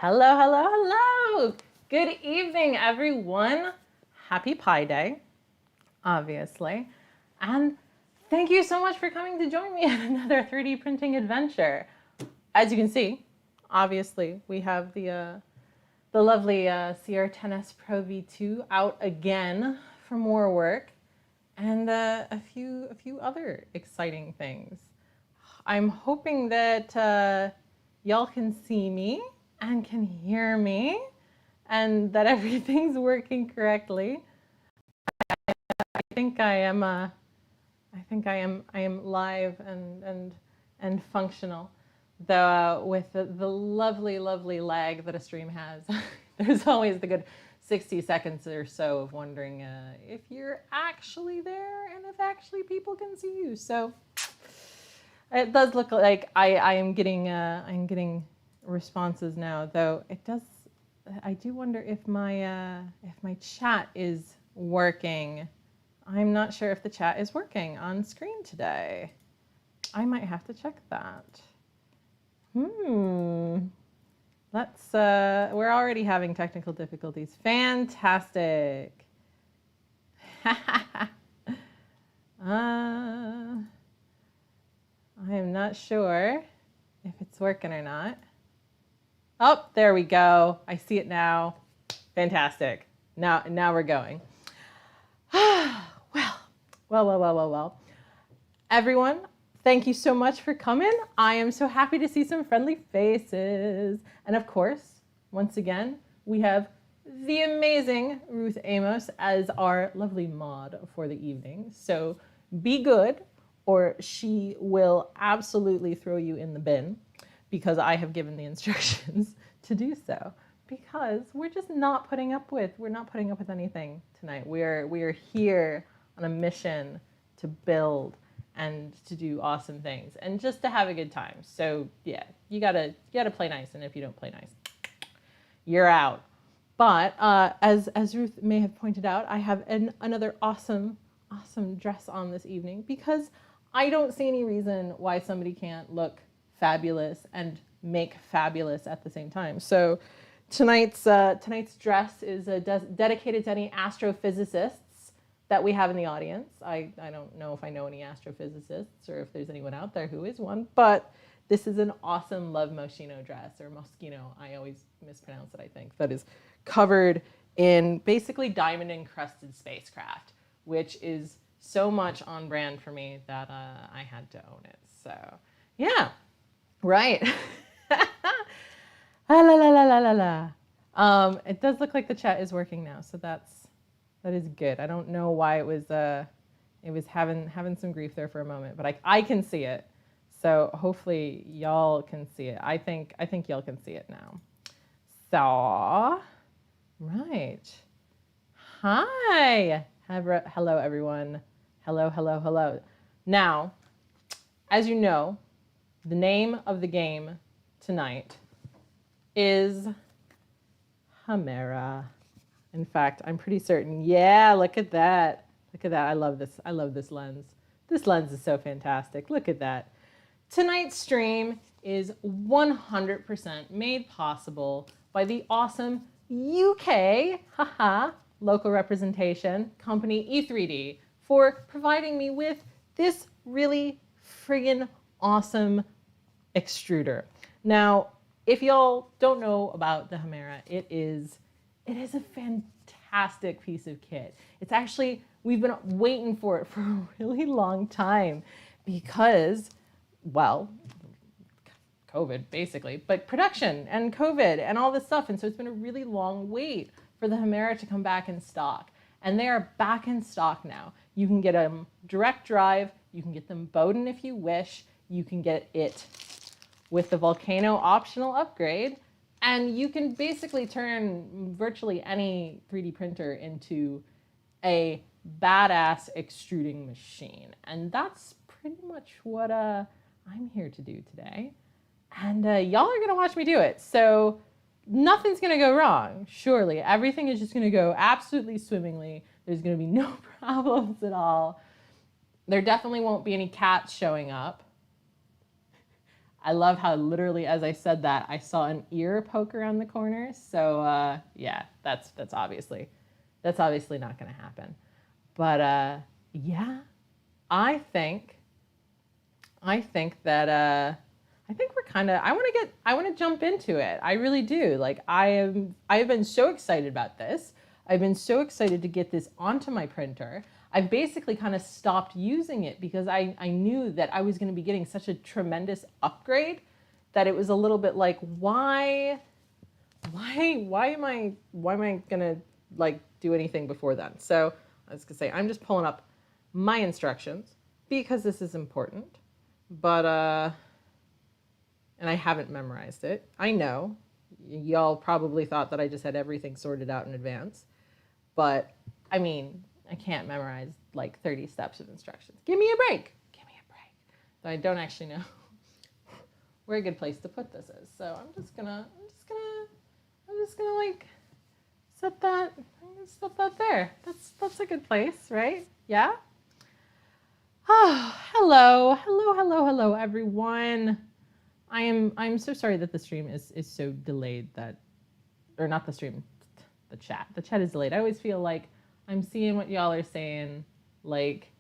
Hello, hello, hello. Good evening, everyone. Happy Pi Day, obviously. And thank you so much for coming to join me at another 3D printing adventure. As you can see, obviously, we have the lovely CR-10S Pro V2 out again for more work and a few other exciting things. I'm hoping that y'all can see me and can hear me and that everything's working correctly. I think I am live and functional, though with the lovely lag that a stream has. There's always the good 60 seconds or so of wondering if you're actually there and if actually people can see you. So it does look like I am getting responses now, though it does. I do wonder if my chat is working. I'm not sure if the chat is working on screen today. I might have to check that. Let's. We're already having technical difficulties. Fantastic. I am not sure if it's working or not. Oh, there we go. I see it now. Fantastic. Now we're going. Well. Everyone, thank you so much for coming. I am so happy to see some friendly faces. And of course, once again, we have the amazing Ruth Amos as our lovely mod for the evening. So be good, or she will absolutely throw you in the bin, because I have given the instructions to do so, because we're just not putting up with anything tonight. We are here on a mission to build and to do awesome things and just to have a good time. So yeah, you gotta play nice, and if you don't play nice, you're out. But as Ruth may have pointed out, I have another awesome dress on this evening, because I don't see any reason why somebody can't look fabulous and make fabulous at the same time. So tonight's dress is dedicated to any astrophysicists that we have in the audience. I don't know if I know any astrophysicists or if there's anyone out there who is one, but this is an awesome Love Moschino dress, or Moschino, I always mispronounce it, I think, that is covered in basically diamond encrusted spacecraft, which is so much on brand for me that I had to own it. So yeah. Right. It does look like the chat is working now, so that is good. I don't know why it was having some grief there for a moment, but I can see it. So hopefully y'all can see it. I think y'all can see it now. So, right. Hi. Hello everyone. Hello. Now, as you know, the name of the game tonight is Hemera. In fact, I'm pretty certain. Yeah, look at that. Look at that. I love this. I love this lens. This lens is so fantastic. Look at that. Tonight's stream is 100% made possible by the awesome UK, local representation company E3D for providing me with this really friggin' awesome extruder. Now, if y'all don't know about the Hemera, it is a fantastic piece of kit. It's actually, we've been waiting for it for a really long time because, well, COVID basically, but production and COVID and all this stuff. And so it's been a really long wait for the Hemera to come back in stock. And they are back in stock now. You can get them direct drive, you can get them Bowden if you wish, you can get it with the Volcano optional upgrade, and you can basically turn virtually any 3D printer into a badass extruding machine. And that's pretty much what I'm here to do today. And y'all are gonna watch me do it. So nothing's gonna go wrong, surely. Everything is just gonna go absolutely swimmingly. There's gonna be no problems at all. There definitely won't be any cats showing up. I love how literally as I said that, I saw an ear poke around the corner. So yeah, that's obviously not going to happen. But yeah, I think that I think we're kind of, I want to jump into it. I really do. Like I've been so excited about this. I've been so excited to get this onto my printer. I've basically kind of stopped using it because I knew that I was going to be getting such a tremendous upgrade that it was a little bit like, why am I going to like do anything before then? So I was going to say, I'm just pulling up my instructions because this is important, but, and I haven't memorized it. I know y'all probably thought that I just had everything sorted out in advance, but I mean, I can't memorize like 30 steps of instructions. Give me a break. Give me a break. So I don't actually know where a good place to put this is. So I'm just gonna like set that there. That's a good place, right? Yeah. Oh, hello everyone. I'm so sorry that the stream is so delayed that, or not the stream, the chat. The chat is delayed. I always feel like I'm seeing what y'all are saying like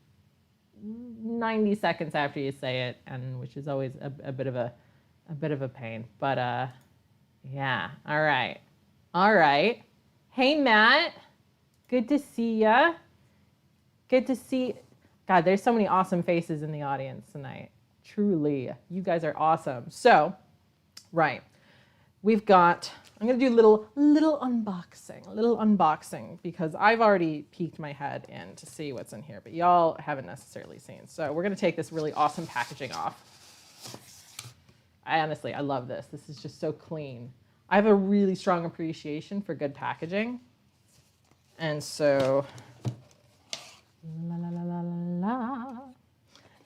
90 seconds after you say it, and which is always a bit of a pain. But yeah. All right. Hey Matt, good to see ya. Good to see. God, there's so many awesome faces in the audience tonight. Truly, you guys are awesome. So, right, we've got. I'm gonna do a little unboxing because I've already peeked my head in to see what's in here, but y'all haven't necessarily seen. So we're gonna take this really awesome packaging off. I love this. This is just so clean. I have a really strong appreciation for good packaging, and so.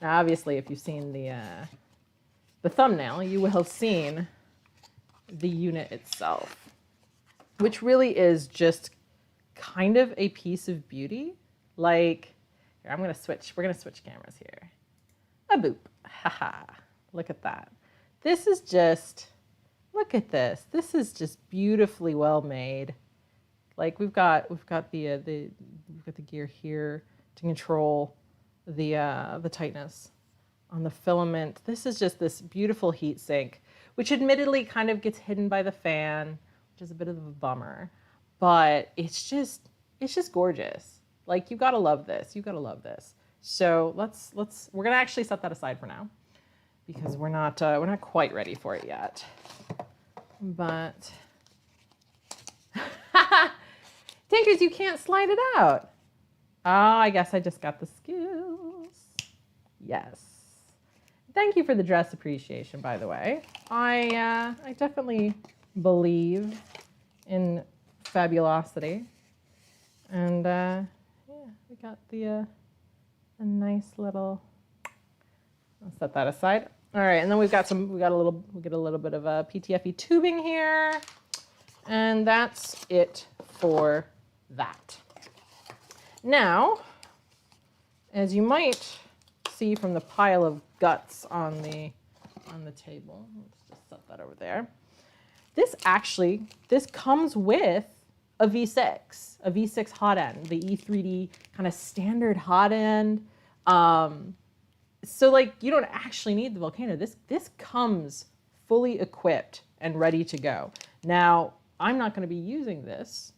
Now, obviously, if you've seen the thumbnail, you will have seen the unit itself, which really is just kind of a piece of beauty. Like, here, we're gonna switch cameras here. A boop, haha, look at that. This is just, look at this. This is just beautifully well made. Like we've got the gear here to control the tightness on the filament. This is just this beautiful heat sink, which admittedly kind of gets hidden by the fan, which is a bit of a bummer, but it's just gorgeous. Like you gotta love this. You gotta love this. So we're gonna actually set that aside for now because we're not quite ready for it yet. But Tinkers, you can't slide it out. Oh, I guess I just got the skills. Yes. Thank you for the dress appreciation, by the way. I definitely believe in fabulosity. And yeah, we got a nice little. I'll set that aside. All right, and then we get a little bit of a PTFE tubing here, and that's it for that. Now, as you might see from the pile of guts on the table, let's just set that over there. This comes with a V6 Hotend, the E3D kind of standard Hotend. So like you don't actually need the Volcano. This comes fully equipped and ready to go. Now, I'm not going to be using this,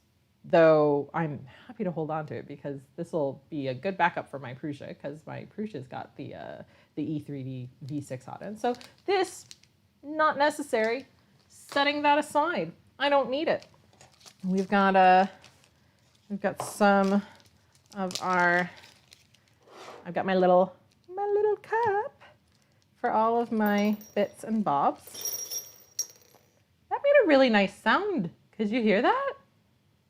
though I'm happy to hold on to it because this will be a good backup for my Prusa because my Prusa's got the E3D V6 Hotend. So this, not necessary. Setting that aside, I don't need it. We've got some of our. I've got my little cup for all of my bits and bobs. That made a really nice sound. Could you hear that?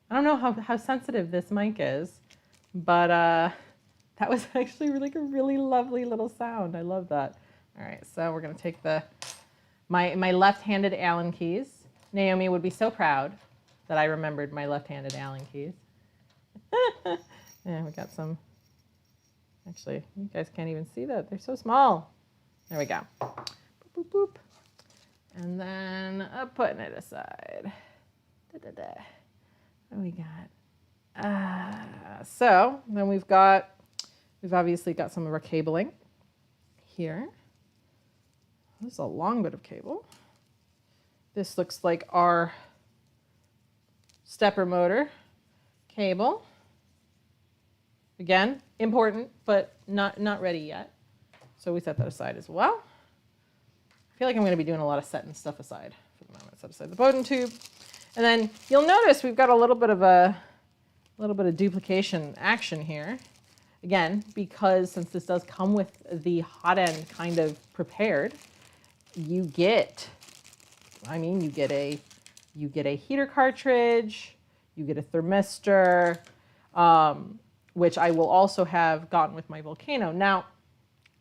I don't know how sensitive this mic is, but that was actually like a really lovely little sound. I love that. All right, so we're gonna take my left-handed Allen keys. Naomi would be so proud that I remembered my left-handed Allen keys. And we got some. Actually, you guys can't even see that. They're so small. There we go. Boop, boop, boop. And then putting it aside. What do we got? So then we've obviously got some of our cabling here. This is a long bit of cable. This looks like our stepper motor cable. Again, important, but not ready yet. So we set that aside as well. I feel like I'm going to be doing a lot of setting stuff aside for the moment. Set aside the Bowden tube. And then you'll notice we've got a little bit of duplication action here. Again, because since this does come with the hot end kind of prepared, you get a heater cartridge, you get a thermistor, which I will also have gotten with my Volcano. Now,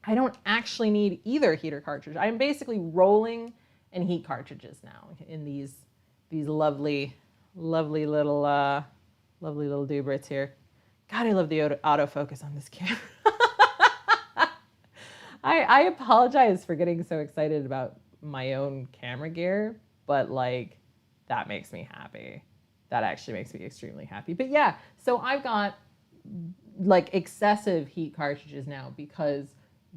I don't actually need either heater cartridge. I'm basically rolling in heat cartridges now in these lovely little dubrits here. God, I love the autofocus on this camera. I apologize for getting so excited about my own camera gear, but like that makes me happy. That actually makes me extremely happy. But yeah, so I've got like excessive heat cartridges now because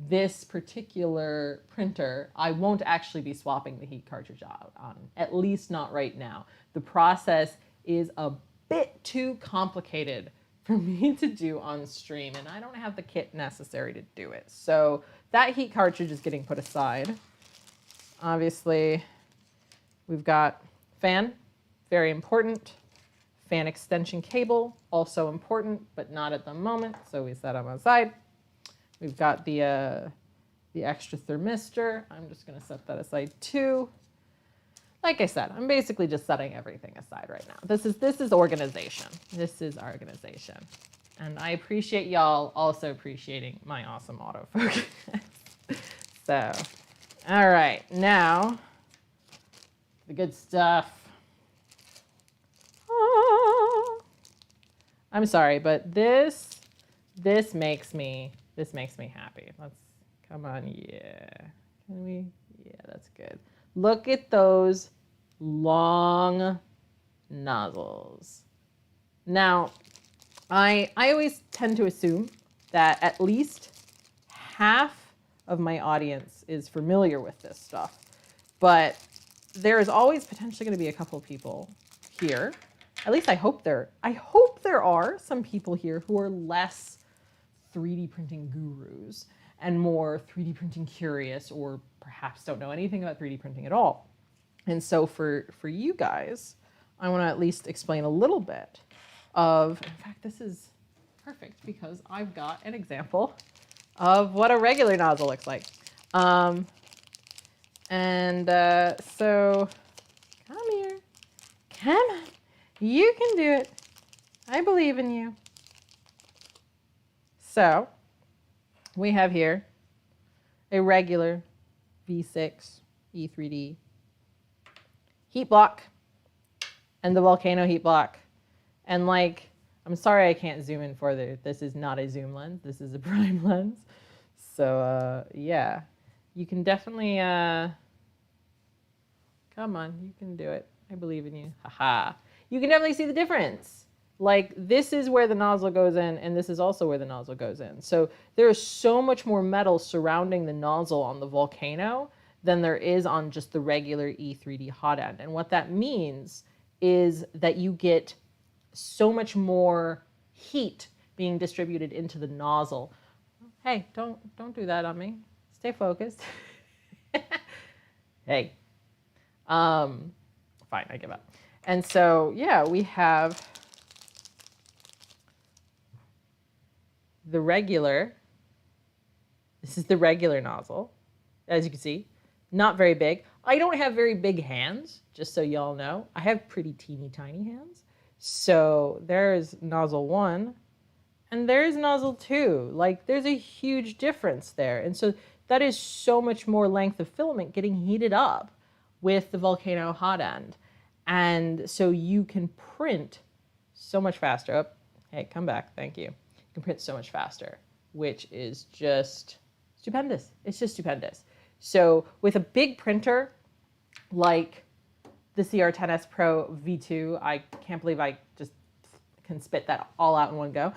this particular printer, I won't actually be swapping the heat cartridge out on, at least not right now. The process is a bit too complicated for me to do on stream, and I don't have the kit necessary to do it. So that heat cartridge is getting put aside. Obviously, we've got fan, very important. Fan extension cable, also important, but not at the moment, so we set them aside. We've got the extra thermistor. I'm just going to set that aside too. Like I said, I'm basically just setting everything aside right now. This is organization. This is organization. And I appreciate y'all also appreciating my awesome autofocus. So, all right, now the good stuff. I'm sorry, but this makes me happy. Come on, yeah. Can we? Yeah, that's good. Look at those long nozzles. Now, I always tend to assume that at least half of my audience is familiar with this stuff, but there is always potentially going to be a couple of people here. At least I hope there are some people here who are less 3D printing gurus and more 3D printing curious, or perhaps don't know anything about 3D printing at all. And so for you guys, I want to at least explain a little bit of, in fact, this is perfect because I've got an example of what a regular nozzle looks like. So come here, come on. You can do it. I believe in you. So we have here a regular V6 E3D heat block and the Volcano heat block. And like, I'm sorry I can't zoom in further. This is not a zoom lens. This is a prime lens. So yeah, you can definitely, come on, you can do it. I believe in you. Haha. You can definitely see the difference. Like this is where the nozzle goes in, and this is also where the nozzle goes in. So there is so much more metal surrounding the nozzle on the Volcano than there is on just the regular E3D hot end. And what that means is that you get so much more heat being distributed into the nozzle. Hey, don't do that on me. Stay focused. Hey. Fine, I give up. And so, yeah, we have the regular. This is the regular nozzle, as you can see. Not very big. I don't have very big hands, just so y'all know. I have pretty teeny tiny hands. So there's nozzle 1 and there's nozzle 2. Like there's a huge difference there. And so that is so much more length of filament getting heated up with the Volcano hot end. And so you can print so much faster. Oh, hey, come back. Thank you. You can print so much faster, which is just stupendous. It's just stupendous. So with a big printer, like the CR-10S Pro V2. I can't believe I just can spit that all out in one go.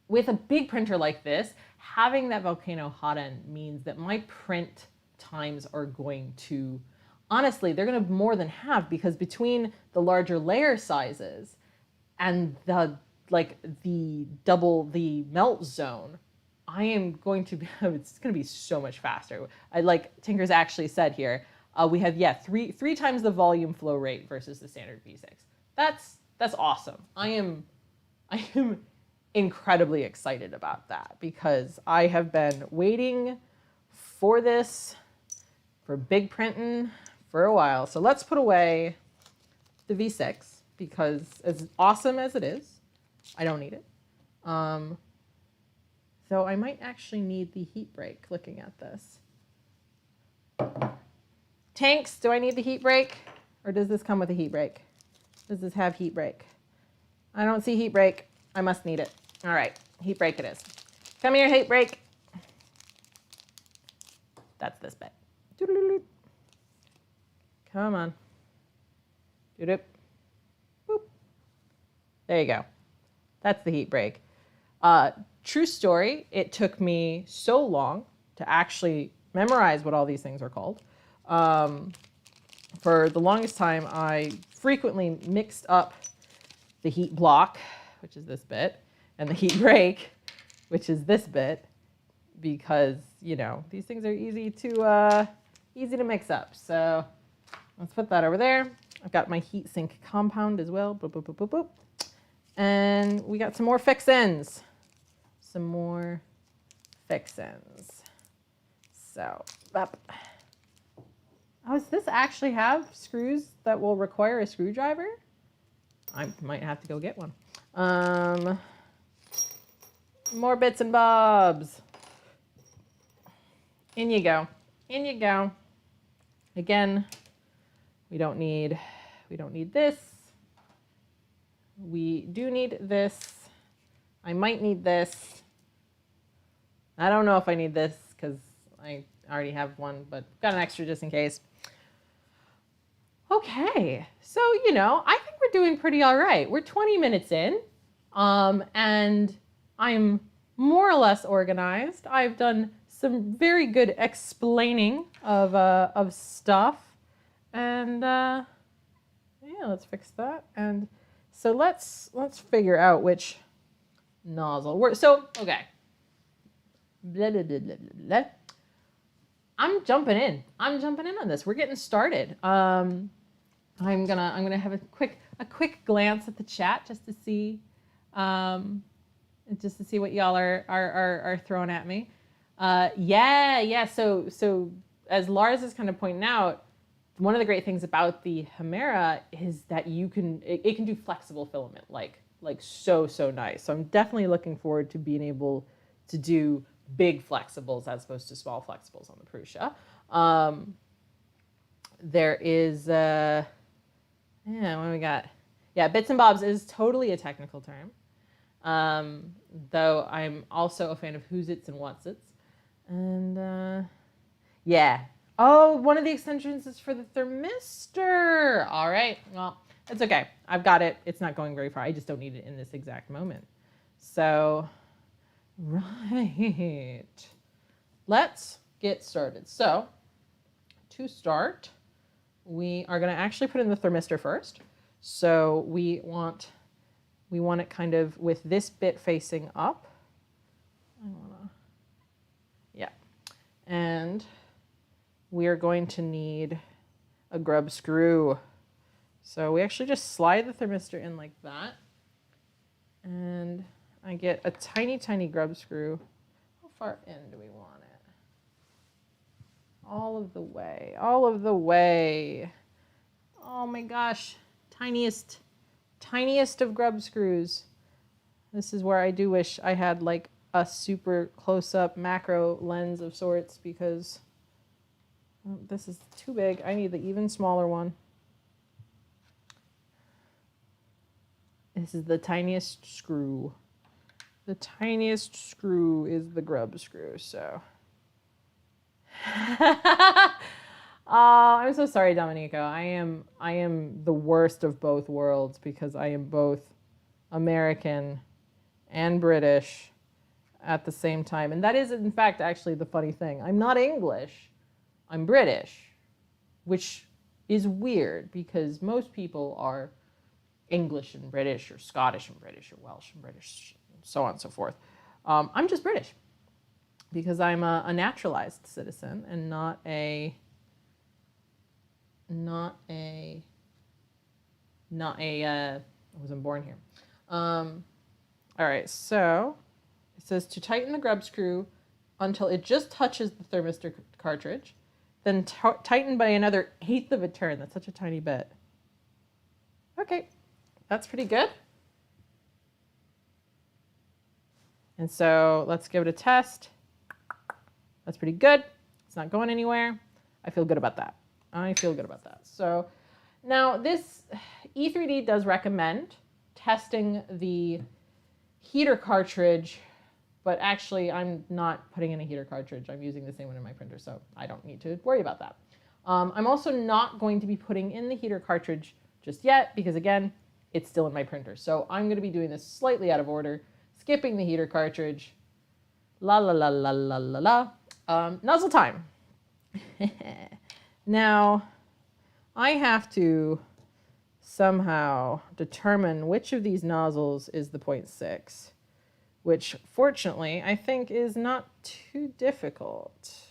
With a big printer like this, having that Volcano Hotend means that my print times are going to, honestly, they're going to more than halve, because between the larger layer sizes and the double the melt zone, I am going to be, it's going to be so much faster. Like Tinker's actually said here, we have, three times the volume flow rate versus the standard V6. That's awesome. I am incredibly excited about that, because I have been waiting for this, for big printing, for a while. So let's put away the V6, because as awesome as it is, I don't need it. So I might actually need the heat break looking at this. Tanks, do I need the heat break? Or does this come with a heat break? Does this have heat break? I don't see heat break. I must need it. All right, heat break it is. Come here, heat break. That's this bit. Come on. Doop. Boop. There you go. That's the heat break. True story, it took me so long to actually memorize what all these things are called. For the longest time, I frequently mixed up the heat block, which is this bit, and the heat break, which is this bit, because, you know, these things are easy to mix up. So let's put that over there. I've got my heat sink compound as well. Boop, boop, boop, boop, boop. And we got some more fix-ins. Some more fix-ins. So, up. Oh, does this actually have screws that will require a screwdriver? I might have to go get one. More bits and bobs. In you go. In you go. Again, we don't need this. We do need this. I might need this. I don't know if I need this because I already have one, but got an extra just in case. Okay, so, you know, I think we're doing pretty all right. We're 20 minutes in, and I'm more or less organized. I've done some very good explaining of stuff, and yeah, let's fix that. And so let's figure out which nozzle. Okay. Blah, blah, blah, blah, blah. I'm jumping in on this. We're getting started. I'm gonna have a quick glance at the chat just to see what y'all are throwing at me. Yeah. So as Lars is kind of pointing out, one of the great things about the Hemera is that it can do flexible filament like so nice. So I'm definitely looking forward to being able to do big flexibles as opposed to small flexibles on the Prusa. There is, what do we got? Yeah, bits and bobs is totally a technical term, though I'm also a fan of who's its and what's its. And yeah. Oh, one of the extensions is for the thermistor. All right, well, it's okay. I've got it. It's not going very far. I just don't need it in this exact moment. So, right. Let's get started. So, to start, we are going to actually put in the thermistor first. So we want it kind of with this bit facing up. Yeah. And we are going to need a grub screw. So we actually just slide the thermistor in like that. And I get a tiny grub screw. How far in do we want it? All of the way. Oh my gosh. Tiniest of grub screws. This is where I do wish I had like a super close-up macro lens of sorts, because this is too big. I need the even smaller one. This is the tiniest screw. The tiniest screw is the grub screw, so. I'm so sorry, Domenico. I am the worst of both worlds because I am both American and British at the same time. And that is, in fact, actually the funny thing. I'm not English. I'm British, which is weird because most people are English and British or Scottish and British or Welsh and British, and so on and so forth. I'm just British because I'm a naturalized citizen and I wasn't born here. All right, so it says to tighten the grub screw until it just touches the thermistor cartridge, then tighten by another 1/8 of a turn. That's such a tiny bit. Okay, that's pretty good. And so let's give it a test. That's pretty good. It's not going anywhere. I feel good about that. So now this E3D does recommend testing the heater cartridge, but actually I'm not putting in a heater cartridge. I'm using the same one in my printer, so I don't need to worry about that. I'm also not going to be putting in the heater cartridge just yet because, again, it's still in my printer. So I'm going to be doing this slightly out of order, skipping the heater cartridge. La la la la la la la. Nozzle time. Now, I have to somehow determine which of these nozzles is the 0.6, which fortunately I think is not too difficult.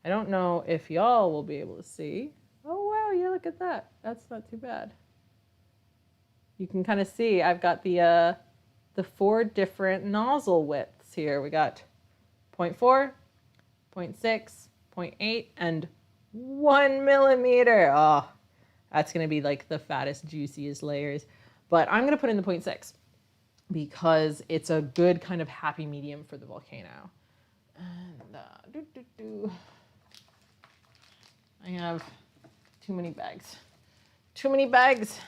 I don't know if y'all will be able to see. Oh wow, yeah, look at that. That's not too bad. You can kind of see I've got the 4 different nozzle widths here. We got 0.4, 0.6, 0.8, and 1 millimeter. Oh, that's going to be like the fattest, juiciest layers. But I'm going to put in the 0.6 because it's a good kind of happy medium for the Volcano. And I have too many bags. Too many bags.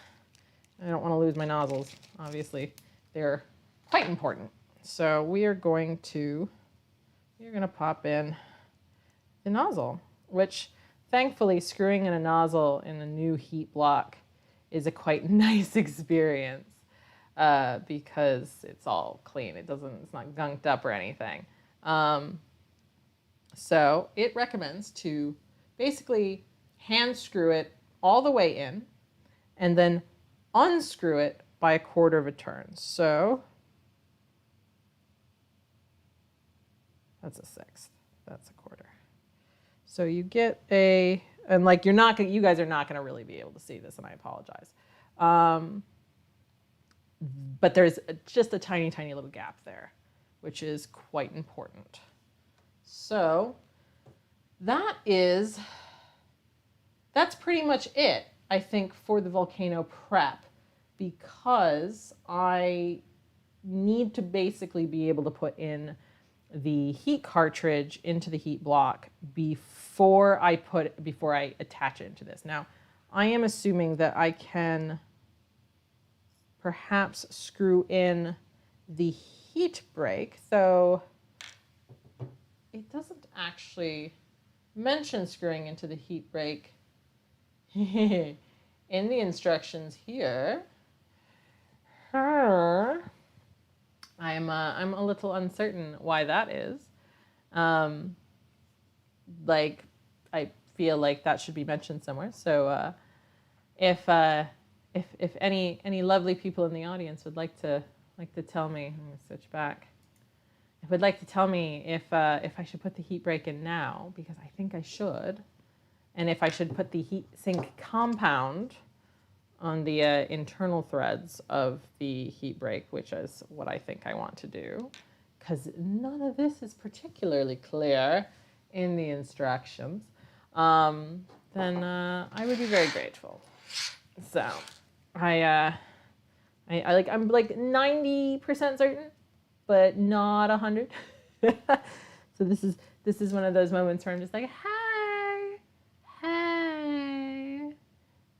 I don't want to lose my nozzles. Obviously, they're quite important. So we are going to pop in the nozzle, which thankfully screwing in a nozzle in a new heat block is a quite nice experience because it's all clean. It's not gunked up or anything. So it recommends to basically hand screw it all the way in and then unscrew it by 1/4 of a turn. So that's a 1/6. That's a 1/4. So you get and like you guys are not going to really be able to see this, and I apologize. But there's just a tiny, tiny little gap there, which is quite important. So that's pretty much it, I think, for the Volcano prep, because I need to basically be able to put in the heat cartridge into the heat block before I attach it into this. Now, I am assuming that I can perhaps screw in the heat break, though it doesn't actually mention screwing into the heat break in the instructions here. I'm a little uncertain why that is. Like, I feel like that should be mentioned somewhere. So if any lovely people in the audience would like to tell me, I'm gonna switch back. If would like to tell me if I should put the heat break in now, because I think I should, and if I should put the heat sink compound on the internal threads of the heat break, which is what I think I want to do, because none of this is particularly clear in the instructions, then I would be very grateful. So I'm like 90% certain, but not 100. So this is one of those moments where I'm just like, hey,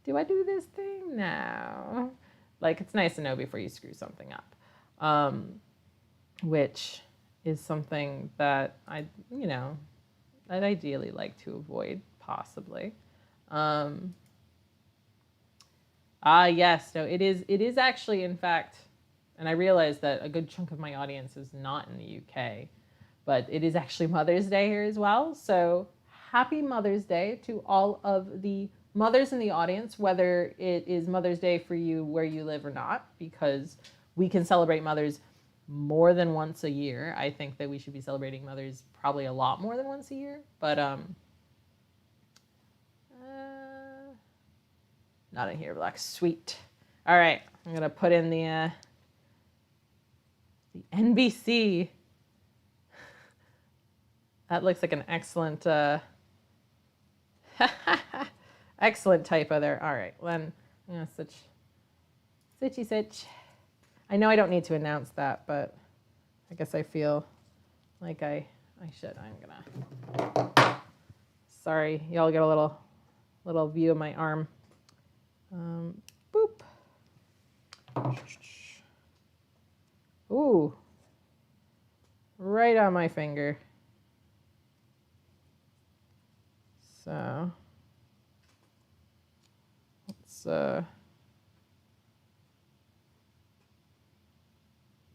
do I do this thing now? Like, it's nice to know before you screw something up, which is something that I'd ideally like to avoid, possibly. Yes, no, it is actually, in fact, and I realize that a good chunk of my audience is not in the UK, but it is actually Mother's Day here as well. So happy Mother's Day to all of the mothers in the audience, whether it is Mother's Day for you where you live or not, because we can celebrate mothers more than once a year. I think that we should be celebrating mothers probably a lot more than once a year, but not in here, Black. Sweet. All right, I'm gonna put in the NBC. That looks like an excellent, excellent typo there. All right, then I'm gonna switch. I know I don't need to announce that, but I guess I feel like I should. I'm gonna. Sorry, y'all get a little view of my arm. Boop. Ooh. Right on my finger. So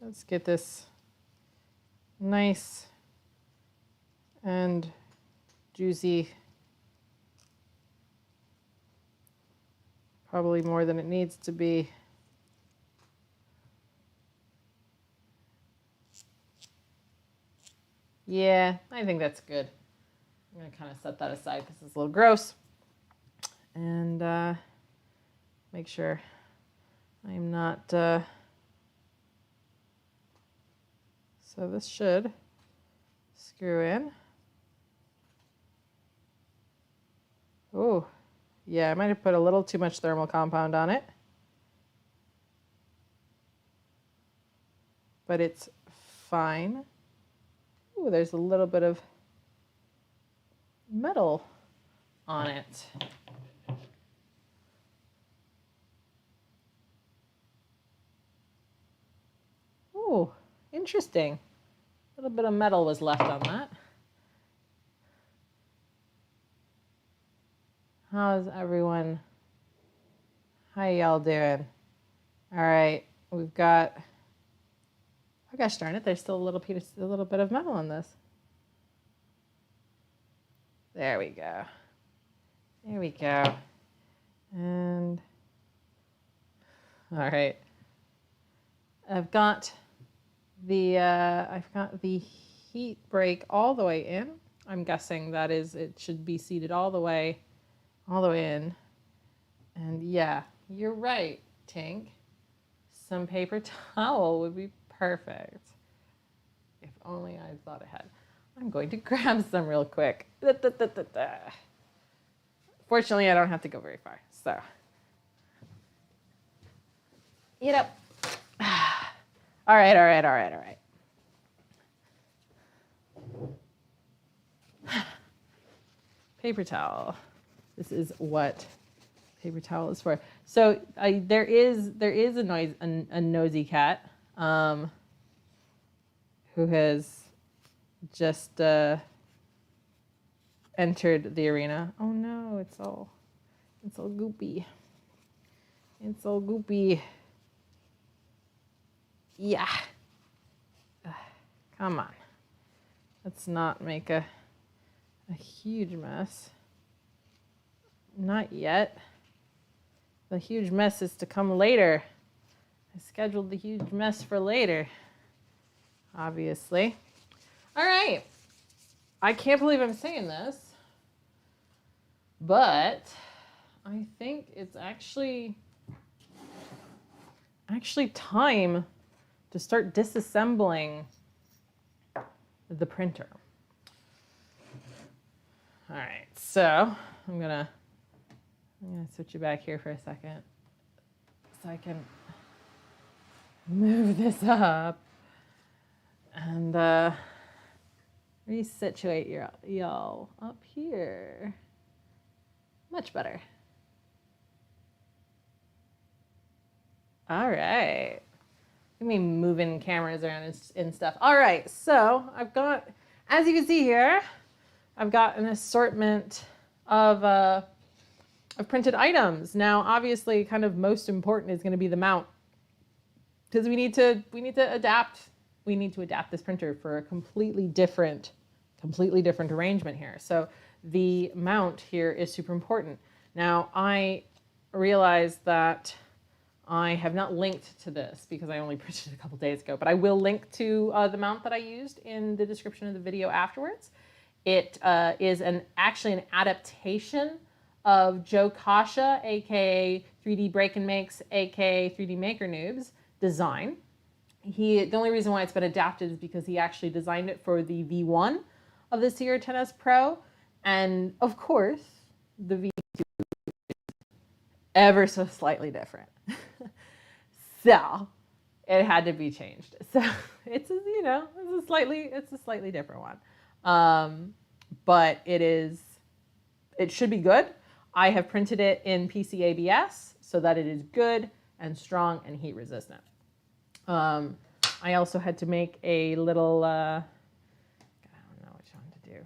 let's get this nice and juicy. Probably more than it needs to be. Yeah, I think that's good. I'm going to kind of set that aside because it's a little gross. And make sure I'm not... So this should screw in. Oh, yeah, I might have put a little too much thermal compound on it. But it's fine. Ooh, there's a little bit of metal on it. Ooh, interesting. A little bit of metal was left on that. How's everyone? How y'all doing? All right, we've got, oh gosh darn it, there's still a little bit of metal on this. There we go. There we go. And all right. I've got the heat break all the way in. I'm guessing that is, it should be seated all the way in. And yeah, you're right, Tink. Some paper towel would be perfect. If only I thought ahead. I'm going to grab some real quick. Fortunately, I don't have to go very far, so. Eat up. All right. Paper towel. This is what paper towel is for. So there is a nosy cat who has just entered the arena. Oh no, it's all goopy. It's all goopy. Yeah. Come on. Let's not make a huge mess. Not yet. The huge mess is to come later. I scheduled the huge mess for later, obviously. All right. I can't believe I'm saying this, but I think it's actually time to start disassembling the printer. All right, so I'm gonna switch you back here for a second so I can move this up and resituate y'all up here. Much better. All right. Let me moving cameras around and stuff. All right, so I've got, as you can see here, I've got an assortment of printed items. Now, obviously, kind of most important is going to be the mount, because we need to adapt. We need to adapt this printer for a completely different arrangement here. So the mount here is super important. Now, I realize that I have not linked to this because I only printed it a couple days ago, but I will link to the mount that I used in the description of the video afterwards. It is actually an adaptation of Joe Kasha, aka 3D Break and Makes, aka 3D Maker Noob's design. The only reason why it's been adapted is because he actually designed it for the V1 of the CR-10S Pro, and of course the V2 is ever so slightly different. So it had to be changed. So it's a slightly different one, but it should be good. I have printed it in PCABS so that it is good and strong and heat resistant. I also had to make a little, I don't know which one to do.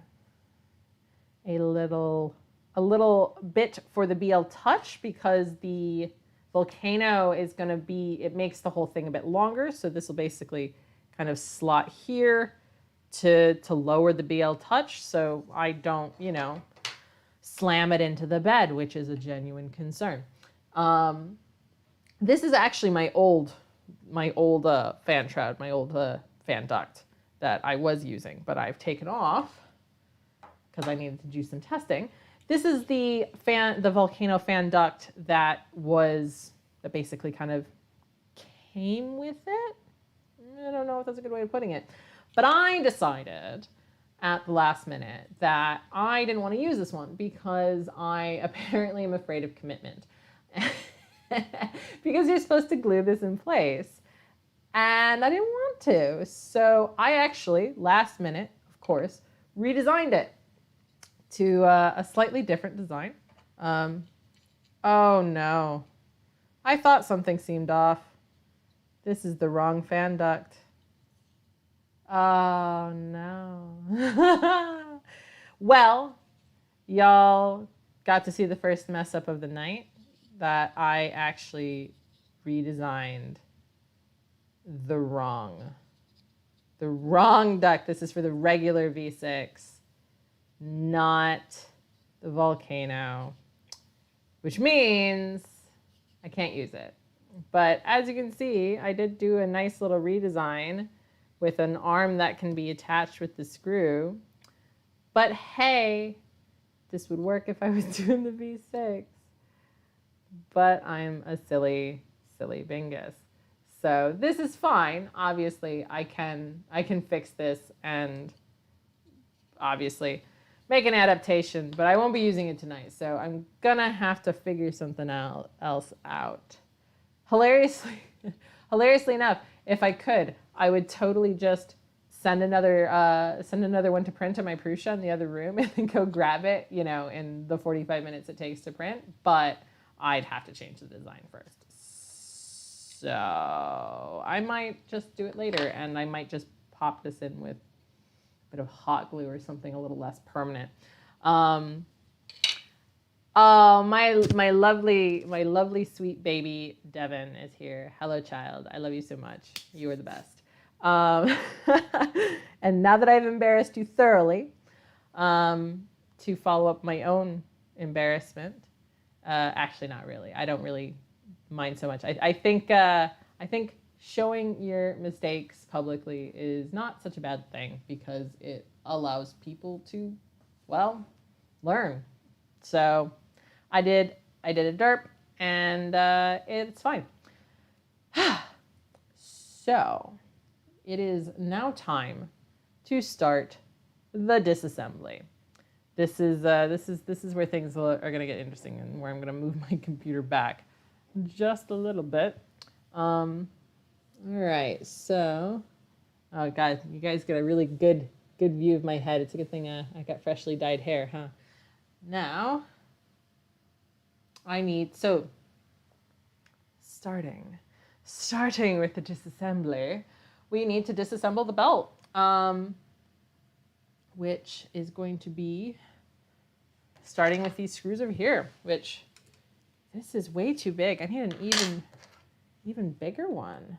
A little bit for the BL Touch, because the Volcano is going to be, it makes the whole thing a bit longer. So this will basically kind of slot here to lower the BL Touch so I don't, slam it into the bed, which is a genuine concern. This is actually my old fan shroud, my old fan duct that I was using, but I've taken off because I needed to do some testing. This is the Volcano fan duct that basically kind of came with it. I don't know if that's a good way of putting it, but I decided at the last minute that I didn't want to use this one because I apparently am afraid of commitment. Because you're supposed to glue this in place, and I didn't want to. So I actually, last minute, of course, redesigned it to a slightly different design. Oh no, I thought something seemed off. This is the wrong fan duct. Oh no. Well, y'all got to see the first mess up of the night, that I actually redesigned the wrong duct. This is for the regular V6, not the Volcano, which means I can't use it. But as you can see, I did do a nice little redesign with an arm that can be attached with the screw. But hey, this would work if I was doing the V6. But I'm a silly bingus. So this is fine. Obviously, I can fix this and obviously make an adaptation, but I won't be using it tonight. So I'm gonna have to figure something else out. Hilariously enough, if I could, I would totally just send another one to print at my Prusa in the other room and then go grab it, in the 45 minutes it takes to print. But I'd have to change the design first. So I might just do it later, and I might just pop this in with a bit of hot glue or something a little less permanent. Oh, my lovely sweet baby Devin is here. Hello, child. I love you so much. You are the best. And now that I've embarrassed you thoroughly, to follow up my own embarrassment. Actually, not really. I don't really mind so much. I think showing your mistakes publicly is not such a bad thing because it allows people to, well, learn. So I did a derp, and it's fine. So it is now time to start the disassembly. This is where things are going to get interesting, and where I'm going to move my computer back just a little bit. All right, so, oh God, you guys get a really good view of my head. It's a good thing I got freshly dyed hair, huh? Now, I need, so starting with the disassembly, we need to disassemble the belt, which is going to be starting with these screws over here, which This is way too big. I need an even bigger one.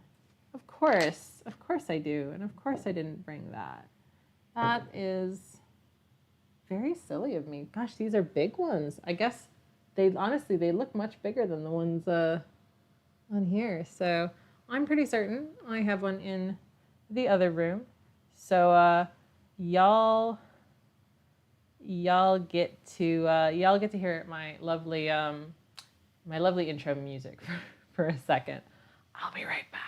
Of course I do. And of course I didn't bring that. That is very silly of me. Gosh, these are big ones. I guess they honestly, they look much bigger than the ones on here. So I'm pretty certain I have one in the other room. So y'all get to hear my lovely intro music for a second. I'll be right back.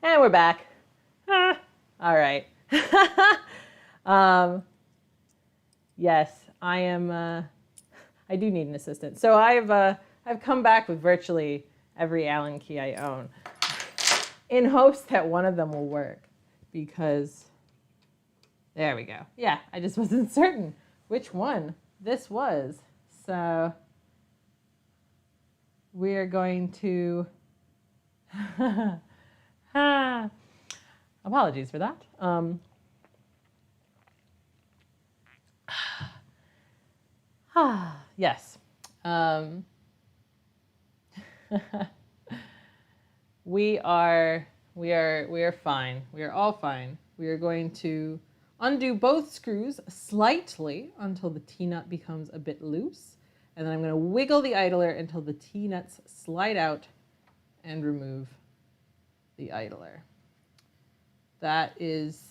And we're back. All right. Yes, I am. I do need an assistant. So I've come back with virtually every Allen key I own, in hopes that one of them will work. Because there we go. Yeah, I just wasn't certain which one this was. So we're going to. Apologies for that. Yes. We are fine. We are all fine. We are going to undo both screws slightly until the T-nut becomes a bit loose. And then I'm going to wiggle the idler until the T-nuts slide out and remove the idler. That is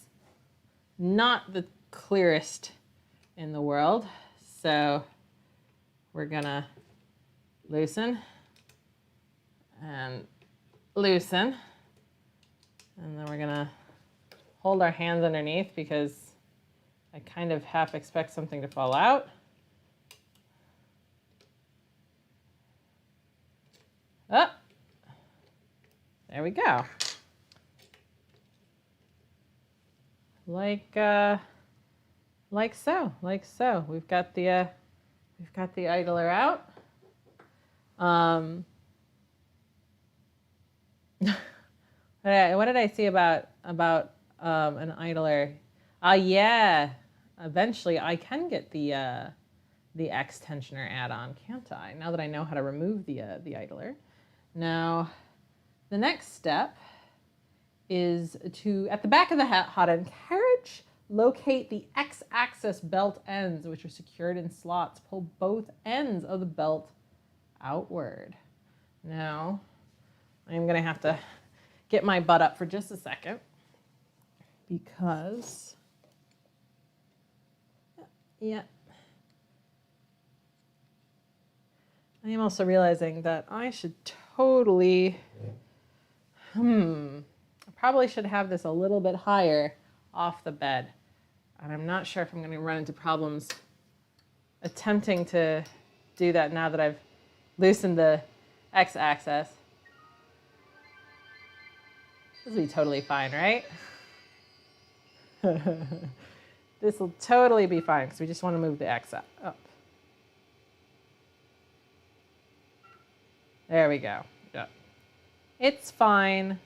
not the clearest in the world. So we're gonna loosen and loosen. And then we're gonna hold our hands underneath because I kind of half expect something to fall out. Oh, there we go. Like so. We've got the idler out. What did I see about an idler? Yeah. Eventually, I can get the X tensioner add-on, can't I? Now that I know how to remove the idler. Now, the next step is to, at the back of the Hotend carriage, locate the X-axis belt ends, which are secured in slots. Pull both ends of the belt outward. Now, I'm going to have to get my butt up for just a second because, yeah, I am also realizing that I should totally, I probably should have this a little bit higher off the bed. And I'm not sure if I'm going to run into problems attempting to do that now that I've loosened the x-axis. This will be totally fine, right? This will totally be fine because we just want to move the x up. There we go. Yeah. It's fine.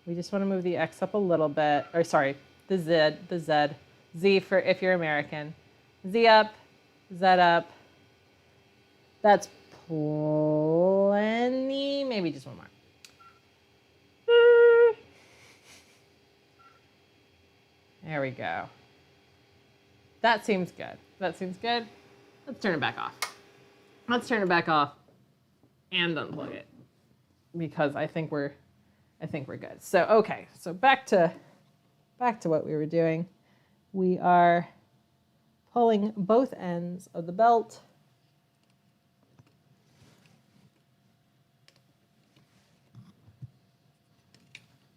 We just want to move the x up a little bit. Or sorry, the z. Z for if you're American. Z up, Z up. That's plenty. Maybe just one more. There we go. That seems good. That seems good. Let's turn it back off. Let's turn it back off and unplug it because I think we're good. So okay, so back to what we were doing. We are pulling both ends of the belt.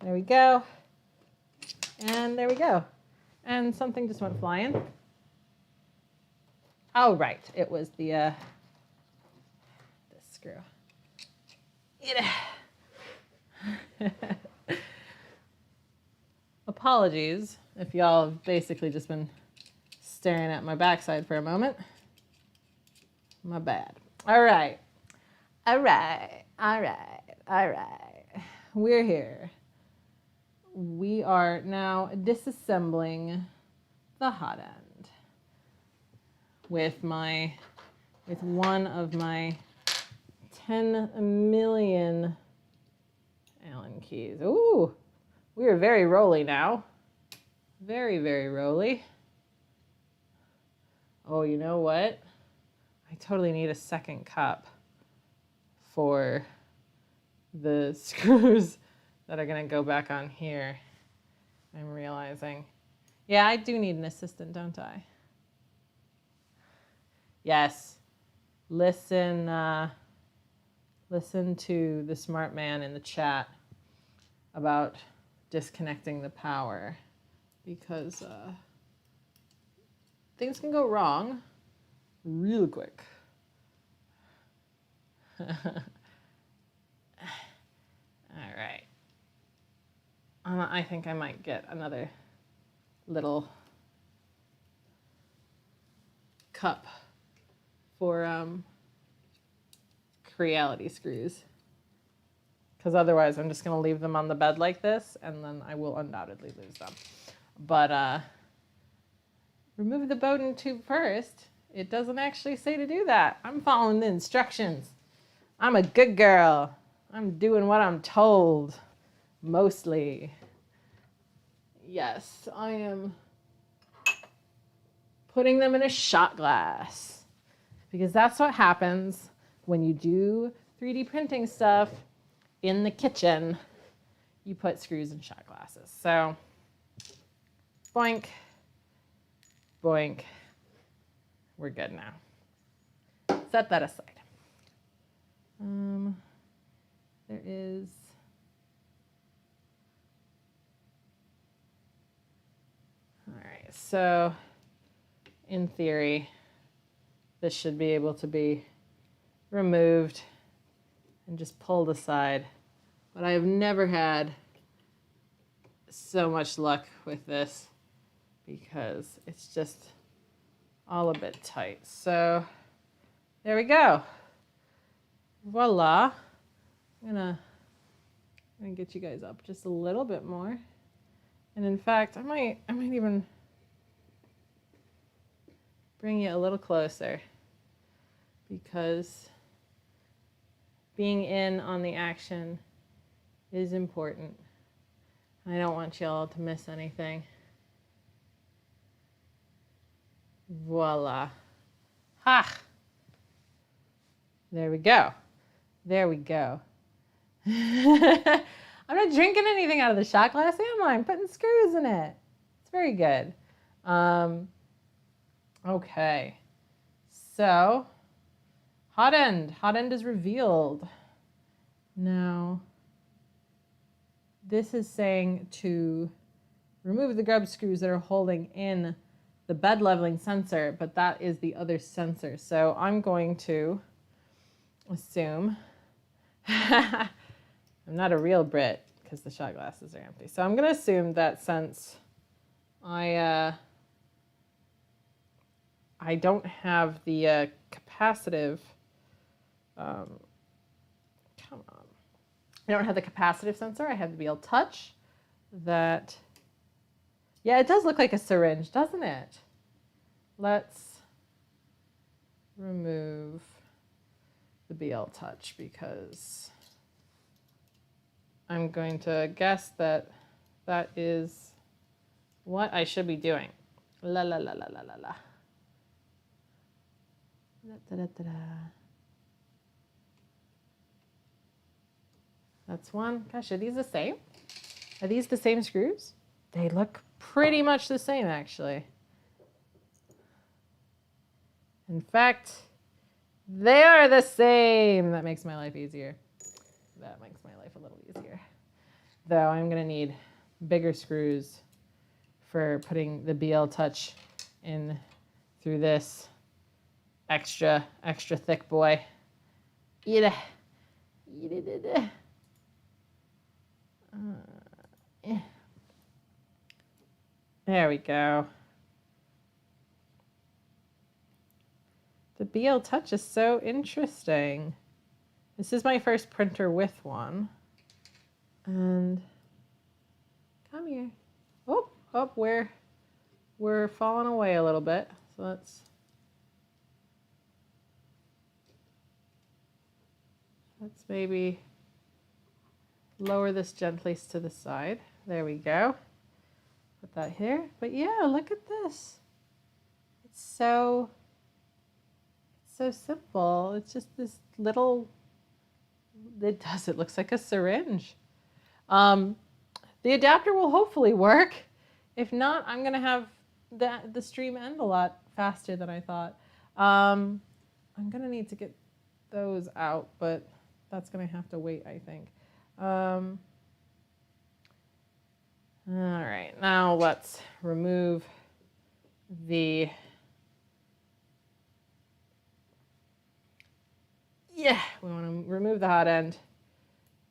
There we go. And there we go. And something just went flying. Oh, right. It was the screw. Apologies if y'all have basically just been staring at my backside for a moment. My bad. All right. We're here. We are now disassembling the Hotend with one of my 10 million Allen keys. Ooh, we are very rolly now. Very, very rolly. Oh, you know what? I totally need a second cup for the screws that are going to go back on here. I'm realizing. Yeah, I do need an assistant, don't I? Yes. Listen to the smart man in the chat about disconnecting the power because things can go wrong real quick. All right. I think I might get another little cup for Creality screws. Because otherwise I'm just going to leave them on the bed like this and then I will undoubtedly lose them. But remove the Bowden tube first. It doesn't actually say to do that. I'm following the instructions. I'm a good girl. I'm doing what I'm told. Mostly. Yes, I am putting them in a shot glass. Because that's what happens when you do 3D printing stuff in the kitchen. You put screws in shot glasses. So, boink, boink. We're good now. Set that aside. There is all right, so in theory, this should be able to be removed and just pulled aside. But I have never had so much luck with this because it's just all a bit tight. So there we go. Voila. I'm gonna get you guys up just a little bit more. And in fact, I might even bring you a little closer because being in on the action is important. I don't want y'all to miss anything. Voila. Ha! There we go. There we go. I'm not drinking anything out of the shot glass, am I? I'm putting screws in it. It's very good. Okay. So, Hotend is revealed. Now, this is saying to remove the grub screws that are holding in the bed leveling sensor, but that is the other sensor. So I'm going to assume, I'm not a real Brit because the shot glasses are empty. So I'm going to assume that since I don't have the capacitive, come on, I don't have the capacitive sensor, I have the BL Touch, that, yeah, it does look like a syringe, doesn't it? Let's remove the BL Touch because I'm going to guess that that is what I should be doing. La la la la la la la. Da, da, da, da. That's one. Gosh, are these the same? Are these the same screws? They look pretty much the same, actually. In fact, they are the same. That makes my life easier. That makes my life a little easier. Though I'm going to need bigger screws for putting the BL Touch in through this extra thick boy. Eat it. Eat it. There we go. The BL Touch is so interesting. This is my first printer with one. And come here. Oh, we're falling away a little bit. So let's maybe lower this gently to the side. There we go. Put that here. But yeah, look at this. It's so simple. It's just this little, it looks like a syringe. The adapter will hopefully work. If not, I'm gonna have the stream end a lot faster than I thought. I'm gonna need to get those out, but that's gonna have to wait, I think. All right, now let's remove the, we want to remove the hot end,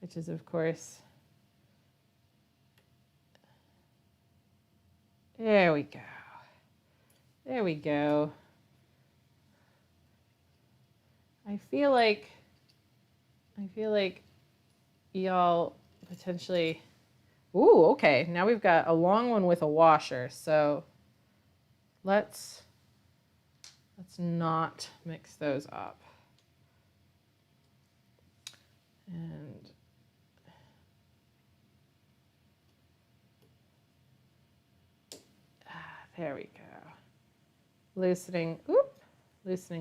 which is of course, there we go. There we go. I feel like y'all potentially, ooh, okay. Now we've got a long one with a washer. So let's not mix those up. And there we go. Loosening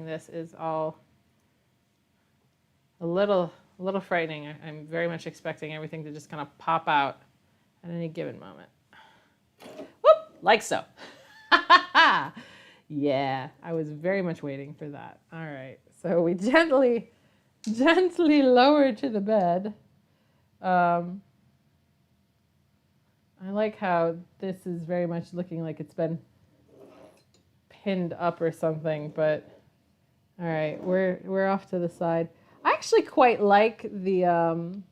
this is all a little frightening. I'm very much expecting everything to just kind of pop out at any given moment. Whoop, like so. Yeah, I was very much waiting for that. All right, so we gently lower to the bed. I like how this is very much looking like it's been pinned up or something, but all right, we're off to the side. I actually quite like the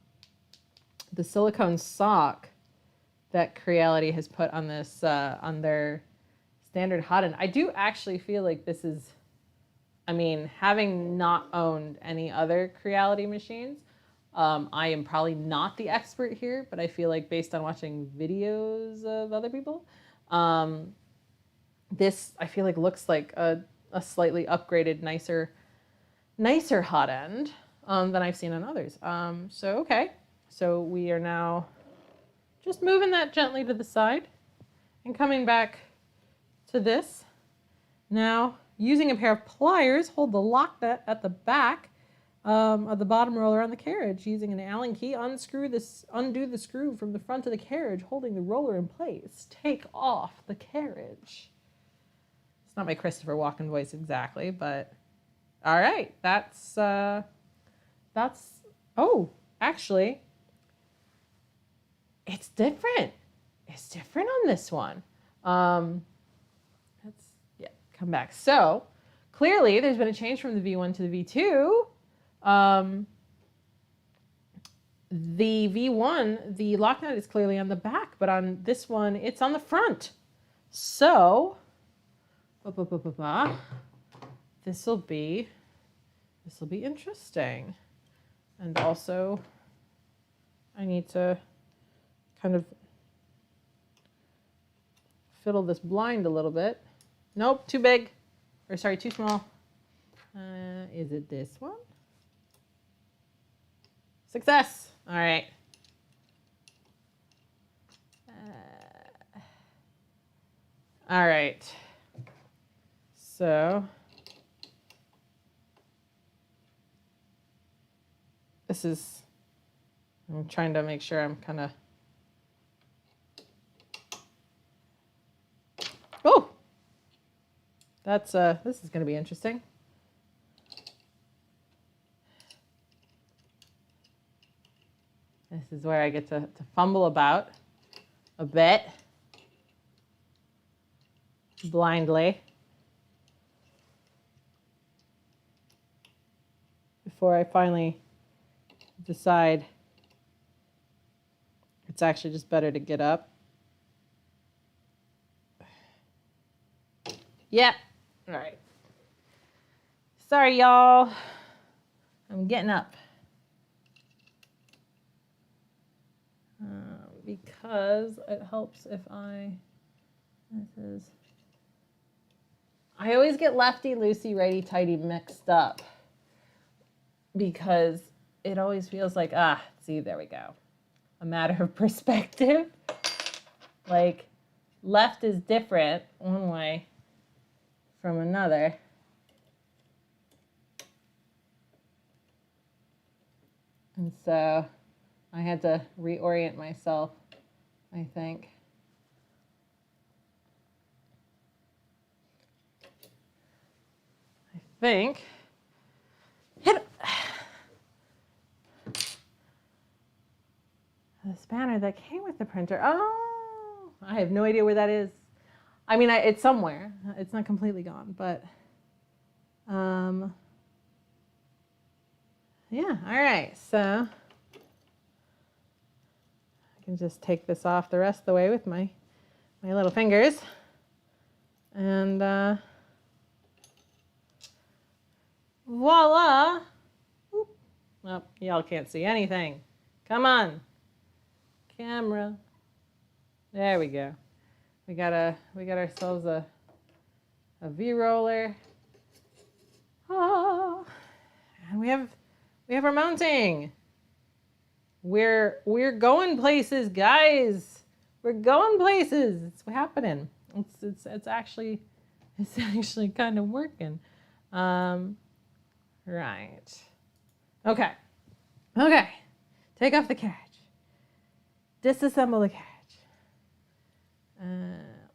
silicone sock that Creality has put on this on their standard Hotend. I do actually feel like this is, I mean, having not owned any other Creality machines, I am probably not the expert here, but I feel like based on watching videos of other people, this I feel like looks like a slightly upgraded, nicer Hotend than I've seen on others. So okay, so we are now just moving that gently to the side and coming back to this. Now, using a pair of pliers, hold the lock nut at the back of the bottom roller on the carriage. Using an Allen key, undo the screw from the front of the carriage, holding the roller in place. Take off the carriage. It's not my Christopher Walken voice exactly, but all right, that's, oh, actually, it's different. It's different on this one. come back. So clearly there's been a change from the V1 to the V2. The V1, the lock nut is clearly on the back, but on this one, it's on the front. So, this will be interesting. And also, I need to kind of fiddle this blind a little bit. Nope, too big. Or sorry, too small. Is it this one? Success. All right. All right. So this is, I'm trying to make sure I'm kind of, oh, that's, this is going to be interesting. This is where I get to fumble about a bit blindly before I finally decide it's actually just better to get up. Yeah, all right. Sorry, y'all. I'm getting up. Because it helps if I always get lefty, loosey, righty, tighty mixed up because it always feels like, see, there we go. A matter of perspective. Like left is different one way from another. And so I had to reorient myself, I think. Hit the spanner that came with the printer. Oh, I have no idea where that is. I mean, it's somewhere. It's not completely gone, but yeah. All right, so I can just take this off the rest of the way with my little fingers, and voila! Oop. Oh, y'all can't see anything. Come on, camera. There we go. We got ourselves a V-roller. Oh, and we have our mounting. We're going places, guys. We're going places. It's happening. It's actually kind of working. Right. Okay. Take off the carriage. Disassemble the carriage.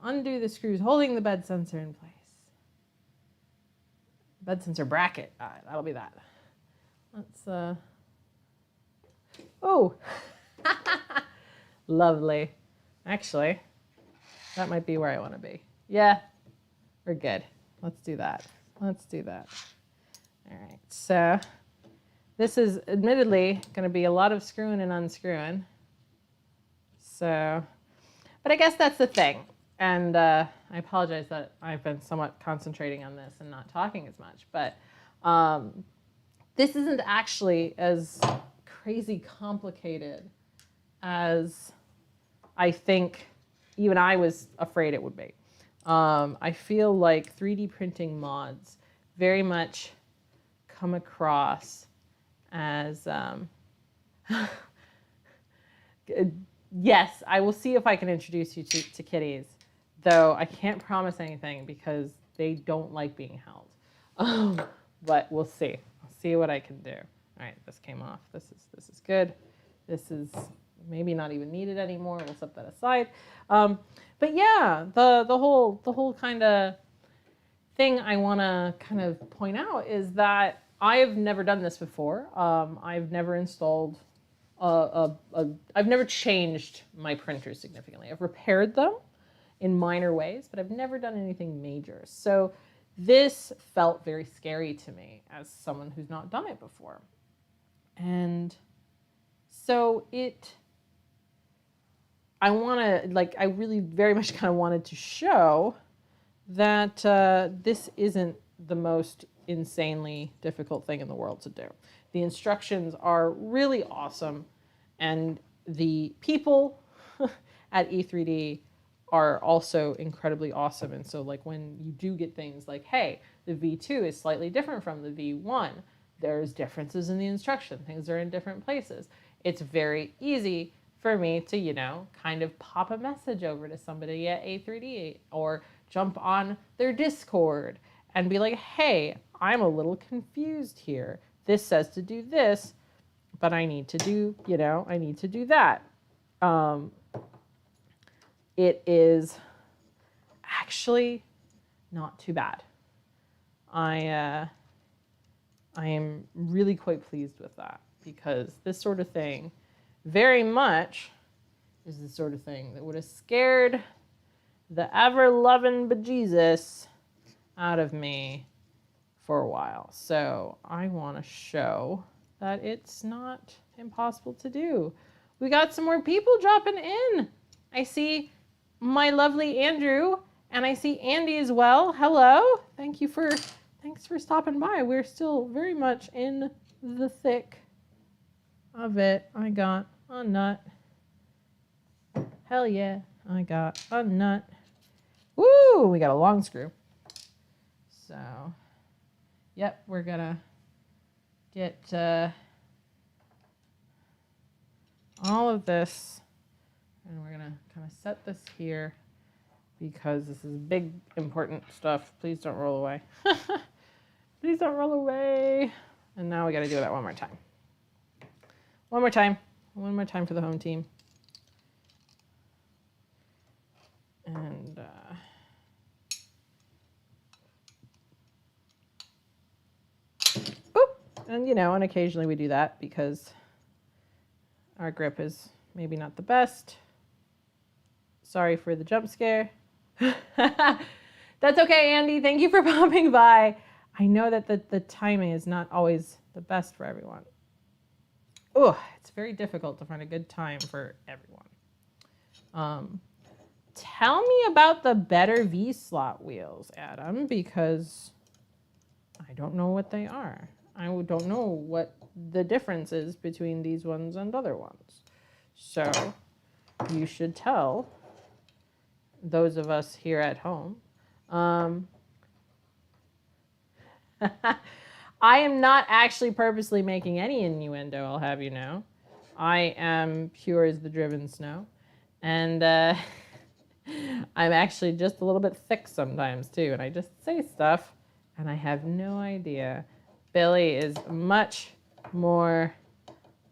Undo the screws holding the bed sensor in place. Bed sensor bracket. All right, that'll be that. Let's oh, lovely. Actually, that might be where I want to be. Yeah, we're good. Let's do that. All right, so this is admittedly going to be a lot of screwing and unscrewing. So, but I guess that's the thing. And I apologize that I've been somewhat concentrating on this and not talking as much. But this isn't actually as crazy complicated as I think even I was afraid it would be. I feel like 3D printing mods very much come across as, yes, I will see if I can introduce you to kitties, though I can't promise anything because they don't like being held. But we'll see. I'll see what I can do. All right, this came off. This is good. This is maybe not even needed anymore. We'll set that aside. But yeah, the whole kind of thing I want to kind of point out is that I've never done this before. I've never installed I've never changed my printers significantly. I've repaired them in minor ways, but I've never done anything major. So this felt very scary to me as someone who's not done it before. And so I really very much kind of wanted to show that this isn't the most insanely difficult thing in the world to do. The instructions are really awesome, and the people at E3D are also incredibly awesome. And so like when you do get things like, hey, the V2 is slightly different from the V1, there's differences in the instruction, things are in different places. It's very easy for me to, you know, kind of pop a message over to somebody at E3D or jump on their Discord and be like, hey, I'm a little confused here. This says to do this, but I need to do, you know, I need to do that. It is actually not too bad. I am really quite pleased with that, because this sort of thing very much is the sort of thing that would have scared the ever-loving bejesus out of me for a while. So I want to show that it's not impossible to do. We got some more people dropping in. I see my lovely Andrew, and I see Andy as well. Hello. Thanks for stopping by. We're still very much in the thick of it. I got a nut. Hell yeah, I got a nut. Woo, we got a long screw. So, yep, we're gonna get all of this, and we're gonna kind of set this here because this is big, important stuff. Please don't roll away. Please don't roll away. And now we gotta do that one more time. One more time. One more time for the home team. And boop. And you know, and occasionally we do that because our grip is maybe not the best. Sorry for the jump scare. That's okay, Andy. Thank you for popping by. I know that the timing is not always the best for everyone. Oh, it's very difficult to find a good time for everyone. Tell me about the better V-slot wheels, Adam, because I don't know what they are. I don't know what the difference is between these ones and other ones. So you should tell those of us here at home. I am not actually purposely making any innuendo, I'll have you know. I am pure as the driven snow. And I'm actually just a little bit thick sometimes too. And I just say stuff and I have no idea. Billy is much more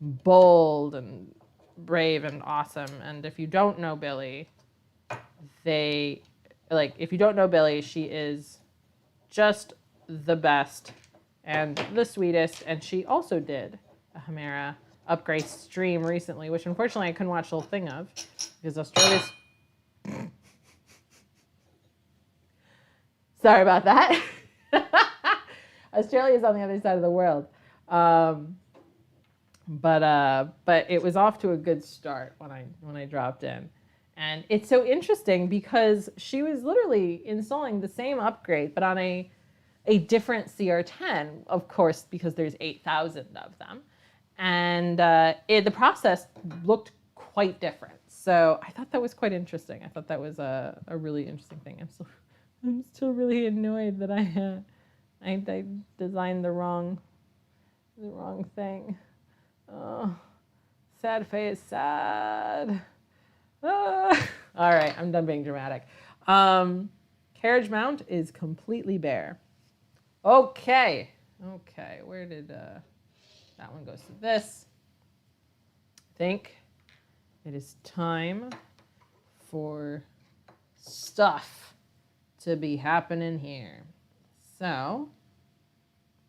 bold and brave and awesome. And if you don't know Billy, if you don't know Billy, she is just the best and the sweetest. And she also did a Hemera upgrade stream recently, which unfortunately I couldn't watch the whole thing of because Australia's... Sorry about that. Australia's on the other side of the world. But it was off to a good start when I dropped in. And it's so interesting because she was literally installing the same upgrade, but on a different CR10, of course, because there's 8,000 of them. And the process looked quite different. So I thought that was quite interesting. I thought that was a really interesting thing. I'm still really annoyed that I designed the wrong thing. Oh, sad face, sad. All right, I'm done being dramatic. Carriage mount is completely bare. Okay, where did that one goes to this? I think it is time for stuff to be happening here. So,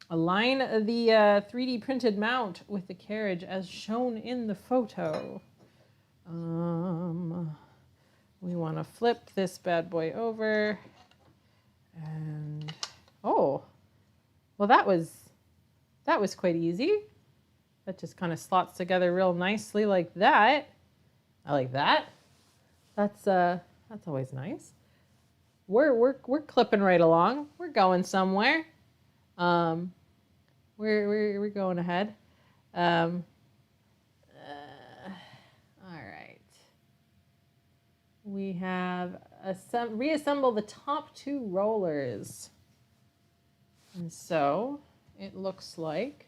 align the 3D printed mount with the carriage as shown in the photo. We want to flip this bad boy over and Oh, well that was quite easy. That just kind of slots together real nicely like that. I like that. That's always nice. We're clipping right along. We're going somewhere. We're going ahead. All right. We have reassemble the top 2 rollers. And so it looks like,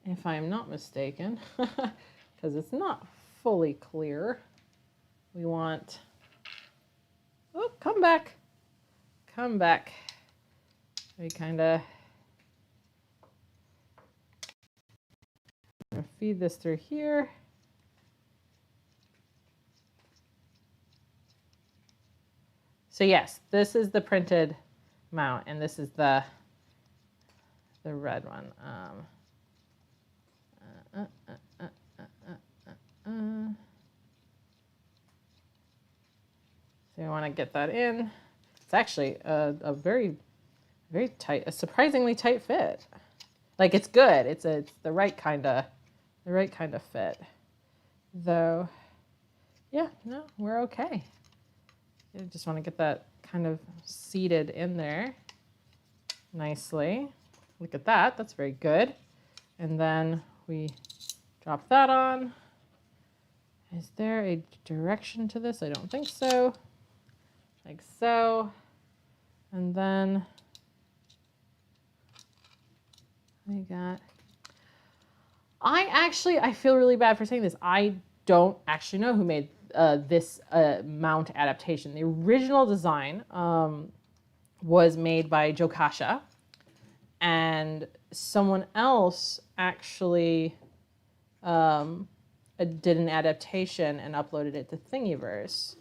if I'm not mistaken, because it's not fully clear, we want, oh, come back. We kind of feed this through here. So yes, this is the printed mount, and this is the red one. So you want to get that in. It's actually a very tight, a surprisingly tight fit. Like, it's good. It's the right kind of fit. Though, yeah, no, we're okay. You just want to get that kind of seated in there nicely. Look at that. That's very good. And then we drop that on. Is there a direction to this? I don't think so. Like so. And then we got, I feel really bad for saying this. I don't actually know who made this mount adaptation. The original design was made by Joe Kasha, and someone else actually did an adaptation and uploaded it to Thingiverse.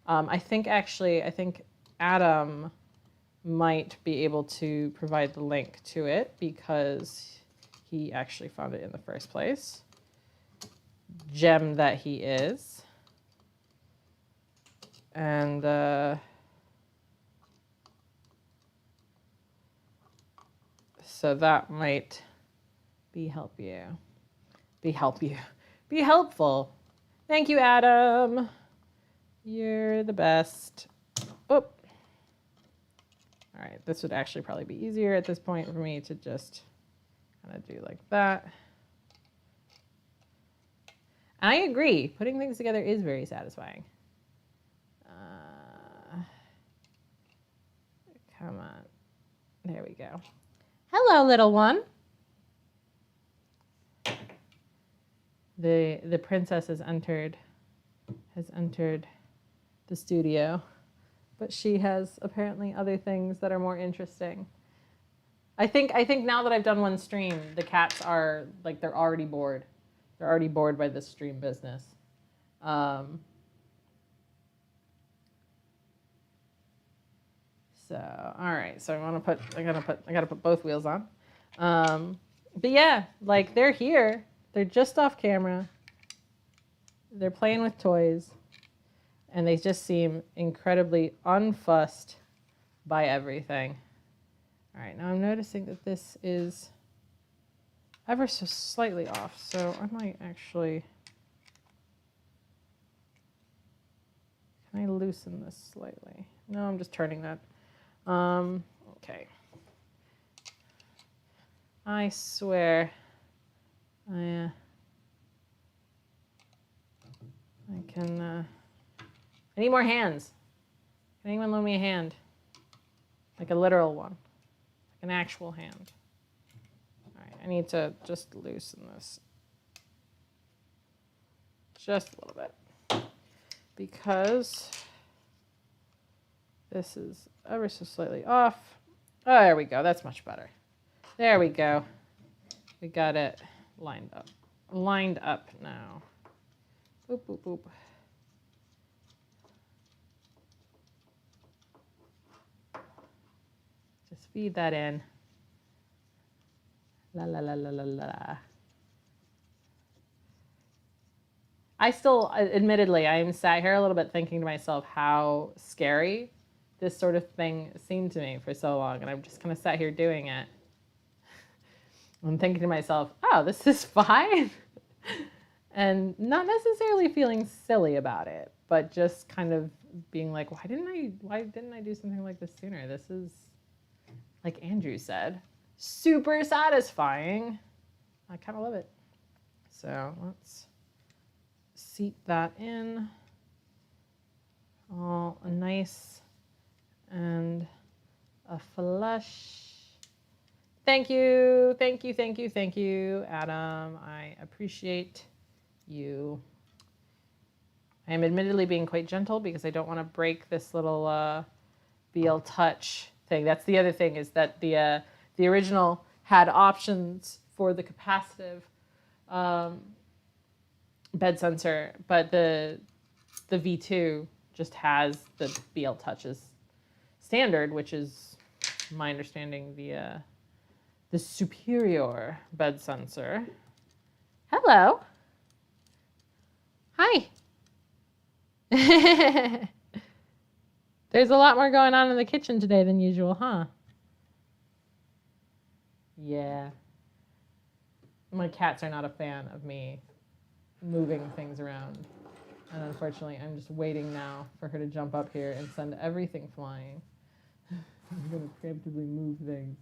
I think Adam might be able to provide the link to it because he actually found it in the first place. Gem that he is. And so that might be helpful. Thank you, Adam. You're the best. Oh. All right, this would actually probably be easier at this point for me to just kind of do like that. I agree. Putting things together is very satisfying. Come on. There we go. Hello, little one. The princess has entered the studio, but she has apparently other things that are more interesting. I think now that I've done one stream, the cats are like, they're already bored. They're already bored by this stream business. So, all right. So I gotta put both wheels on. But yeah, like, they're here. They're just off camera. They're playing with toys, and they just seem incredibly unfussed by everything. All right, now I'm noticing that this is ever so slightly off, so I might actually, can I loosen this slightly? No, I'm just turning that. Okay. I swear, I need more hands. Can anyone loan me a hand? Like a literal one. Like an actual hand. All right, I need to just loosen this. Just a little bit. Because this is ever so slightly off. Oh, there we go. That's much better. There we go. We got it lined up. Lined up now. Boop, boop, boop. Just feed that in. La la la la la la. I still, admittedly, I'm sat here a little bit thinking to myself how scary this sort of thing seemed to me for so long, and I've just kind of sat here doing it. I'm thinking to myself, oh, this is fine. And not necessarily feeling silly about it, but just kind of being like, why didn't I do something like this sooner? This is, like Andrew said, super satisfying. I kind of love it. So let's seat that in. All nice and a flush. Thank you, thank you, thank you, thank you, Adam. I appreciate you. I am admittedly being quite gentle because I don't want to break this little BL Touch thing. That's the other thing, is that the original had options for the capacitive bed sensor, but the V2 just has the BL Touch's standard, which is, my understanding, the superior bed sensor. Hello. Hi. There's a lot more going on in the kitchen today than usual, huh? Yeah. My cats are not a fan of me moving things around. And unfortunately, I'm just waiting now for her to jump up here and send everything flying. I'm going to preemptively move things.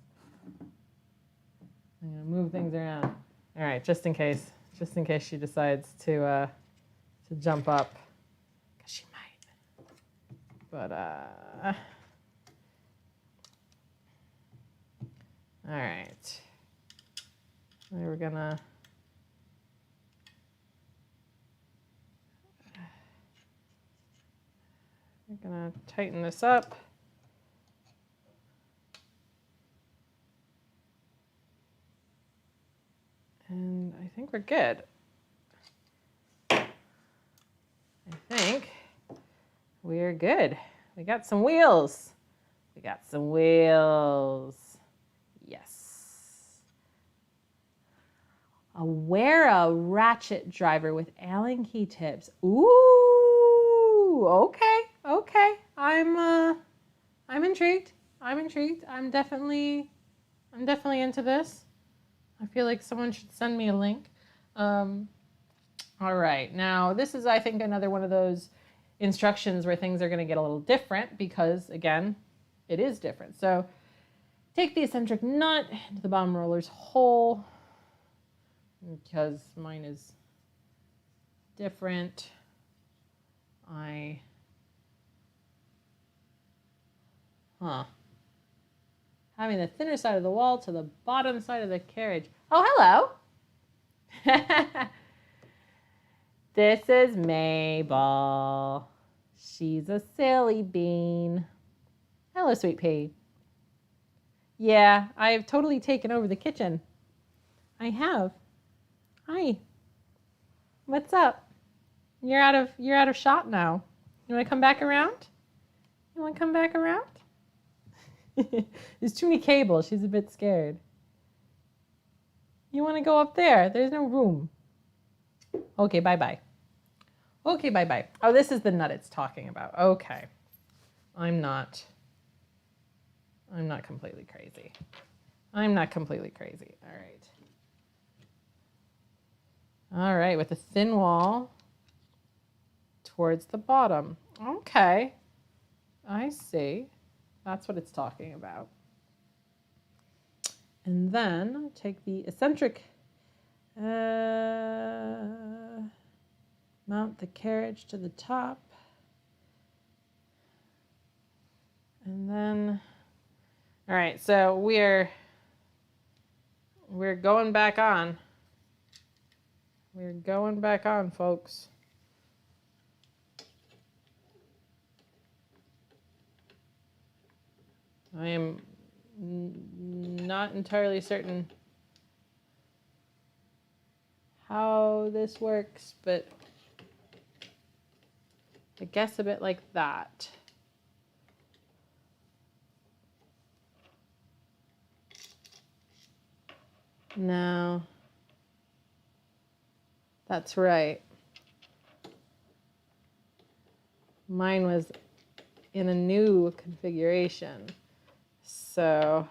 I'm going to move things around. All right, just in case she decides to jump up, because she might. But all right. We're gonna tighten this up. And I think we're good. I think we're good. We got some wheels. We got some wheels. Yes. A Wera ratchet driver with Allen key tips. Ooh, okay, okay. I'm intrigued. I'm intrigued. I'm definitely into this. I feel like someone should send me a link. All right, now this is, I think, another one of those instructions where things are going to get a little different because, again, it is different. So take the eccentric nut into the bottom roller's hole, because mine is different. Having the thinner side of the wall to the bottom side of the carriage. Oh, hello. This is Mabel. She's a silly bean. Hello, sweet pea. Yeah, I've totally taken over the kitchen. I have. Hi. What's up? You're out of shot now. You want to come back around? You want to come back around? There's too many cables. She's a bit scared. You want to go up there? There's no room. Okay, bye-bye. Okay, bye-bye. Oh, this is the nut it's talking about. Okay. I'm not completely crazy. I'm not completely crazy. All right. All right, with a thin wall towards the bottom. Okay. I see. That's what it's talking about. And then take the eccentric, mount the carriage to the top. And then, all right, so we're going back on. We're going back on, folks. I am not entirely certain how this works, but I guess a bit like that. No, that's right. Mine was in a new configuration. So,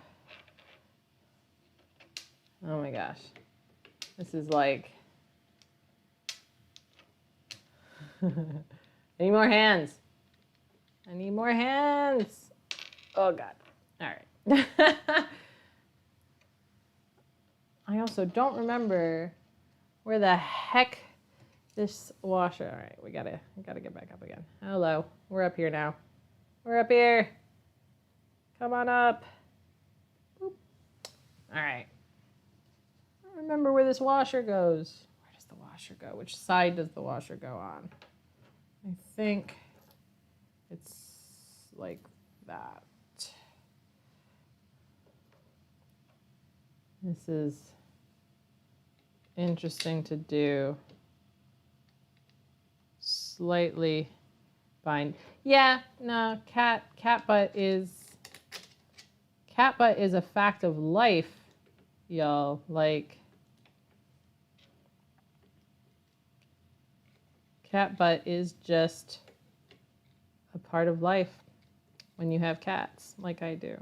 oh my gosh, this is like, I need more hands. I need more hands. Oh God. All right. I also don't remember where the heck this washer. All right, we gotta get back up again. Hello, we're up here now. We're up here. Come on up. Boop. All right. I don't remember where this washer goes. Where does the washer go? Which side does the washer go on? I think it's like that. This is interesting to do. Slightly bind. Yeah, no, cat butt is a fact of life, y'all. Like, cat butt is just a part of life when you have cats, like I do.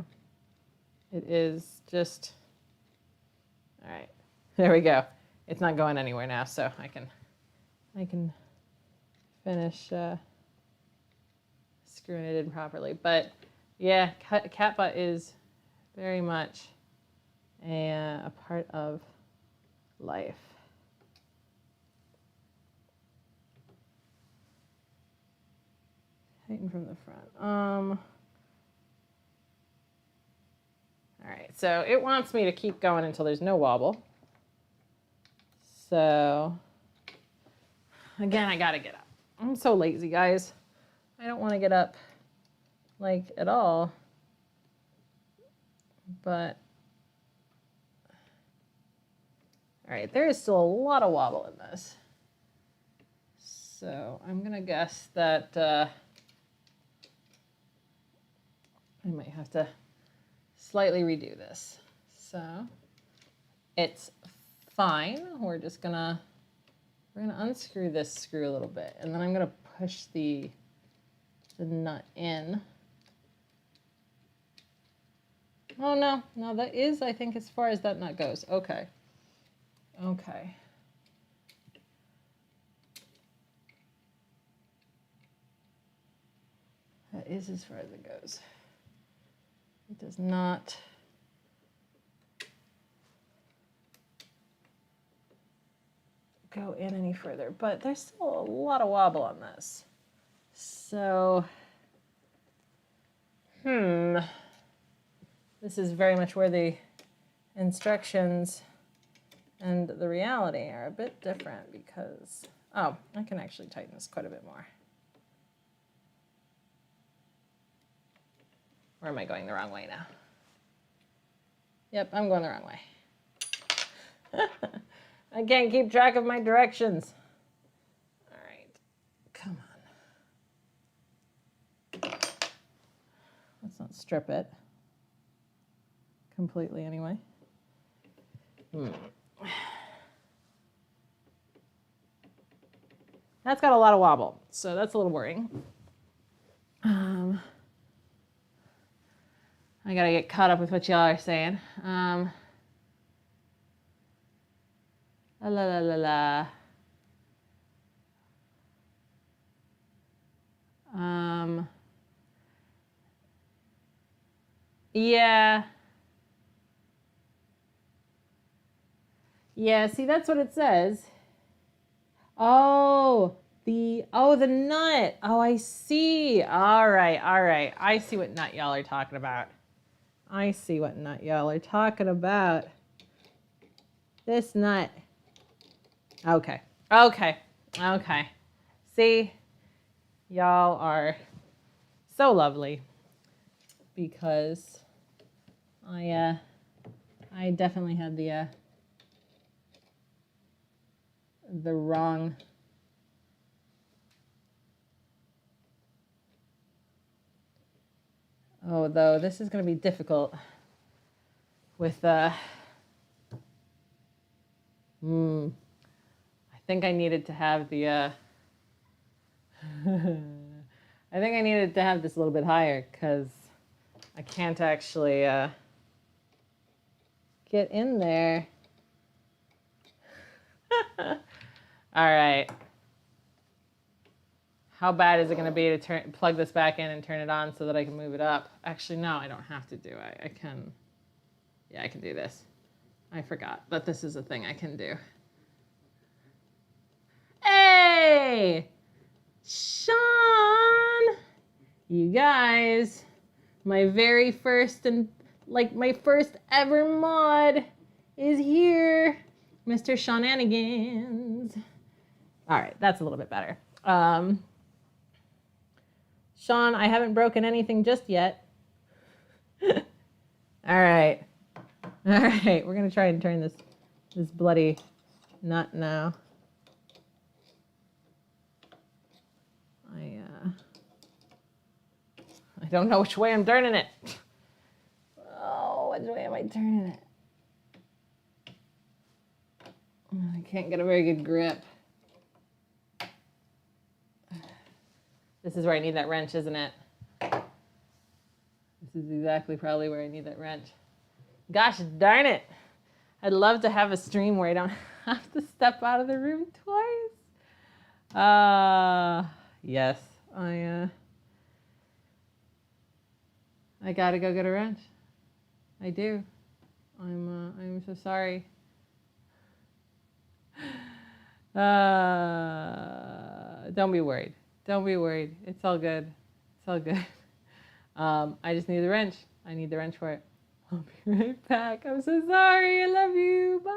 It is just, all right, there we go. It's not going anywhere now, so I can finish screwing it in properly. But yeah, cat butt is very much a part of life. Tighten from the front. All right, so it wants me to keep going until there's no wobble. So again, I gotta get up. I'm so lazy, guys. I don't want to get up like at all. But all right, there is still a lot of wobble in this. So I'm gonna guess that I might have to slightly redo this. So it's fine. We're gonna unscrew this screw a little bit, and then I'm gonna push the nut in. Oh no, that is, I think, as far as that nut goes. Okay. Okay. That is as far as it goes. It does not go in any further, but there's still a lot of wobble on this. So, this is very much where the instructions and the reality are a bit different because, oh, I can actually tighten this quite a bit more. Or am I going the wrong way now? Yep, I'm going the wrong way. I can't keep track of my directions. All right, come on. Let's not strip it completely anyway. That's got a lot of wobble, so that's a little worrying. I gotta get caught up with what y'all are saying. La la la la la. Yeah. Yeah, see, that's what it says. Oh, the nut. Oh, I see. All right. I see what nut y'all are talking about. This nut. Okay. See, y'all are so lovely because I definitely had the wrong though this is going to be difficult with I think I needed to have the I think I needed to have this a little bit higher because I can't actually get in there. All right. How bad is it going to be to plug this back in and turn it on so that I can move it up? Actually, no, I don't have to do it. I can, yeah, I can do this. I forgot that this is a thing I can do. Hey, Sean, you guys, my very first and like my first ever mod is here, Mr. Shenanigans. All right, that's a little bit better. Sean, I haven't broken anything just yet. All right, we're gonna try and turn this bloody nut now. I don't know which way I'm turning it. Oh, which way am I turning it? I can't get a very good grip. This is where I need that wrench, isn't it? This is exactly probably where I need that wrench. Gosh darn it. I'd love to have a stream where I don't have to step out of the room twice. Yes, I gotta go get a wrench. I do. I'm so sorry. Don't be worried. Don't be worried. It's all good. It's all good. I just need the wrench. I need the wrench for it. I'll be right back. I'm so sorry. I love you. Bye.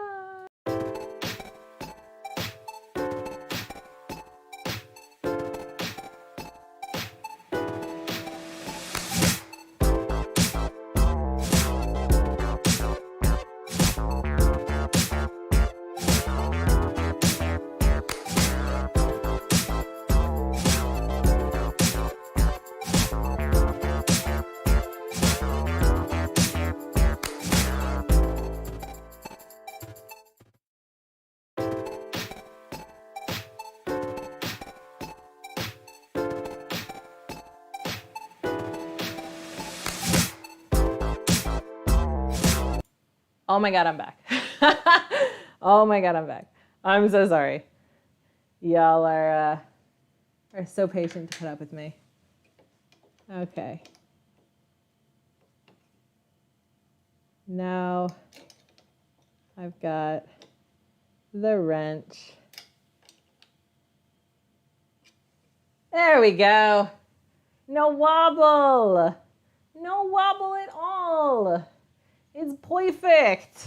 Oh my God, I'm back. Oh my God, I'm back. I'm so sorry. Y'all are so patient to put up with me. Okay. Now I've got the wrench. There we go. No wobble. No wobble at all. It's perfect.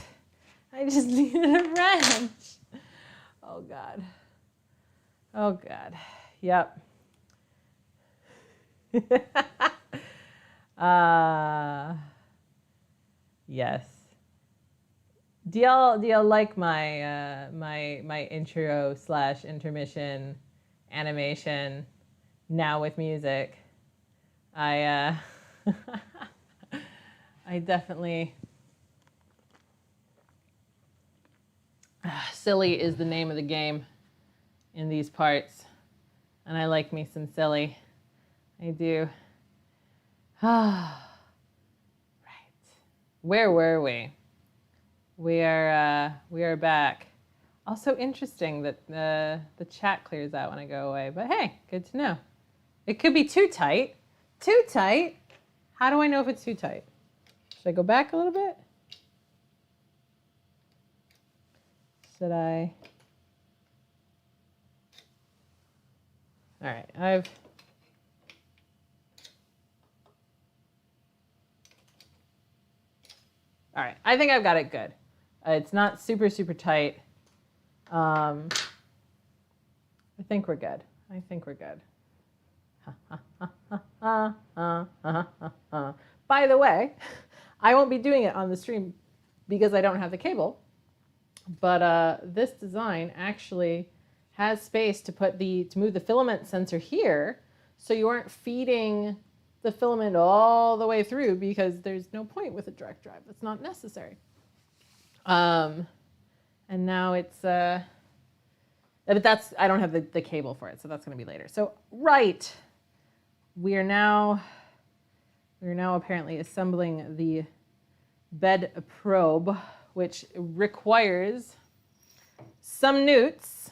I just needed a wrench. Oh God. Oh God. Yep. Yes. Do y'all like my my intro / intermission animation now with music? I definitely. Silly is the name of the game in these parts, and I like me some silly. I do. Right. Where were we? We are back. Also interesting that the chat clears out when I go away, but hey, good to know. It could be too tight. Too tight? How do I know if it's too tight? Should I go back a little bit? Should I? All right, all right, I think I've got it good. It's not super tight. I think we're good. I think we're good. By the way, I won't be doing it on the stream because I don't have the cable. But this design actually has space to move the filament sensor here, so you aren't feeding the filament all the way through because there's no point with a direct drive. That's not necessary. And now it's, but I don't have the cable for it, so that's going to be later. So right, we are now apparently assembling the bed probe, which requires some newts,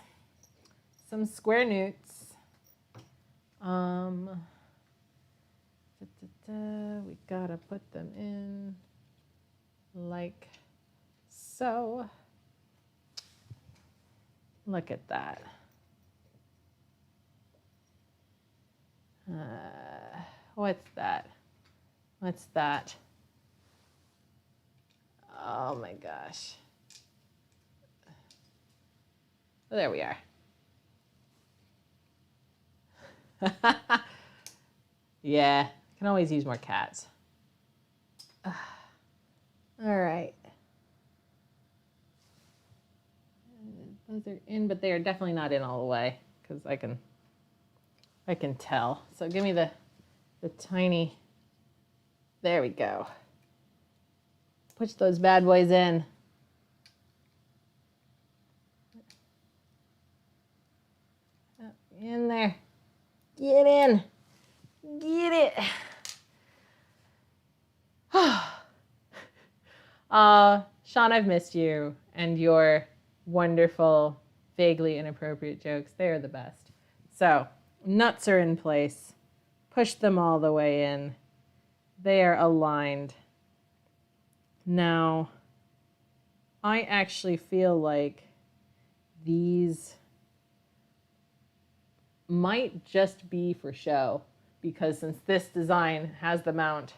some square newts. We gotta put them in like so. Look at that. What's that? What's that? Oh my gosh. Oh, there we are. Yeah, can always use more cats. All right. Those are in, but they are definitely not in all the way because I can tell. So give me the tiny, there we go. Push those bad boys in. In there. Get in. Get it. Sean, I've missed you and your wonderful, vaguely inappropriate jokes. They are the best. So, nuts are in place. Push them all the way in. They are aligned. Now, I actually feel like these might just be for show, because since this design has the mount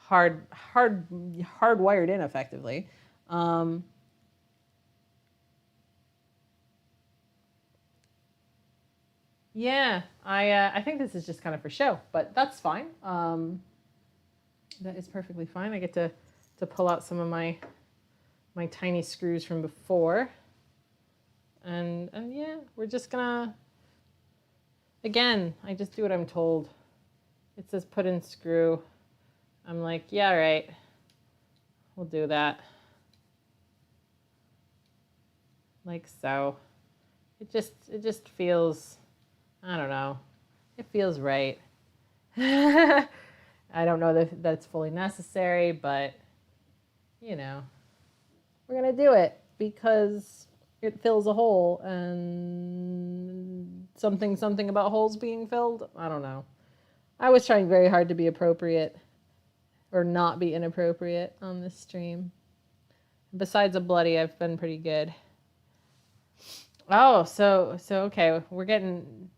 hardwired in effectively, yeah, I think this is just kind of for show, but that's fine. That is perfectly fine. I get to pull out some of my tiny screws from before, and yeah, we're just gonna. Again, I just do what I'm told. It says put in screw. I'm like, yeah, right. We'll do that. Like so. It just feels, I don't know. It feels right. I don't know that that's fully necessary, but you know, we're gonna do it because it fills a hole, and something about holes being filled. I don't know. I was trying very hard to be appropriate or not be inappropriate on this stream. Besides a bloody, I've been pretty good. Oh, so okay,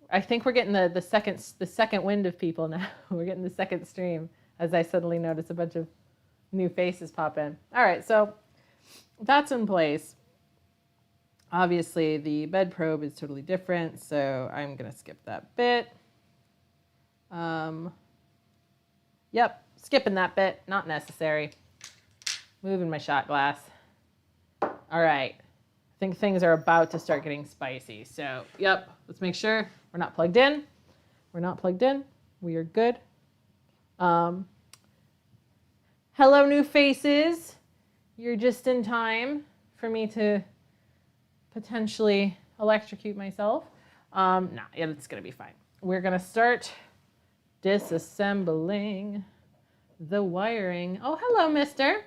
I think we're getting the second wind of people now. We're getting the second stream as I suddenly notice a bunch of new faces pop in. All right, so that's in place. Obviously, the bed probe is totally different, so I'm going to skip that bit. Yep, skipping that bit, not necessary. Moving my shot glass. All right, I think things are about to start getting spicy. So, yep, let's make sure we're not plugged in. We're not plugged in. We are good. Hello, new faces. You're just in time for me to potentially electrocute myself. Nah, yeah, it's gonna be fine. We're gonna start disassembling the wiring. Oh, hello, mister.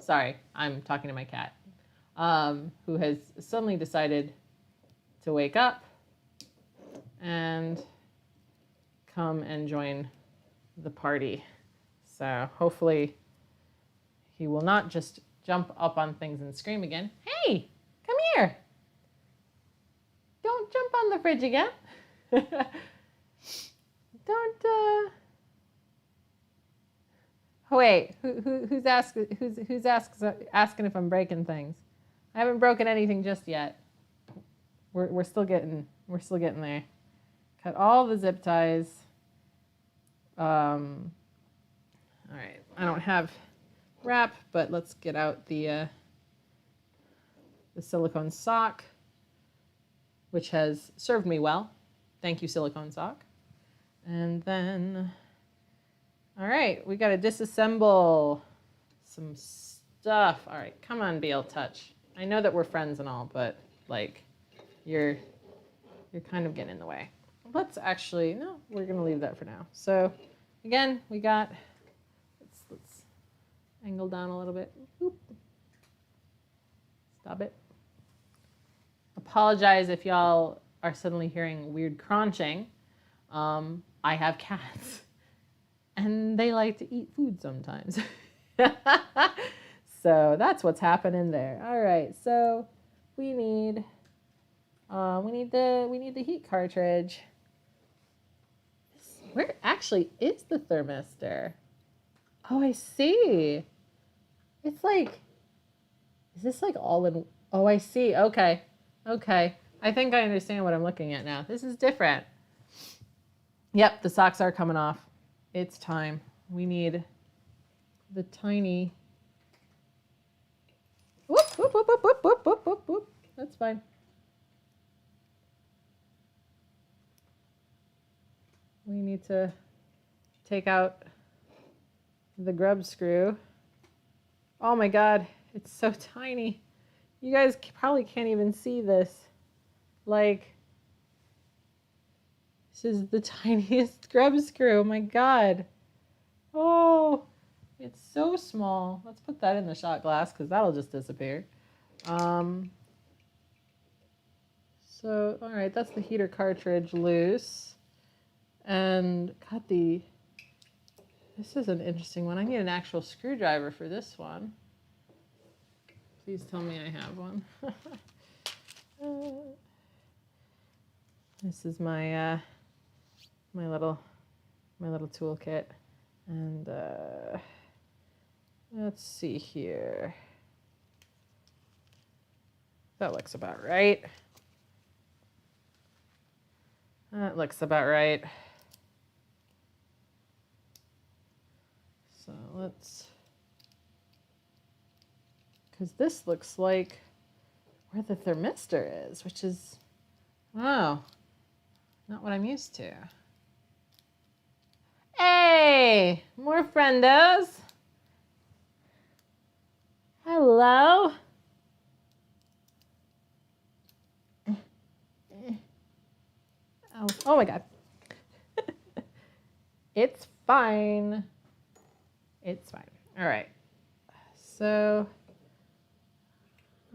Sorry, I'm talking to my cat, who has suddenly decided to wake up and come and join the party. So hopefully he will not just jump up on things and scream again. Hey, come here. Don't jump on the fridge again. Don't. Wait, who's asking if I'm breaking things? I haven't broken anything just yet. We're still getting there. Cut all the zip ties. All right, I don't have wrap, but let's get out the silicone sock, which has served me well. Thank you, silicone sock. And then, all right, we got to disassemble some stuff. All right, come on, BL Touch. I know that we're friends and all, but like, you're kind of getting in the way. let's actually, no, we're going to leave that for now. So again, we got, let's angle down a little bit. Oop. Stop it. Apologize if y'all are suddenly hearing weird crunching. I have cats and they like to eat food sometimes. So that's what's happening there. All right, so we need the heat cartridge. Where actually is the thermistor? Oh, I see. It's like, is this like all in? Oh, I see. Okay. Okay. I think I understand what I'm looking at now. This is different. Yep, the socks are coming off. It's time. We need the tiny. Whoop, whoop, whoop, whoop, whoop, whoop, whoop, whoop, whoop. That's fine. We need to take out the grub screw. Oh my God, it's so tiny. You guys probably can't even see this. Like, this is the tiniest grub screw. Oh my God. Oh, it's so small. Let's put that in the shot glass because that'll just disappear. So, all right, that's the heater cartridge loose. And got this is an interesting one. I need an actual screwdriver for this one. Please tell me I have one. This is my my little toolkit, and let's see here. That looks about right. That looks about right. So let's, because this looks like where the thermistor is, which is, wow, not what I'm used to. Hey, more friendos. Hello. Oh my God. It's fine. It's fine. All right. So,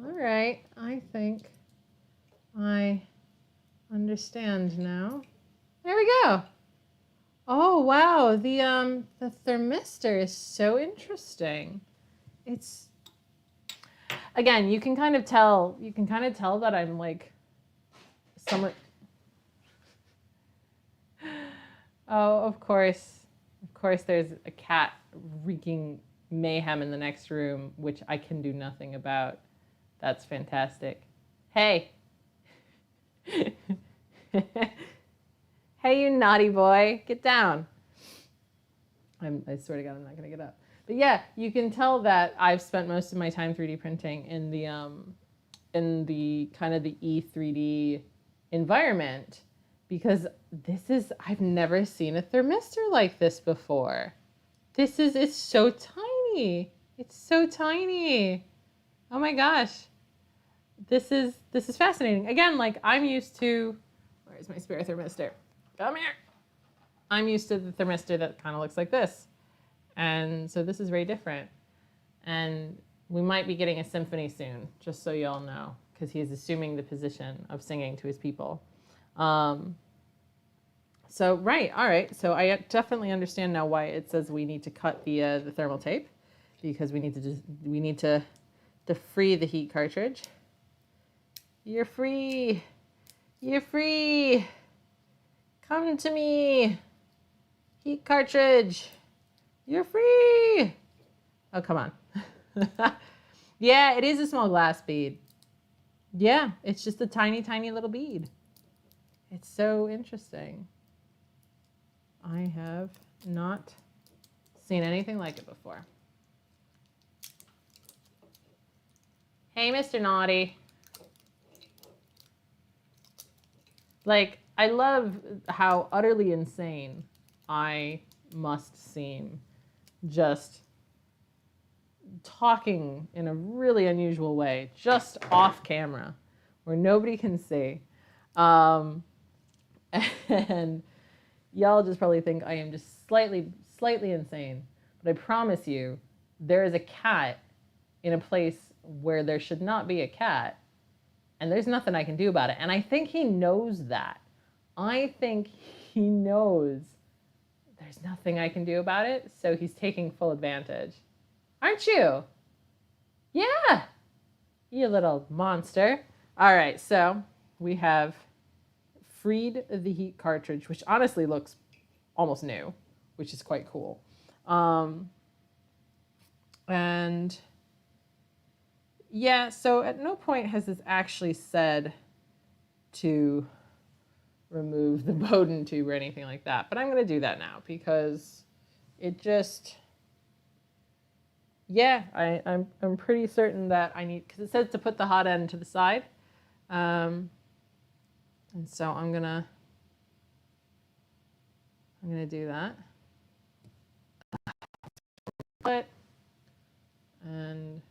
all right. I think I understand now. There we go. Oh, wow. The thermistor is so interesting. It's, again, you can kind of tell that I'm like somewhat. Oh, of course there's a cat wreaking mayhem in the next room, which I can do nothing about. That's fantastic. Hey. Hey, you naughty boy, get down. I swear to God, I'm not gonna get up. But yeah, you can tell that I've spent most of my time 3D printing in the kind of the E3D environment, because I've never seen a thermistor like this before. It's so tiny. It's so tiny. Oh my gosh. This is fascinating. Again, like I'm used to, where's my spare thermistor? Come here. I'm used to the thermistor that kind of looks like this. And so this is very different. And we might be getting a symphony soon, just so y'all know, because he is assuming the position of singing to his people. So, right, all right. So I definitely understand now why it says we need to cut the thermal tape, because we need to free the heat cartridge. You're free. You're free. Come to me. Heat cartridge. You're free. Oh, come on. Yeah, it is a small glass bead. Yeah, it's just a tiny, tiny little bead. It's so interesting. I have not seen anything like it before. Hey, Mr. Naughty. Like, I love how utterly insane I must seem just talking in a really unusual way, just off camera, where nobody can see. And y'all just probably think I am just slightly insane. But I promise you, there is a cat in a place where there should not be a cat, and there's nothing I can do about it. And I think he knows that. I think he knows there's nothing I can do about it, so he's taking full advantage. Aren't you? Yeah, you little monster. All right, so we have freed the heat cartridge, which honestly looks almost new, which is quite cool. And yeah, so at no point has this actually said to remove the Bowden tube or anything like that, but I'm going to do that now because it just, yeah, I'm pretty certain that I need, because it says to put the hot end to the side. And so I'm gonna do that. And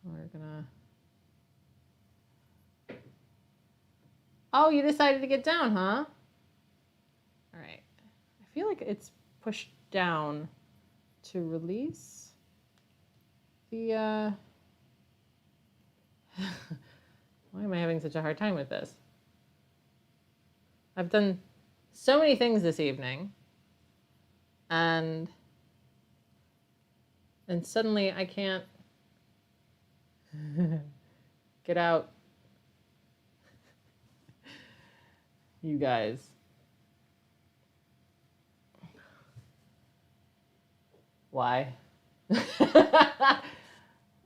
we're gonna, oh, you decided to get down, huh? All right. I feel like it's pushed down to release the, why am I having such a hard time with this? I've done so many things this evening, and suddenly I can't get out. You guys. Why?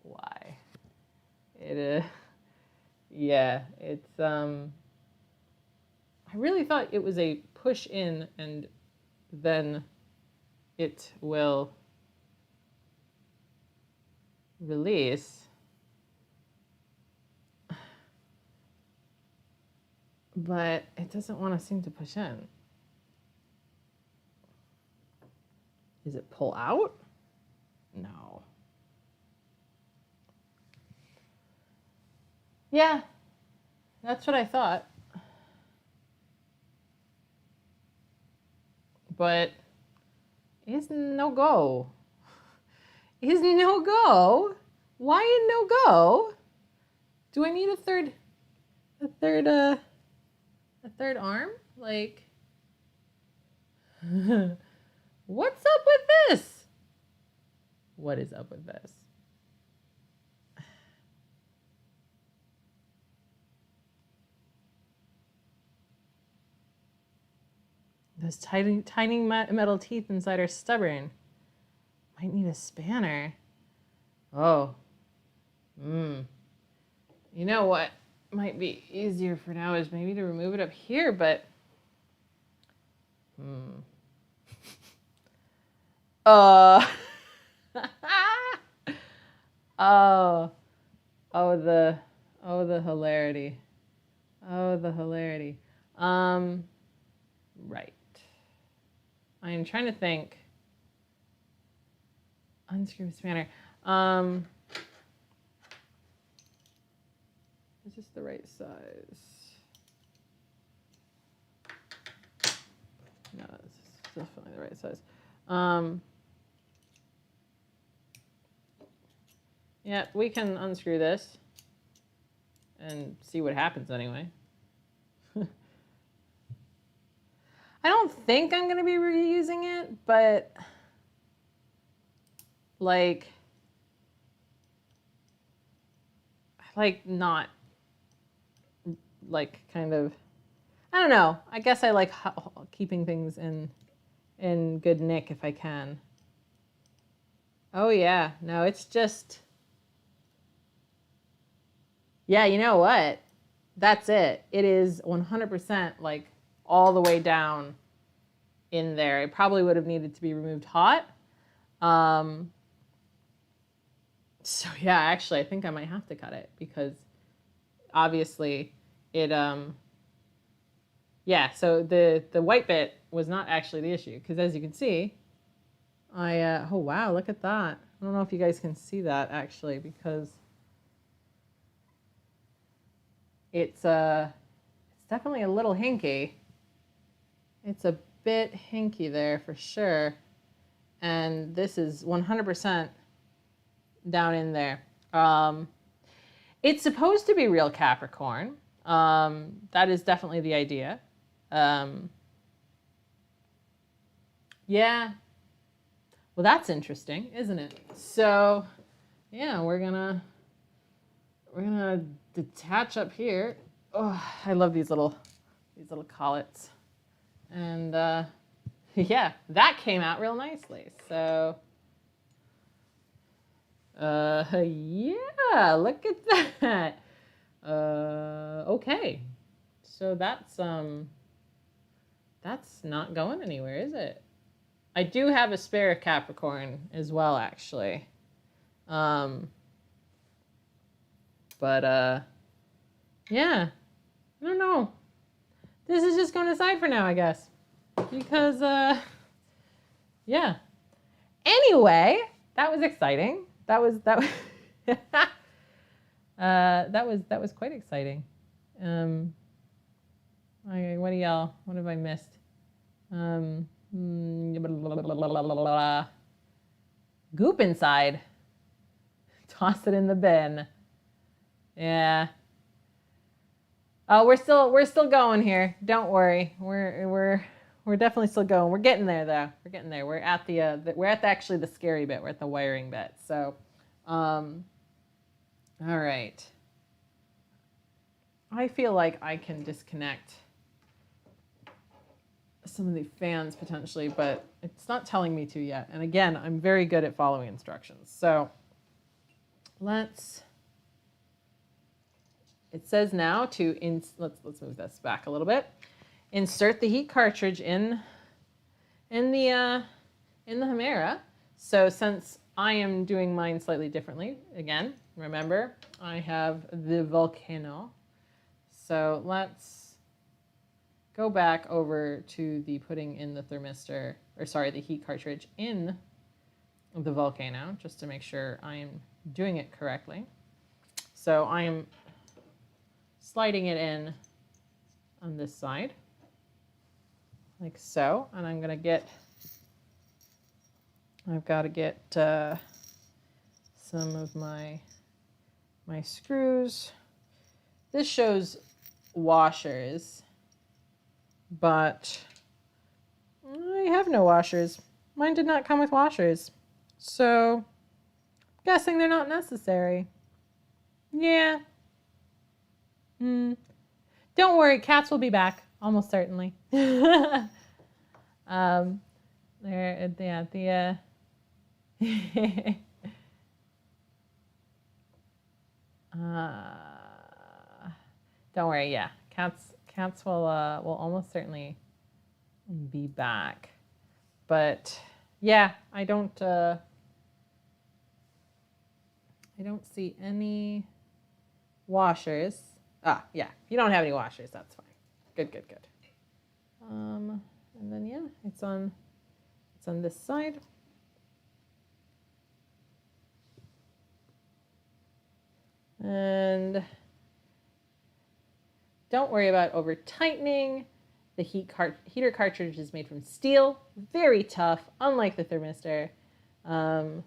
Why? It yeah, it's I really thought it was a push in and then it will release. But it doesn't want to seem to push in. Is it pull out? No. Yeah, that's what I thought. But it's no go. Is no go? Why no go? Do I need a third arm? Like, what's up with this? What is up with this? Those tiny metal teeth inside are stubborn. Might need a spanner. Oh. You know what might be easier for now is maybe to remove it up here, but oh, the hilarity. Oh, the hilarity. Right. I am trying to think. Unscrew spanner. Is this the right size? No, it's definitely the right size. Yeah, we can unscrew this and see what happens anyway. I don't think I'm going to be reusing it, but like not like kind of, I don't know. I guess I like keeping things in good nick if I can. Oh yeah, no, it's just, yeah, you know what? That's it. It is 100% like all the way down in there. It probably would have needed to be removed hot. So yeah, actually, I think I might have to cut it because obviously it, yeah, so the white bit was not actually the issue because as you can see, oh wow, look at that. I don't know if you guys can see that actually because it's It's definitely a little hinky. It's a bit hinky there for sure. And this is 100% down in there. It's supposed to be real Capricorn. That is definitely the idea. Yeah. Well, that's interesting, isn't it? So, yeah, we're gonna detach up here. Oh, I love these little collets. And yeah, that came out real nicely. So yeah, look at that. Okay. So that's not going anywhere, is it? I do have a spare Capricorn as well, actually. But yeah, I don't know. This is just going aside for now, I guess, because yeah. Anyway, that was exciting. That was that was quite exciting. What have I missed? Goop inside. Toss it in the bin. Yeah. Oh, we're still going here. Don't worry. We're definitely still going. We're getting there though. We're getting there. We're at actually the scary bit. We're at the wiring bit. So, all right. I feel like I can disconnect some of the fans potentially, but it's not telling me to yet. And again, I'm very good at following instructions. So it says now to let's move this back a little bit. Insert the heat cartridge in the Hemera. So since I am doing mine slightly differently, again, remember I have the Volcano. So let's go back over to the putting in the thermistor, or sorry, the heat cartridge in the Volcano, just to make sure I am doing it correctly. So I am sliding it in on this side, like so, and I've got to get some of my screws. This shows washers, but I have no washers. Mine did not come with washers, so I'm guessing they're not necessary. Yeah. Don't worry, cats will be back, almost certainly. Don't worry, yeah, cats will almost certainly be back. But yeah, I don't see any washers. Yeah, if you don't have any washers, that's fine. Good. And then yeah, it's on this side. And don't worry about over tightening. The heater cartridge is made from steel, very tough, unlike the thermistor. And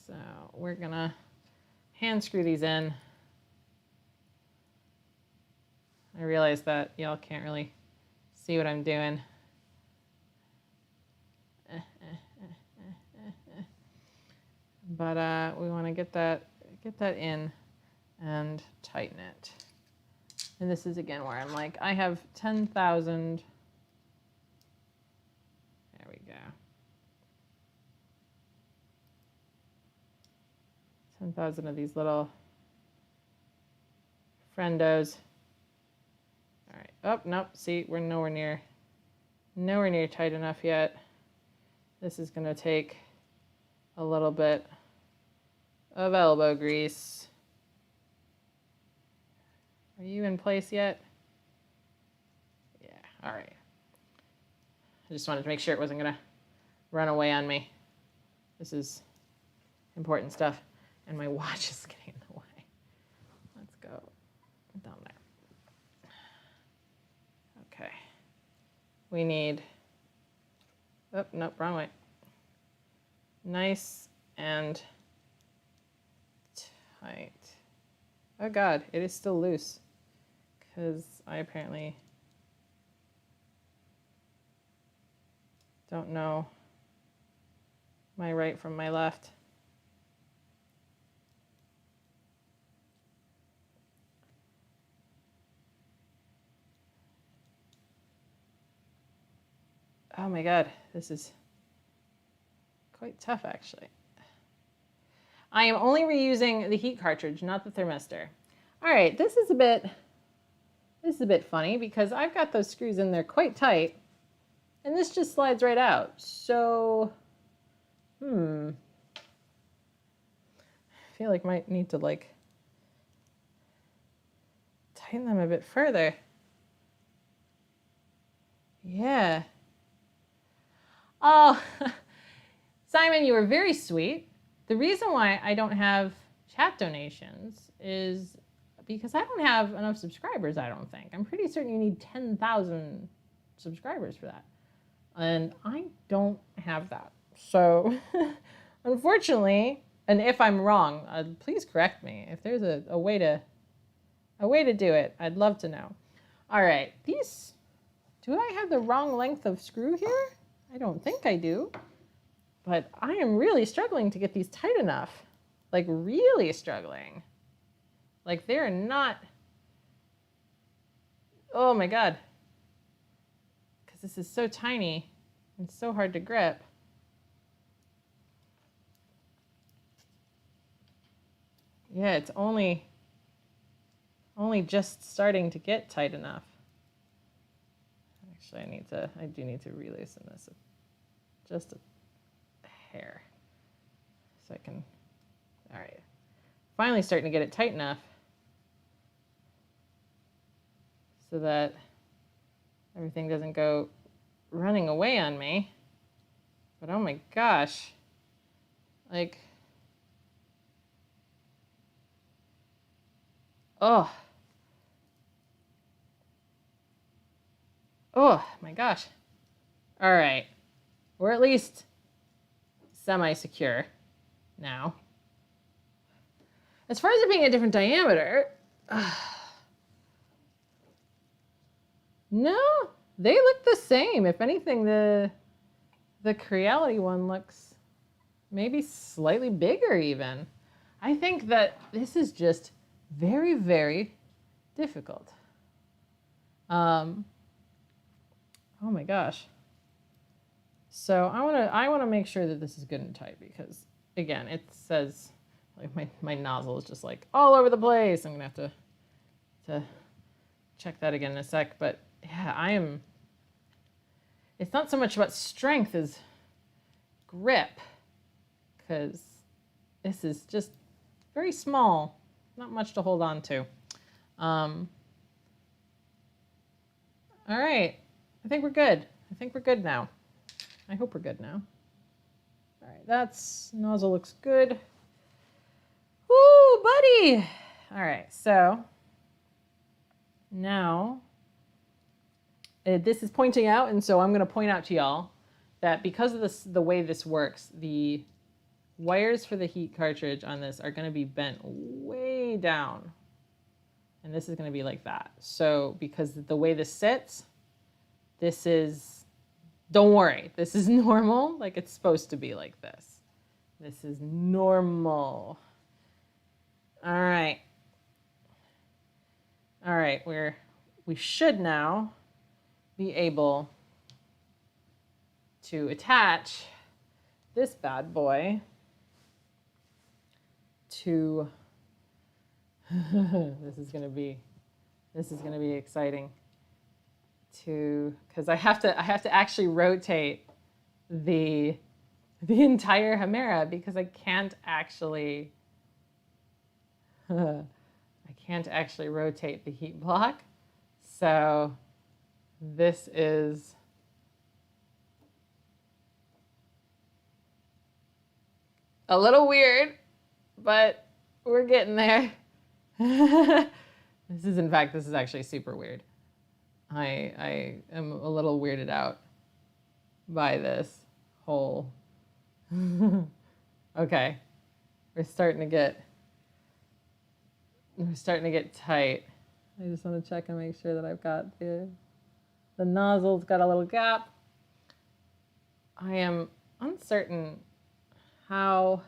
so we're gonna hand screw these in. I realize that y'all can't really see what I'm doing. But we want to get that in and tighten it. And this is again where I'm like, I have 10,000. There we go. 10,000 of these little friendos. All right. Oh, nope. See, we're nowhere near tight enough yet. This is going to take a little bit of elbow grease. Are you in place yet? Yeah. All right. I just wanted to make sure it wasn't going to run away on me. This is important stuff. And my watch is getting in the way. we need, oh, nope, wrong way. Nice and tight. Oh God, it is still loose because I apparently don't know my right from my left. Oh my God, this is quite tough actually. I am only reusing the heat cartridge, not the thermistor. All right, this is a bit funny because I've got those screws in there quite tight and this just slides right out. So, I feel like I might need to like tighten them a bit further. Yeah. Oh, Simon, you were very sweet. The reason why I don't have chat donations is because I don't have enough subscribers, I don't think. I'm pretty certain you need 10,000 subscribers for that. And I don't have that. So, unfortunately, and if I'm wrong, please correct me. If there's a way to do it, I'd love to know. All right, these, do I have the wrong length of screw here? I don't think I do, but I am really struggling to get these tight enough, like really struggling. Like they're not, oh my God, because this is so tiny and so hard to grip. Yeah, it's only just starting to get tight enough. Actually, I do need to reloosen this just a hair so I can, all right. Finally starting to get it tight enough so that everything doesn't go running away on me. But oh my gosh, like, oh my gosh. All right, we're at least semi-secure now. As far as it being a different diameter, no, they look the same. If anything, the Creality one looks maybe slightly bigger even. I think that this is just very, very difficult. Oh my gosh. So I wanna make sure that this is good and tight because again, it says like my nozzle is just like all over the place. I'm gonna have to check that again in a sec. But yeah, it's not so much about strength as grip because this is just very small, not much to hold on to. All right, I think we're good. I think we're good now. I hope we're good now. All right, nozzle looks good. Woo, buddy. All right, so now this is pointing out, and so I'm going to point out to y'all that because of the way this works, the wires for the heat cartridge on this are going to be bent way down, and this is going to be like that. So because the way this sits, this is, don't worry, this is normal, like it's supposed to be like this. This is normal. All right. All right, we should now be able to attach this bad boy to this is going to be exciting because I have to actually rotate the entire Hemera because I can't actually rotate the heat block. So this is a little weird, but we're getting there. This is actually super weird. I am a little weirded out by this whole. Okay, we're starting to get tight. I just want to check and make sure that I've got the nozzle's got a little gap. I am uncertain how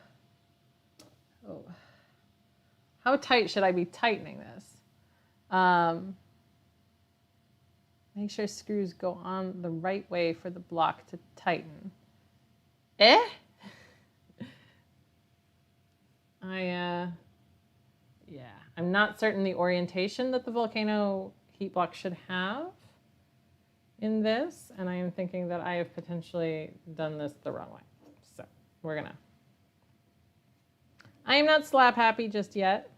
tight should I be tightening this? Make sure screws go on the right way for the block to tighten. Yeah, I'm not certain the orientation that the Volcano heat block should have in this, and I am thinking that I have potentially done this the wrong way. So I am not slap happy just yet.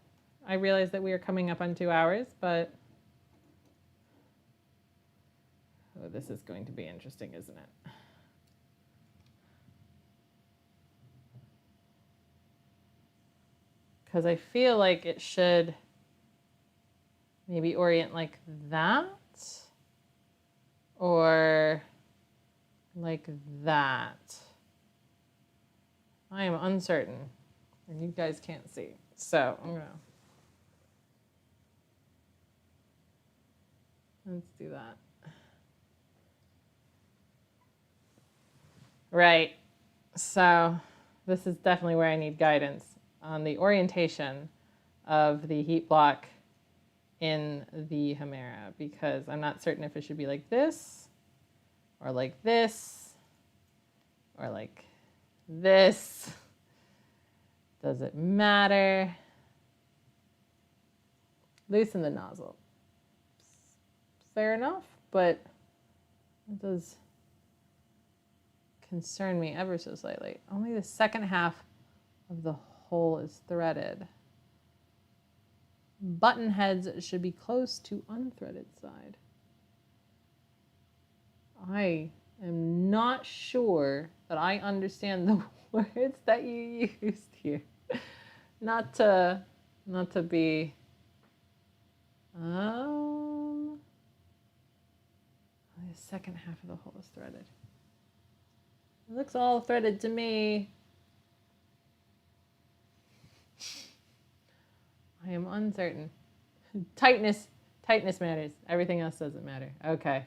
I realize that we are coming up on 2 hours, but oh, this is going to be interesting, isn't it? Because I feel like it should maybe orient like that or like that. I am uncertain, and you guys can't see. So let's do that. Right. So this is definitely where I need guidance on the orientation of the heat block in the Hemera, because I'm not certain if it should be like this or like this or like this. Does it matter? Loosen the nozzle. Fair enough, but it does concern me ever so slightly. Only the second half of the hole is threaded. Button heads should be close to unthreaded side. I am not sure that I understand the words that you used here. Not to be the second half of the hole is threaded. It looks all threaded to me. I am uncertain. Tightness matters. Everything else doesn't matter. Okay.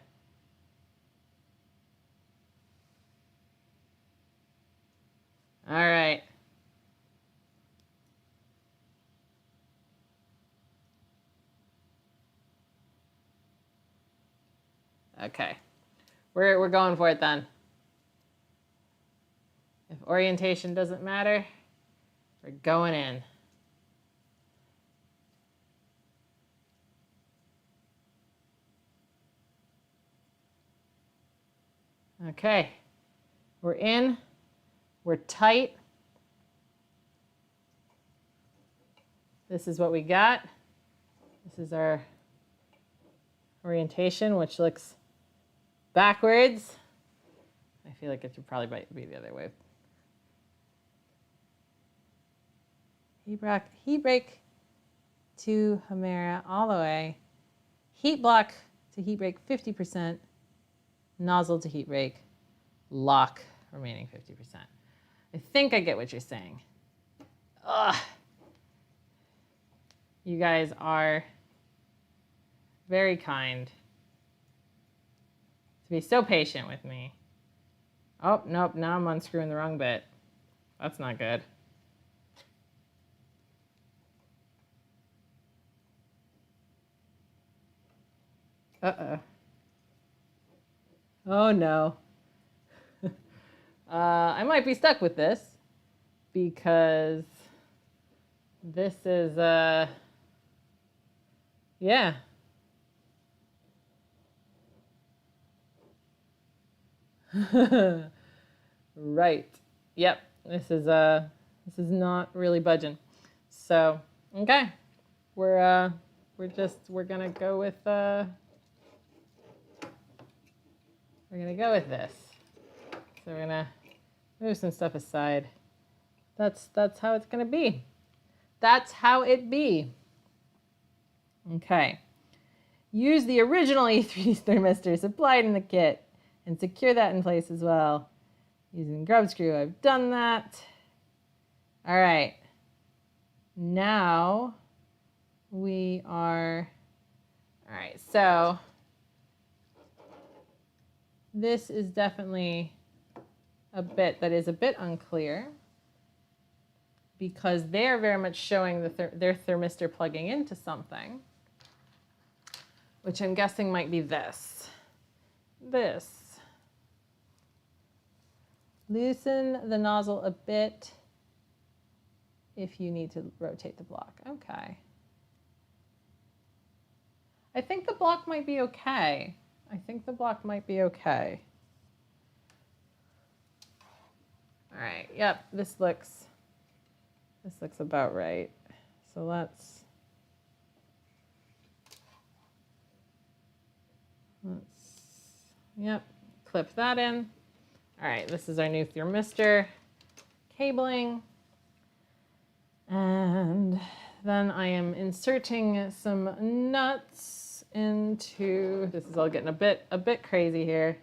All right. Okay. We're going for it then. If orientation doesn't matter, we're going in. Okay, we're in, we're tight. This is what we got. This is our orientation, which looks backwards. I feel like it should probably be the other way. Heat break to Hemera all the way. Heat block to heat break 50%. Nozzle to heat break, lock remaining 50%. I think I get what you're saying. Ugh. You guys are very kind to be so patient with me. Oh, nope, now I'm unscrewing the wrong bit. That's not good. Uh-oh. Oh no. I might be stuck with this because this is, yeah. Right. Yep. This is not really budging. So, okay. We're gonna go with this. So we're gonna move some stuff aside. That's how it's gonna be. That's how it be. Okay. use the original E3D thermistor supplied in the kit and secure that in place as well. Using grub screw, I've done that. All right. Now we are, all right, so this is definitely a bit that is a bit unclear because they're very much showing their thermistor plugging into something, which I'm guessing might be this. Loosen the nozzle a bit if you need to rotate the block. Okay. I think the block might be okay. All right, yep, this looks about right. So let's yep, clip that in. All right, this is our new thermistor cabling. And then I am inserting some nuts into, this is all getting a bit crazy here,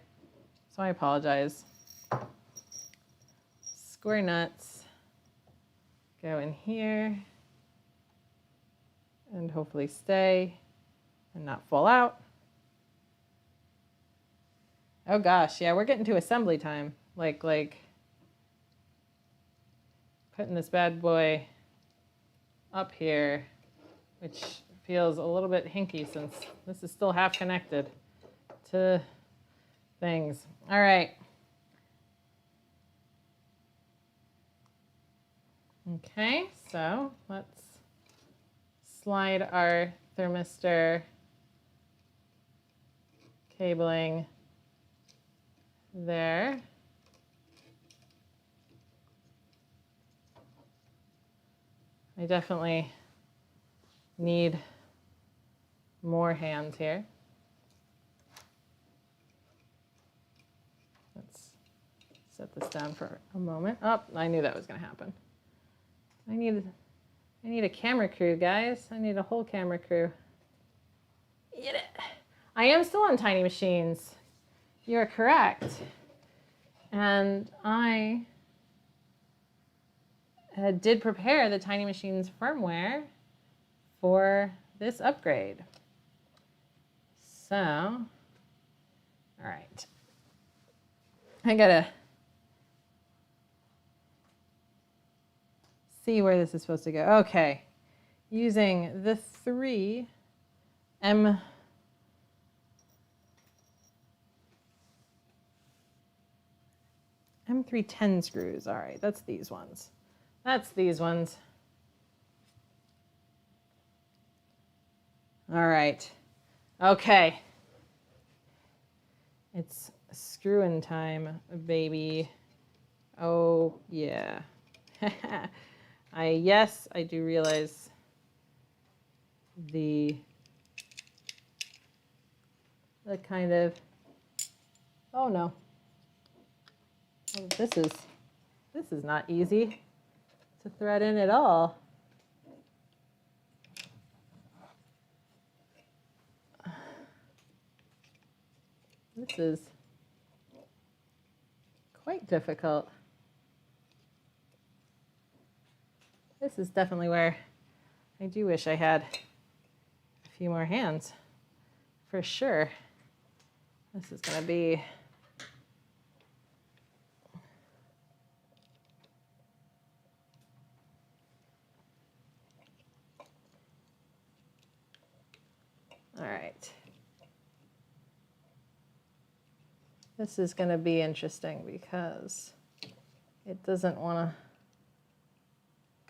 so I apologize. Square nuts go in here and hopefully stay and not fall out. Oh gosh, yeah, we're getting to assembly time. Like putting this bad boy up here, which feels a little bit hinky since this is still half connected to things. All right. Okay, so let's slide our thermistor cabling there. I definitely need more hands here. Let's set this down for a moment. Oh, I knew that was going to happen. I need a camera crew, guys. I need a whole camera crew. Get it. I am still on Tiny Machines. You're correct. And I did prepare the Tiny Machines firmware for this upgrade. So, all right. I gotta see where this is supposed to go. Okay, using the 3 M310 screws. All right, that's these ones. All right. Okay. It's screwing time, baby. Oh, yeah. Yes, I do realize the kind of, oh no. Oh, this is not easy to thread in at all. This is quite difficult. This is definitely where I do wish I had a few more hands, for sure. This is going to be all right. This is going to be interesting because it doesn't want to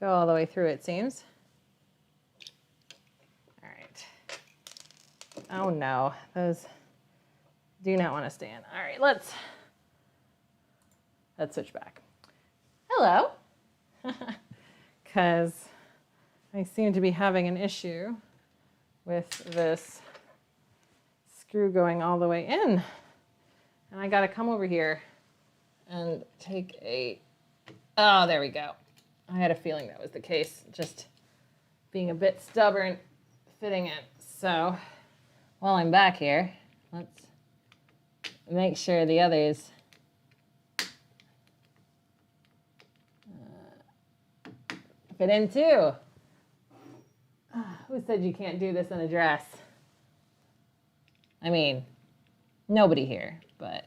go all the way through, it seems. All right. Oh no, those do not want to stay in. All right, let's switch back. Hello. Because I seem to be having an issue with this screw going all the way in. And I got to come over here and take a, oh, there we go. I had a feeling that was the case, just being a bit stubborn fitting it. So while I'm back here, let's make sure the others fit in too. Who said you can't do this in a dress? I mean, nobody here, but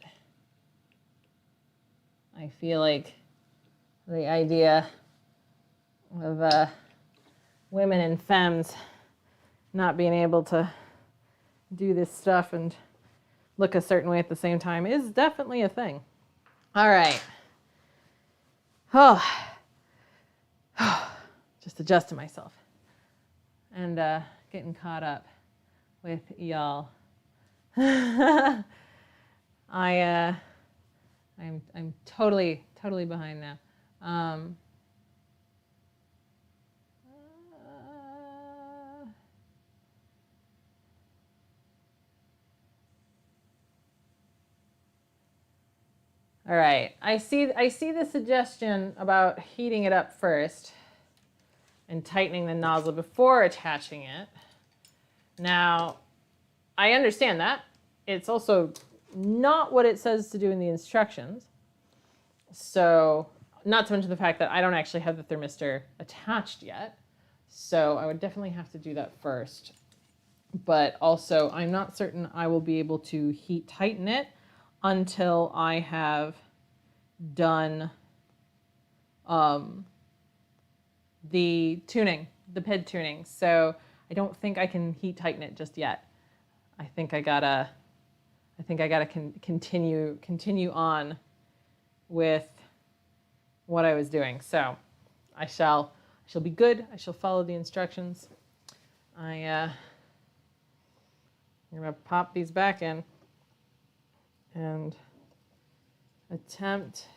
I feel like the idea of women and femmes not being able to do this stuff and look a certain way at the same time is definitely a thing. All right. Oh, just adjusting myself and getting caught up with y'all. I'm totally behind now. All right, I see the suggestion about heating it up first and tightening the nozzle before attaching it. Now, I understand that. It's also not what it says to do in the instructions. So, not to mention the fact that I don't actually have the thermistor attached yet. So I would definitely have to do that first. But also, I'm not certain I will be able to heat tighten it until I have done the tuning, the PID tuning. So I don't think I can heat tighten it just yet. I think I gotta continue on with what I was doing. So I shall be good. I shall follow the instructions. I'm gonna pop these back in and attempt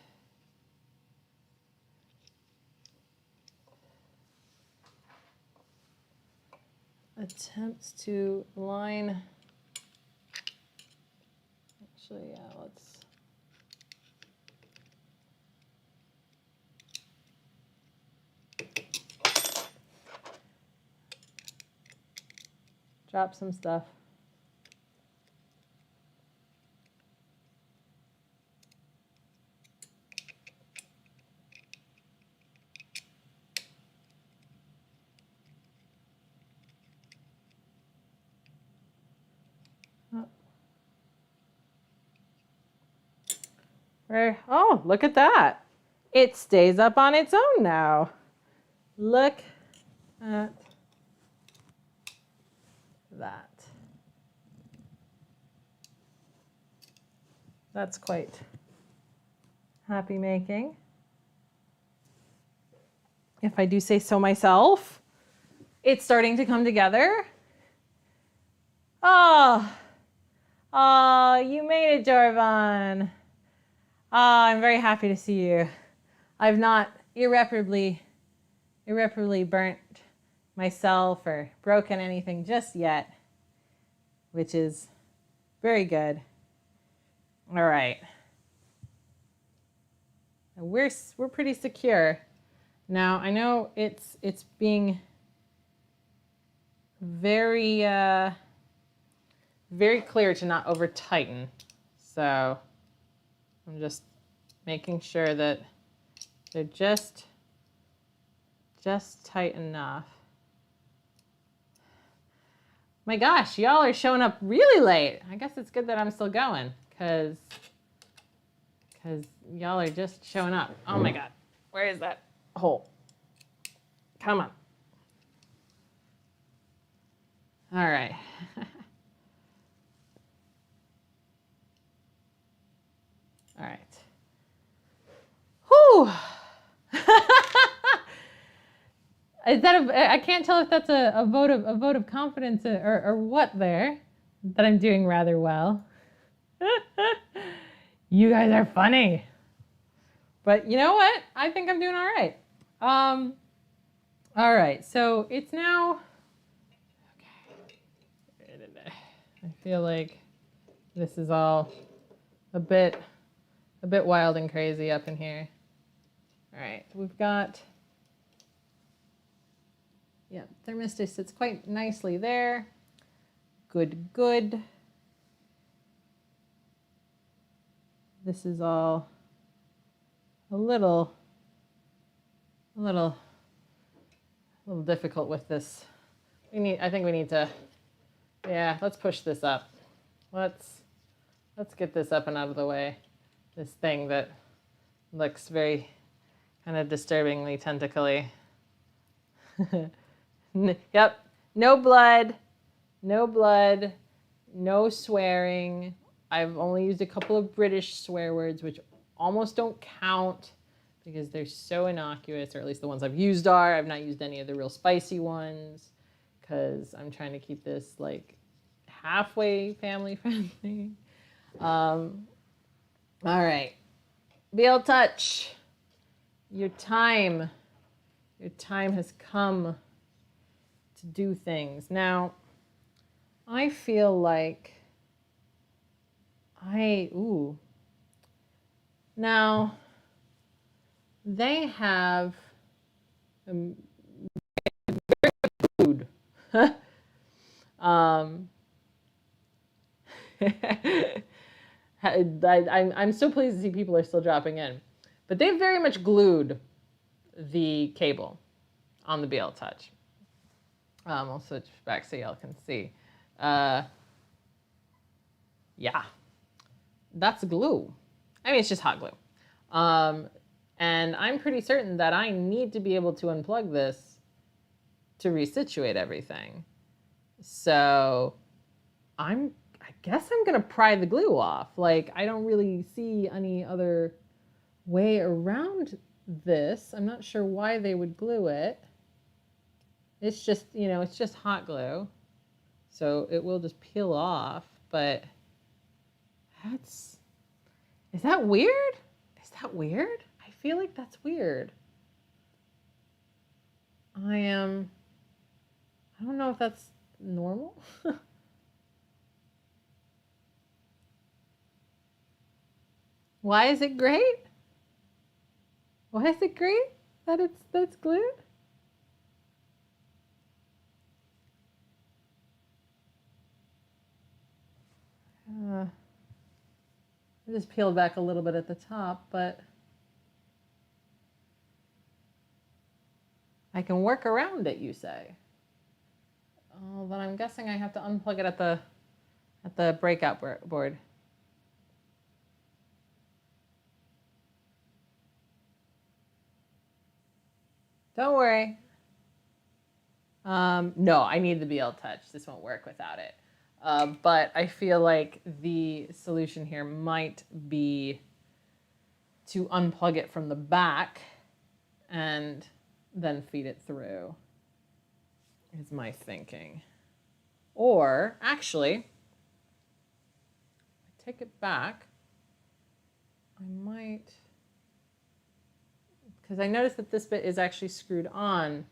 to line. Actually, yeah, let's drop some stuff. Oh, look at that. It stays up on its own now. Look at that. That's quite happy making, if I do say so myself. It's starting to come together. Oh, you made it, Jarvan. I'm very happy to see you. I've not irreparably burnt myself or broken anything just yet, which is very good. All right. We're pretty secure. Now, I know it's being very very clear to not over tighten. So I'm just making sure that they're just tight enough. My gosh, y'all are showing up really late. I guess it's good that I'm still going, because y'all are just showing up. Oh my God, where is that hole? Come on. All right. All right. Whew. Is that I can't tell if that's a vote of confidence or what there, that I'm doing rather well. You guys are funny. But you know what? I think I'm doing all right. All right, so it's now, okay. I feel like this is all a bit wild and crazy up in here. All right, we've got, yeah, thermistor sits quite nicely there. good, good. This is all a little difficult with this. I think we need to, yeah, let's push this up. Let's get this up and out of the way. This thing that looks very kind of disturbingly tentacly. Yep, no blood, no swearing. I've only used a couple of British swear words, which almost don't count because they're so innocuous, or at least the ones I've used are. I've not used any of the real spicy ones because I'm trying to keep this like halfway family friendly. All right, BL Touch, your time has come to do things. Now, I feel like now they have very food. I'm so pleased to see people are still dropping in, but they've very much glued the cable on the BL Touch. I'll switch back so y'all can see. Yeah, that's glue. I mean, it's just hot glue. And I'm pretty certain that I need to be able to unplug this to resituate everything. So I guess I'm gonna pry the glue off. Like, I don't really see any other way around this. I'm not sure why they would glue it. It's just, you know, it's just hot glue. So it will just peel off, but is that weird? Is that weird? I feel like that's weird. I don't know if that's normal. Why is it great? Why is it great that that's glued? I just peeled back a little bit at the top, but I can work around it, you say. Oh, then I'm guessing I have to unplug it at the breakout board. Don't worry. No, I need the BL Touch. This won't work without it. But I feel like the solution here might be to unplug it from the back and then feed it through, is my thinking. Or actually, take it back. I might, because I noticed that this bit is actually screwed on,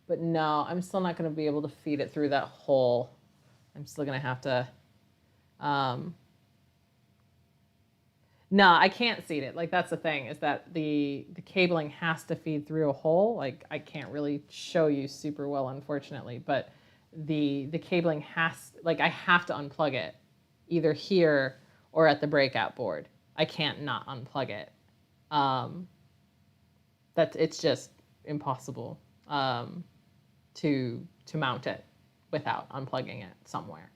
but no, I'm still not going to be able to feed it through that hole. I'm still going to have to, no, I can't seat it. Like, that's the thing, is that the cabling has to feed through a hole. Like, I can't really show you super well, unfortunately, but the cabling has, like, I have to unplug it either here or at the breakout board. I can't not unplug it. It's just impossible to mount it without unplugging it somewhere.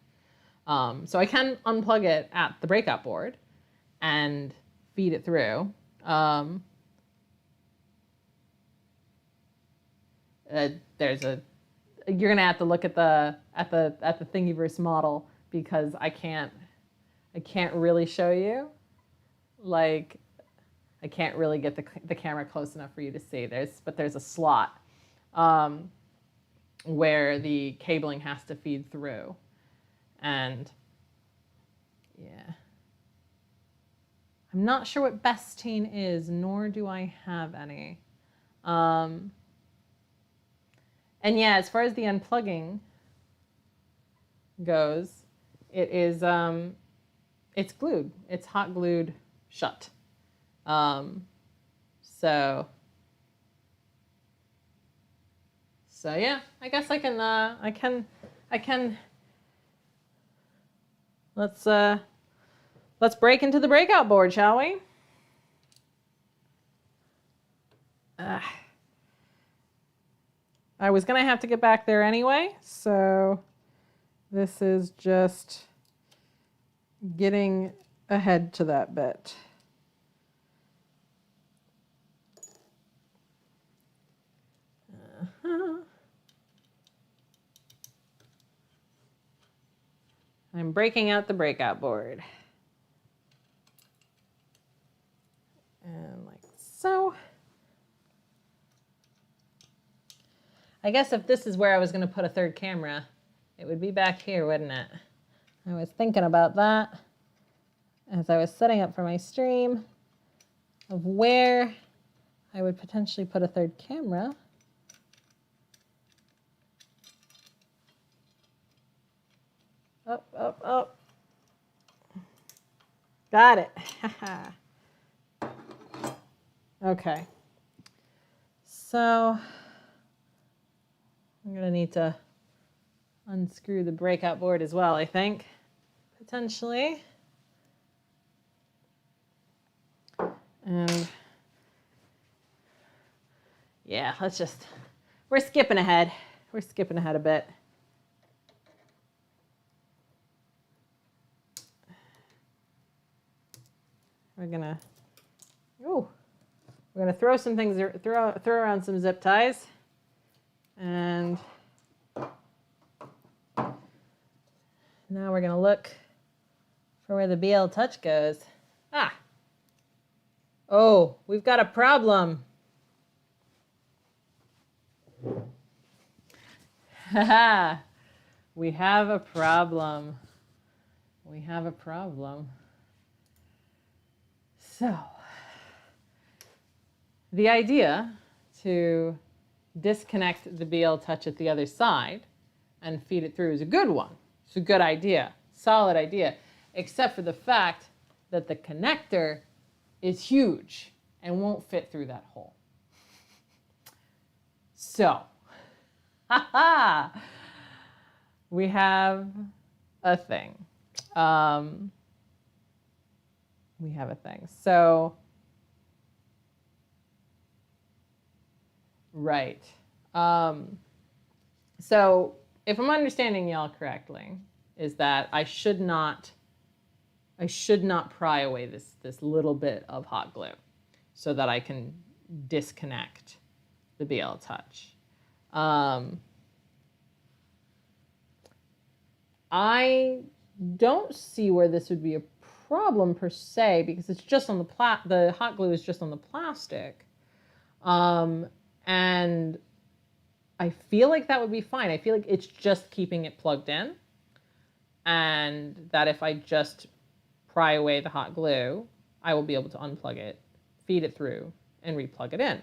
So I can unplug it at the breakout board and feed it through. You're gonna have to look at the Thingiverse model, because I can't really show you. Like, I can't really get the camera close enough for you to see. But there's a slot where the cabling has to feed through. And yeah, I'm not sure what Bestine is, nor do I have any. And yeah, as far as the unplugging goes, it is it's glued. It's hot glued shut. So yeah, I guess I can let's break into the breakout board, shall we? I was gonna have to get back there anyway, so this is just getting ahead to that bit. I'm breaking out the breakout board. And like so. I guess if this is where I was going to put a third camera, it would be back here, wouldn't it? I was thinking about that as I was setting up for my stream of where I would potentially put a third camera. Up, up, up. Got it. Okay. So I'm going to need to unscrew the breakout board as well, I think, potentially. And yeah, we're skipping ahead. We're skipping ahead a bit. We're gonna throw some things, throw around some zip ties, and now we're gonna look for where the BL Touch goes. Oh, we've got a problem. Haha, we have a problem. We have a problem. So, the idea to disconnect the BL Touch at the other side and feed it through is a good one. It's a good idea, solid idea, except for the fact that the connector is huge and won't fit through that hole. So, we have a thing. We have a thing. So, right. So if I'm understanding y'all correctly, is that I should not pry away this little bit of hot glue so that I can disconnect the BL Touch. I don't see where this would be a problem per se, because it's just on the hot glue is just on the plastic, and I feel like that would be fine. I feel like it's just keeping it plugged in, and that if I just pry away the hot glue, I will be able to unplug it, feed it through, and replug it in.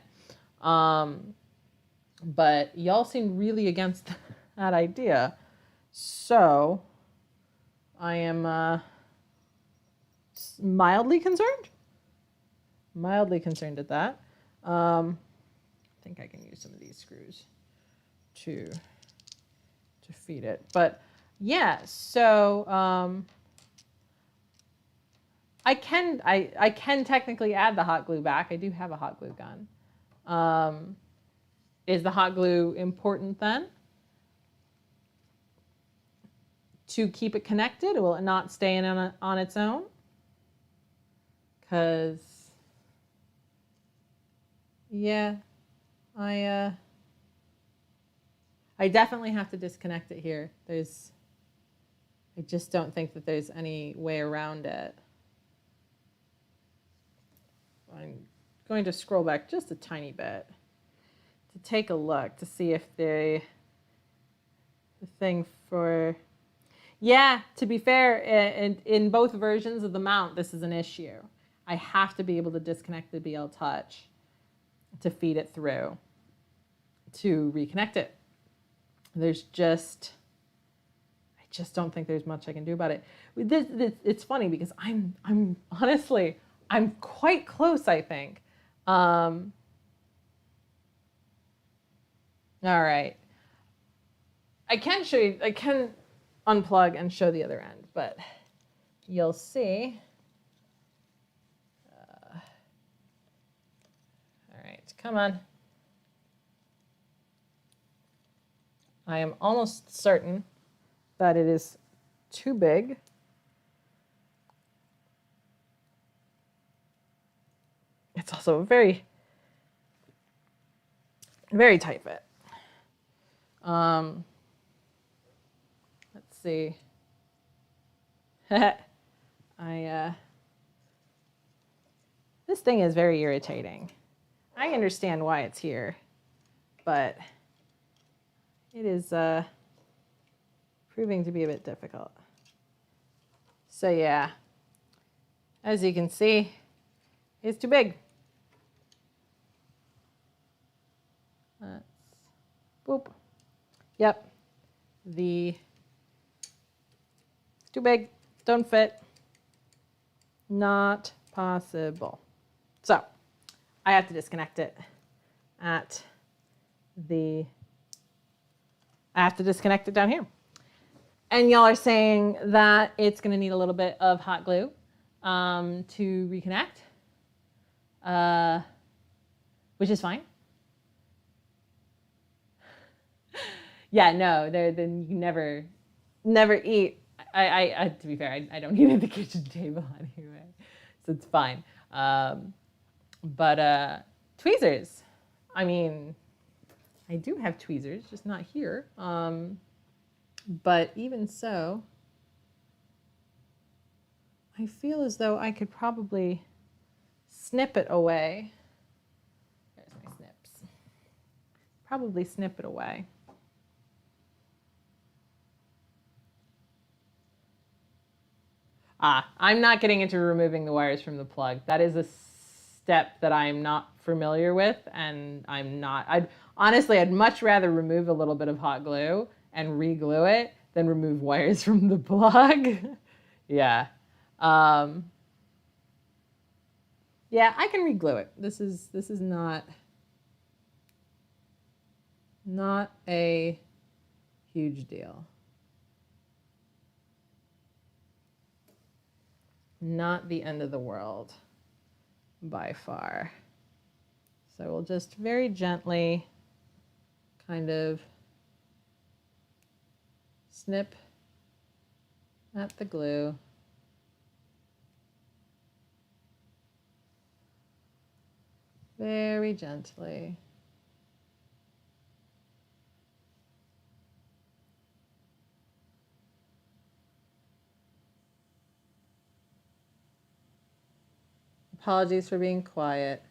But y'all seem really against that idea, so I am mildly concerned at that. I think I can use some of these screws to feed it. But yeah, so I can technically add the hot glue back. I do have a hot glue gun. Is the hot glue important then? To keep it connected? Will it not stay in on its own? Because, yeah, I definitely have to disconnect it here. I just don't think that there's any way around it. I'm going to scroll back just a tiny bit to take a look to see if the thing for... Yeah, to be fair, in both versions of the mount, this is an issue. I have to be able to disconnect the BL Touch to feed it through to reconnect it. I just don't think there's much I can do about it. It's funny because I'm honestly, I'm quite close, I think. All right. I can show you, I can unplug and show the other end, but you'll see. All right, come on. I am almost certain that it is too big. It's also a very, very tight fit. Let's see. This thing is very irritating. I understand why it's here, but it is proving to be a bit difficult. So yeah, as you can see, it's too big. Let's, boop. Yep. It's too big. Don't fit. Not possible. So I have to disconnect it at the, I have to disconnect it down here. And y'all are saying that it's going to need a little bit of hot glue to reconnect, which is fine. Yeah, no, then you never eat. I to be fair, I don't eat at the kitchen table anyway, so it's fine. But tweezers, I mean, I do have tweezers, just not here. But even so, I feel as though I could probably snip it away. There's my snips. Probably snip it away. I'm not getting into removing the wires from the plug. That is a step that I'm not familiar with, and honestly, I'd much rather remove a little bit of hot glue and re-glue it than remove wires from the plug. Yeah. Yeah, I can re-glue it. This is not a huge deal. Not the end of the world by far. So we'll just very gently kind of snip at the glue. Very gently. Apologies for being quiet,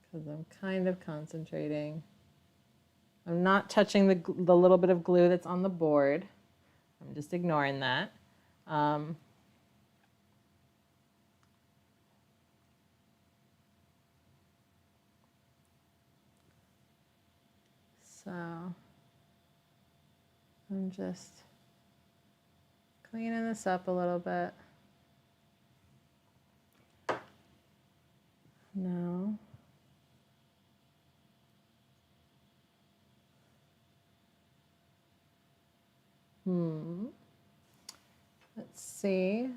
because I'm kind of concentrating. I'm not touching the little bit of glue that's on the board. I'm just ignoring that. So I'm just cleaning this up a little bit. Now, let's see.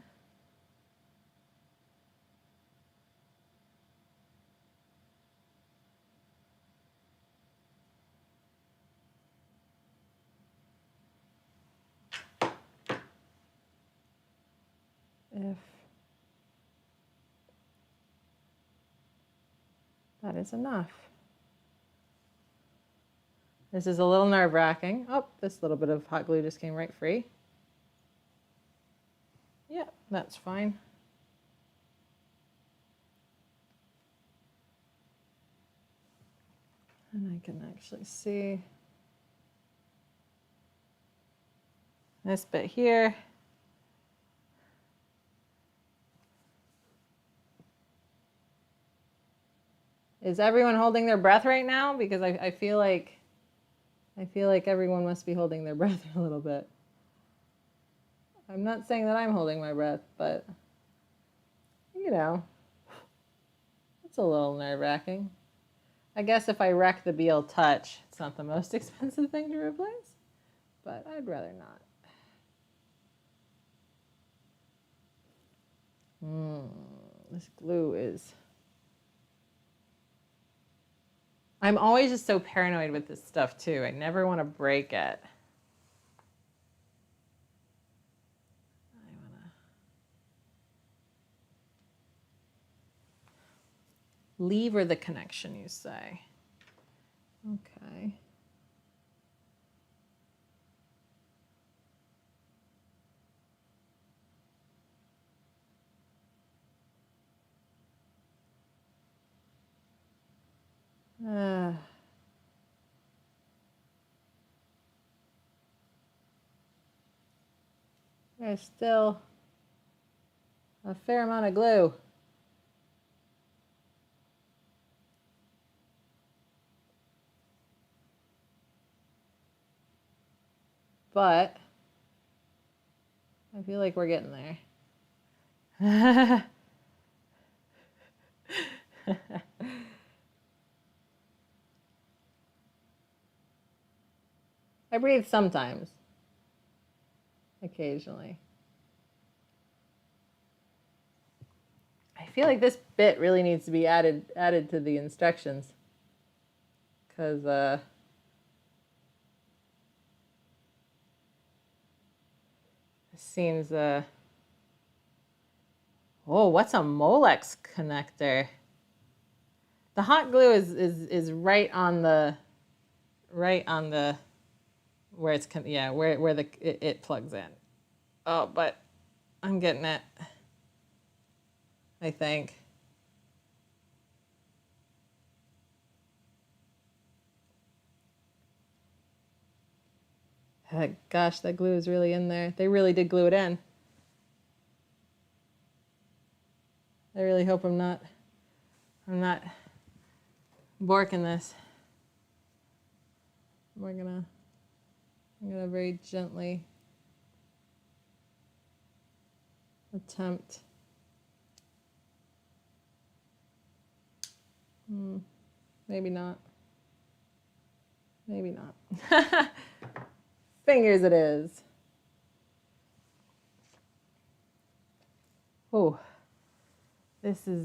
If that is enough. This is a little nerve-wracking. Oh, this little bit of hot glue just came right free. Yeah, that's fine. And I can actually see this bit here. Is everyone holding their breath right now? Because I feel like everyone must be holding their breath a little bit. I'm not saying that I'm holding my breath, but you know, it's a little nerve-wracking. I guess if I wreck the Beal Touch, it's not the most expensive thing to replace, but I'd rather not. This glue is... I'm always just so paranoid with this stuff too. I never want to break it. Lever the connection, you say? Okay. There's still a fair amount of glue. But I feel like we're getting there. I breathe sometimes, occasionally. I feel like this bit really needs to be added to the instructions, because it seems oh, what's a Molex connector? The hot glue is right on the where it's where it plugs in. Oh, but I'm getting it, I think. Gosh, that glue is really in there. They really did glue it in. I really hope I'm not borking this. I'm gonna very gently attempt. Maybe not. Maybe not. Fingers it is. Oh, this is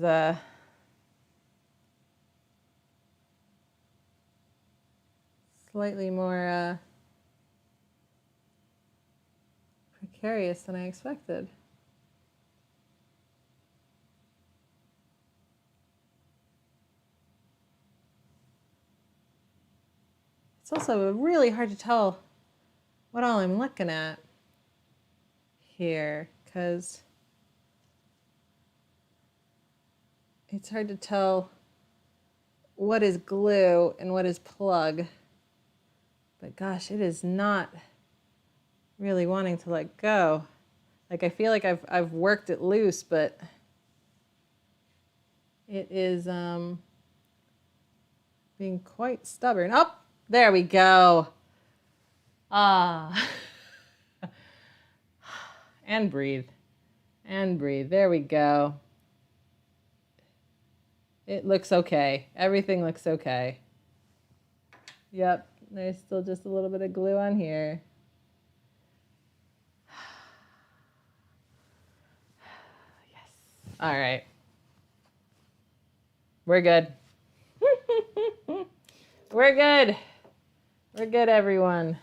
slightly more precarious than I expected. It's also really hard to tell what all I'm looking at here, because it's hard to tell what is glue and what is plug. But gosh, it is not really wanting to let go. Like, I feel like I've worked it loose, but it is being quite stubborn. Oh, there we go. Ah. And breathe. And breathe. There we go. It looks okay. Everything looks okay. Yep. There's still just a little bit of glue on here. Yes. All right. We're good. We're good. We're good, everyone.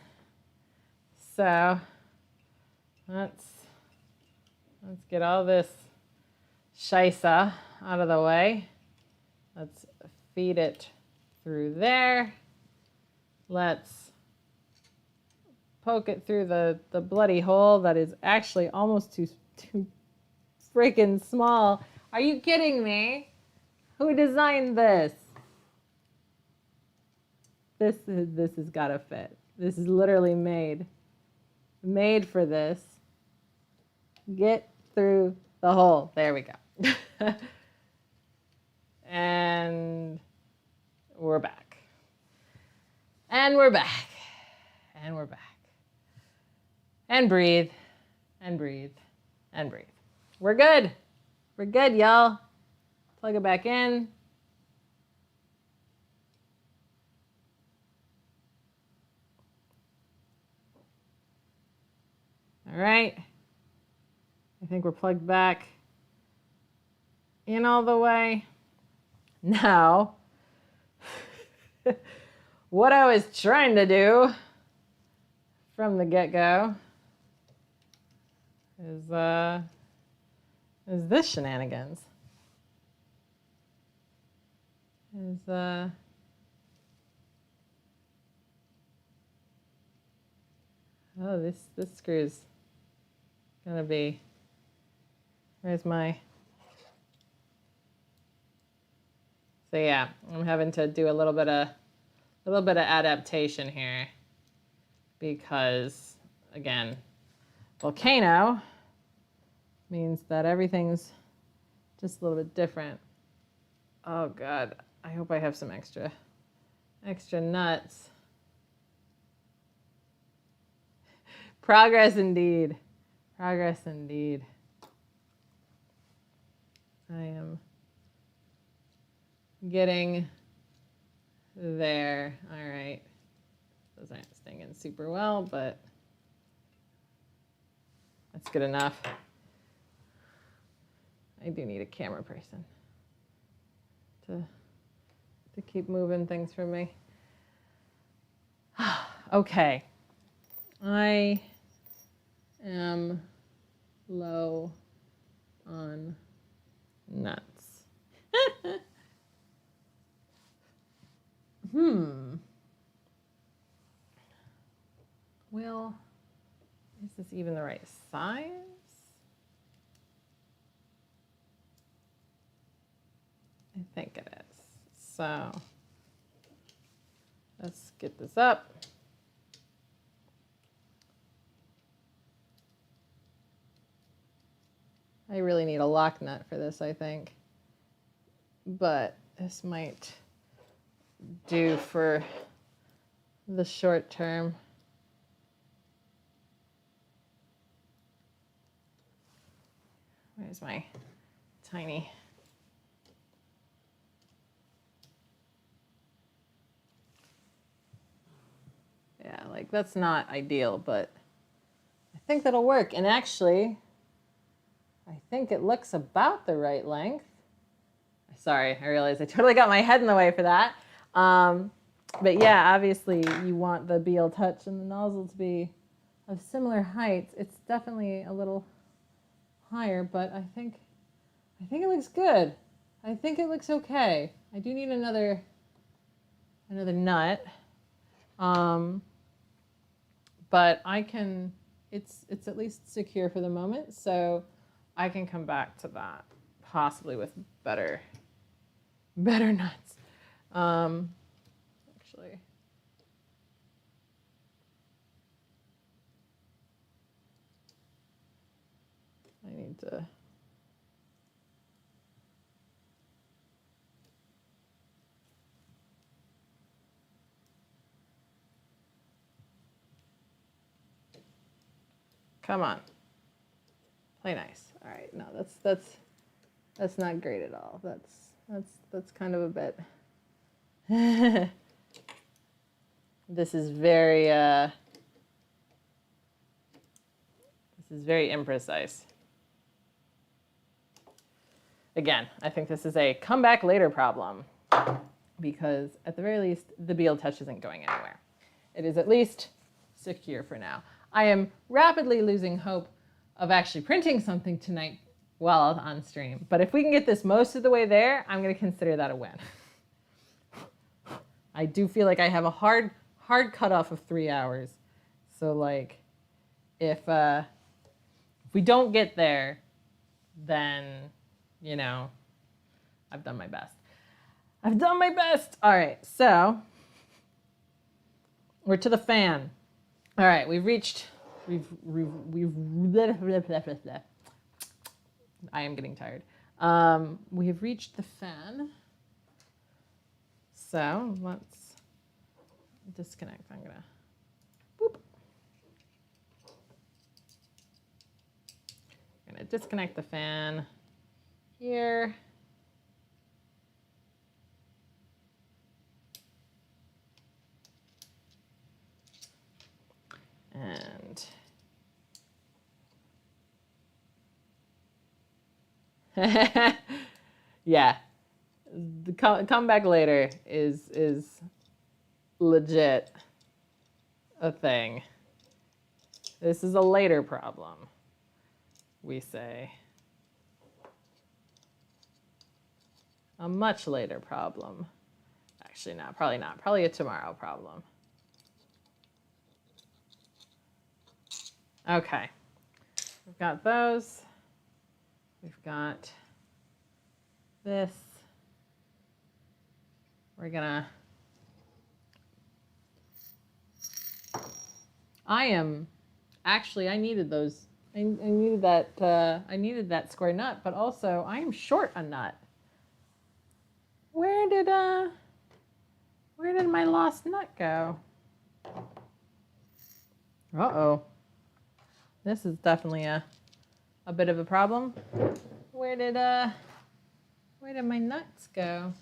So let's get all this shisa out of the way. Let's feed it through there. Let's poke it through the bloody hole that is actually almost too freaking small. Are you kidding me? Who designed this? This has got to fit. This is literally made for this. Get through the hole. There we go. And we're back. And we're back. And we're back. And breathe. And breathe. And breathe. We're good. We're good, y'all. Plug it back in. All right. I think we're plugged back in all the way. Now, what I was trying to do from the get-go is this shenanigans. Oh, this screw's gonna be, where's my, so yeah, I'm having to do a little bit of adaptation here because, again, Volcano means that everything's just a little bit different. Oh God, I hope I have some extra nuts. Progress indeed. Progress indeed. I am getting there. All right. Those aren't stinging super well, but that's good enough. I do need a camera person to keep moving things for me. Okay. I am low on nuts. Well, is this even the right size? I think it is. So let's get this up. I really need a lock nut for this, I think. But this might do for the short term. Where's my tiny? Yeah, like that's not ideal, but I think that'll work. And actually, I think it looks about the right length. Sorry, I realized I totally got my head in the way for that. But yeah, obviously you want the BL Touch and the nozzle to be of similar heights. It's definitely a little higher, but I think it looks good. I think it looks okay. I do need another nut. But I can, it's at least secure for the moment, so I can come back to that, possibly with better nuts. Actually, I need to. Come on. Play nice. All right. No, that's not great at all. That's kind of a bit. This is very imprecise. Again, I think this is a come back later problem because at the very least the BL Touch isn't going anywhere. It is at least secure for now. I am rapidly losing hope of actually printing something tonight while on stream. But if we can get this most of the way there, I'm going to consider that a win. I do feel like I have a hard cutoff of 3 hours. So like, if we don't get there, then, you know, I've done my best. I've done my best. All right, so we're to the fan. All right, we've I am getting tired. We have reached the fan. So let's disconnect. I'm gonna boop. I'm gonna disconnect the fan here. And Yeah. The come back later is legit a thing. This is a later problem, we say. A much later problem. Actually, not. Probably not. Probably a tomorrow problem. Okay. We've got those. We've got this. We're gonna. I needed those. I needed that. I needed that square nut, but also I am short a nut. Where did my lost nut go? Uh-oh. This is definitely a bit of a problem. Where did my nuts go?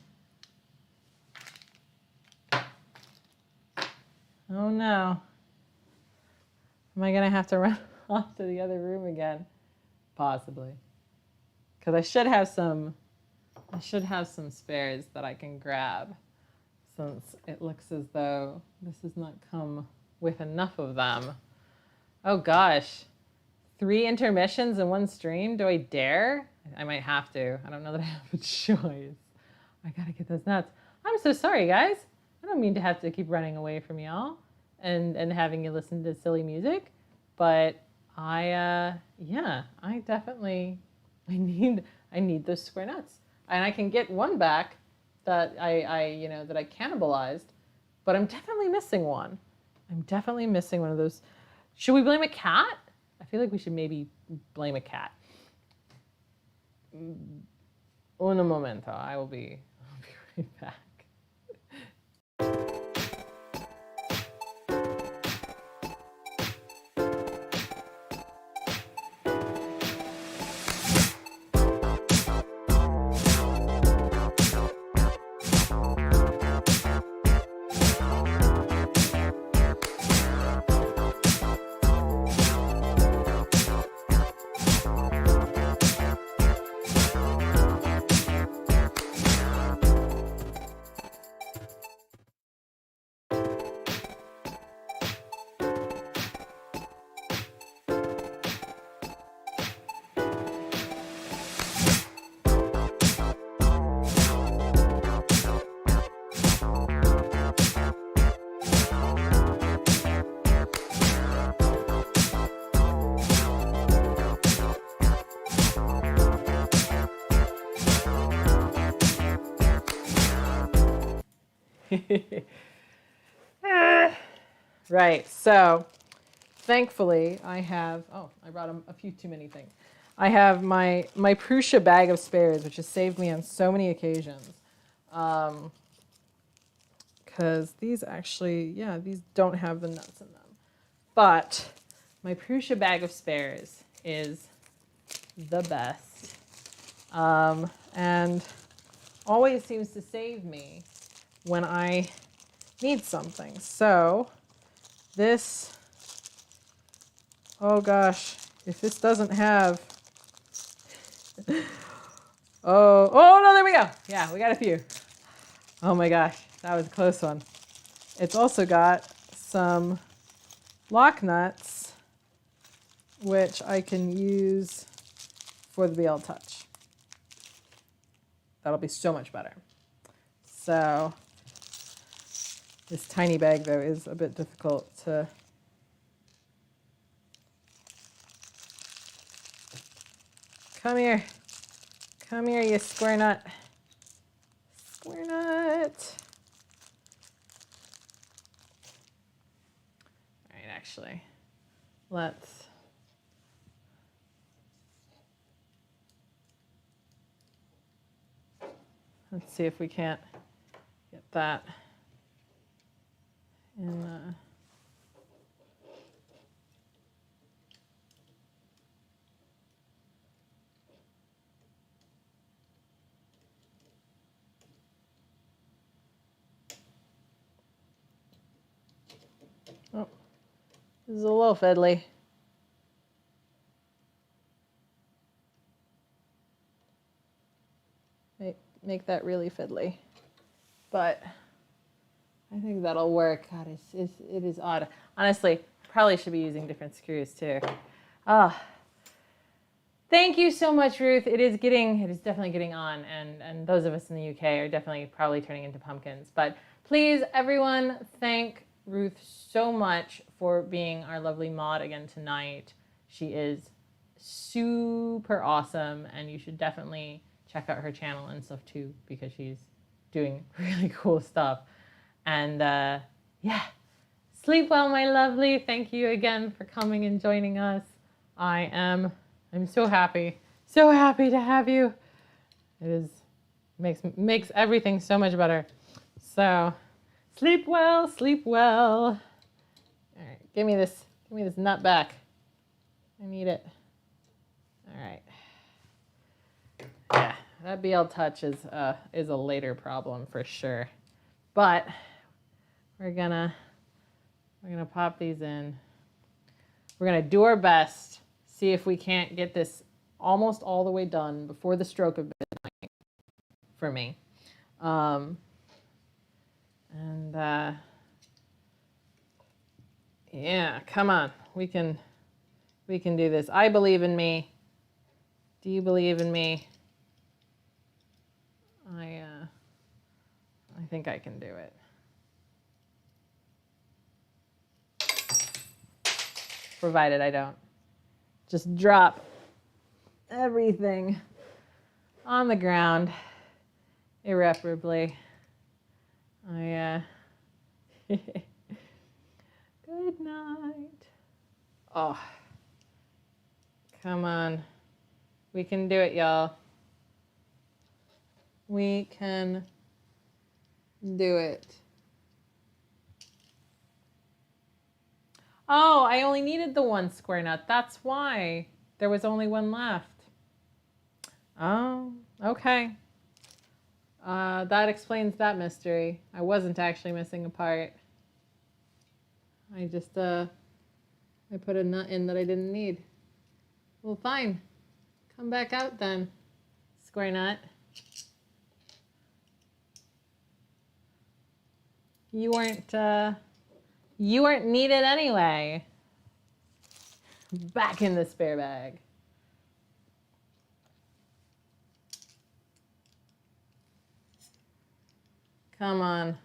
Oh no. Am I gonna have to run off to the other room again? Possibly. Because I should have some spares that I can grab, since it looks as though this has not come with enough of them. Oh gosh. 3 intermissions in one stream? Do I dare? I might have to. I don't know that I have a choice. I gotta get those nuts. I'm so sorry, guys. I don't mean to have to keep running away from y'all and having you listen to silly music, but I definitely need those square nuts. And I can get one back that I cannibalized, but I'm definitely missing one. I'm definitely missing one of those. Should we blame a cat? I feel like we should maybe blame a cat. Un momento. I'll be right back. Right, so thankfully I have, I brought a few too many things. I have my Prusa bag of spares, which has saved me on so many occasions. Because these actually, these don't have the nuts in them. But my Prusa bag of spares is the best. And always seems to save me when I need something. So this, oh gosh, if this doesn't have, oh no, there we go. Yeah, we got a few. Oh my gosh, that was a close one. It's also got some lock nuts, which I can use for the BL Touch. That'll be so much better. So this tiny bag, though, is a bit difficult to come here, you square nut. Square nut. All right, actually, let's see if we can't get that in. Oh, this is a little fiddly. Wait. make that really fiddly. But I think that'll work. God, it is odd. Honestly, probably should be using different screws too. Thank you so much, Ruth. It is definitely getting on, and those of us in the UK are definitely probably turning into pumpkins. But please, everyone, thank Ruth so much for being our lovely mod again tonight. She is super awesome, and you should definitely check out her channel and stuff too, because she's doing really cool stuff. And yeah, sleep well, my lovely. Thank you again for coming and joining us. I'm so happy to have you. Makes everything so much better. So sleep well, sleep well. All right, give me this nut back. I need it. All right. Yeah, that BL Touch is a later problem for sure. But we're gonna pop these in. We're gonna do our best, see if we can't get this almost all the way done before the stroke of midnight for me. Yeah, come on, we can do this. I believe in me. Do you believe in me? I think I can do it. Provided I don't just drop everything on the ground irreparably. Good night. Oh, come on. We can do it, y'all. We can do it. Oh, I only needed the one square nut. That's why there was only one left. Oh, okay. That explains that mystery. I wasn't actually missing a part. I just, I put a nut in that I didn't need. Well, fine. Come back out then, square nut. You weren't needed anyway. Back in the spare bag. Come on.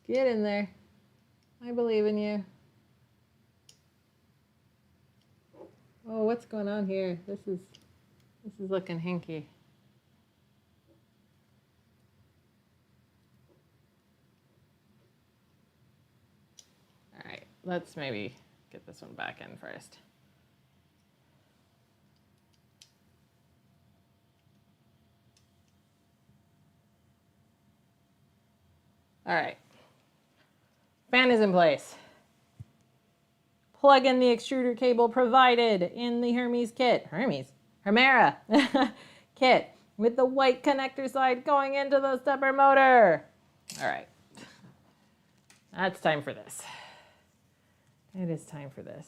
Get in there. I believe in you. Oh, what's going on here? This is looking hinky. All right, let's maybe get this one back in first. All right, fan is in place. Plug in the extruder cable provided in the Hemera kit with the white connector side going into the stepper motor. All right, that's time for this. It is time for this.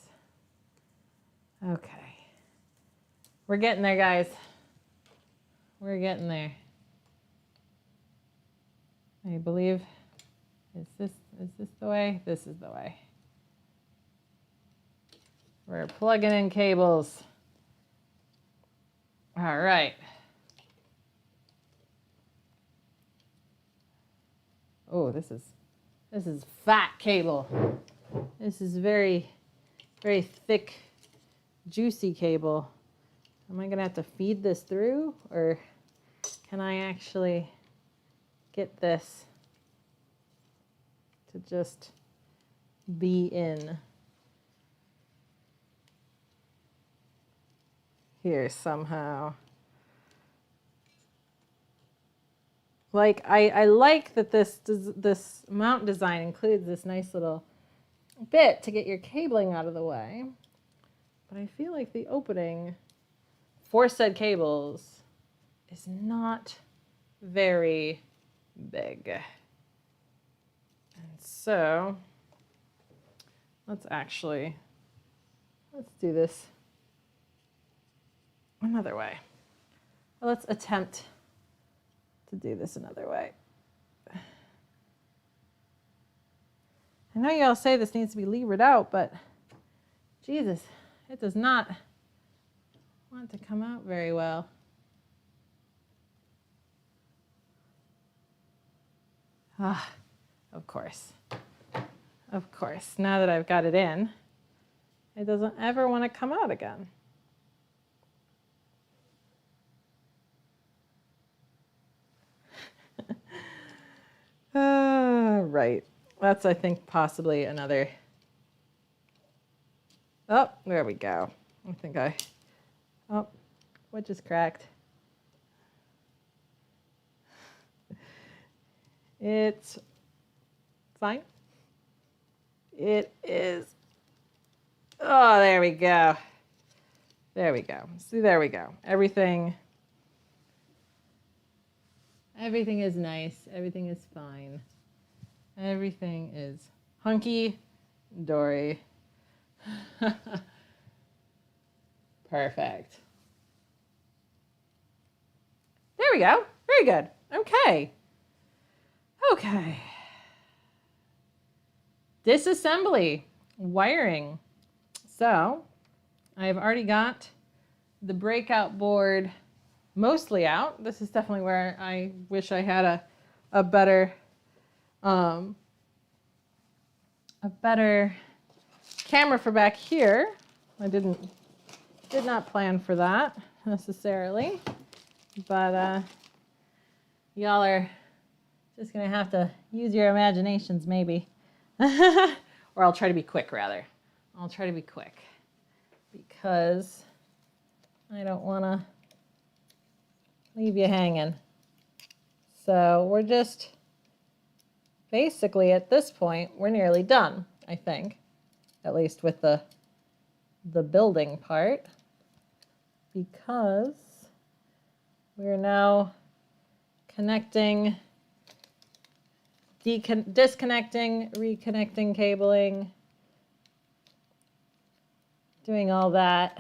Okay, we're getting there, guys. We're getting there. I believe, is this the way? This is the way. We're plugging in cables. All right. Oh, this is fat cable. This is very, very thick, juicy cable. Am I gonna have to feed this through, or can I actually get this to just be in here somehow? Like, I like that this mount design includes this nice little bit to get your cabling out of the way, but I feel like the opening for said cables is not very big. And so let's do this another way. Well, let's attempt to do this another way. I know you all say this needs to be levered out, but Jesus, it does not want to come out very well. Ah, of course. Of course. Now that I've got it in, it doesn't ever want to come out again. Right. That's, I think, possibly another. Oh, there we go. I think oh, what just cracked? It's fine. It is. Oh, there we go. There we go. See, there we go. Everything is nice. Everything is fine. Everything is hunky dory. Perfect. There we go. Very good. Okay. Okay. Disassembly, wiring. So I've already got the breakout board mostly out. This is definitely where I wish I had a better camera for back here. I did not plan for that necessarily, but y'all are just gonna have to use your imaginations maybe. Or I'll try to be quick rather. I'll try to be quick because I don't wanna leave you hanging. So we're just basically at this point, we're nearly done, I think, at least with the building part, because we're now connecting, disconnecting, reconnecting cabling, doing all that.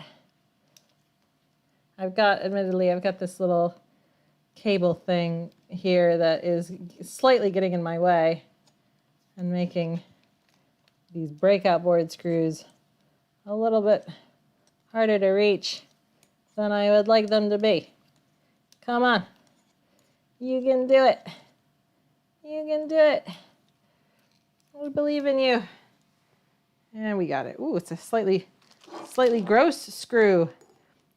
Admittedly, I've got this little cable thing here that is slightly getting in my way and making these breakout board screws a little bit harder to reach than I would like them to be. Come on. You can do it. You can do it. We believe in you. And we got it. Ooh, it's a slightly gross screw.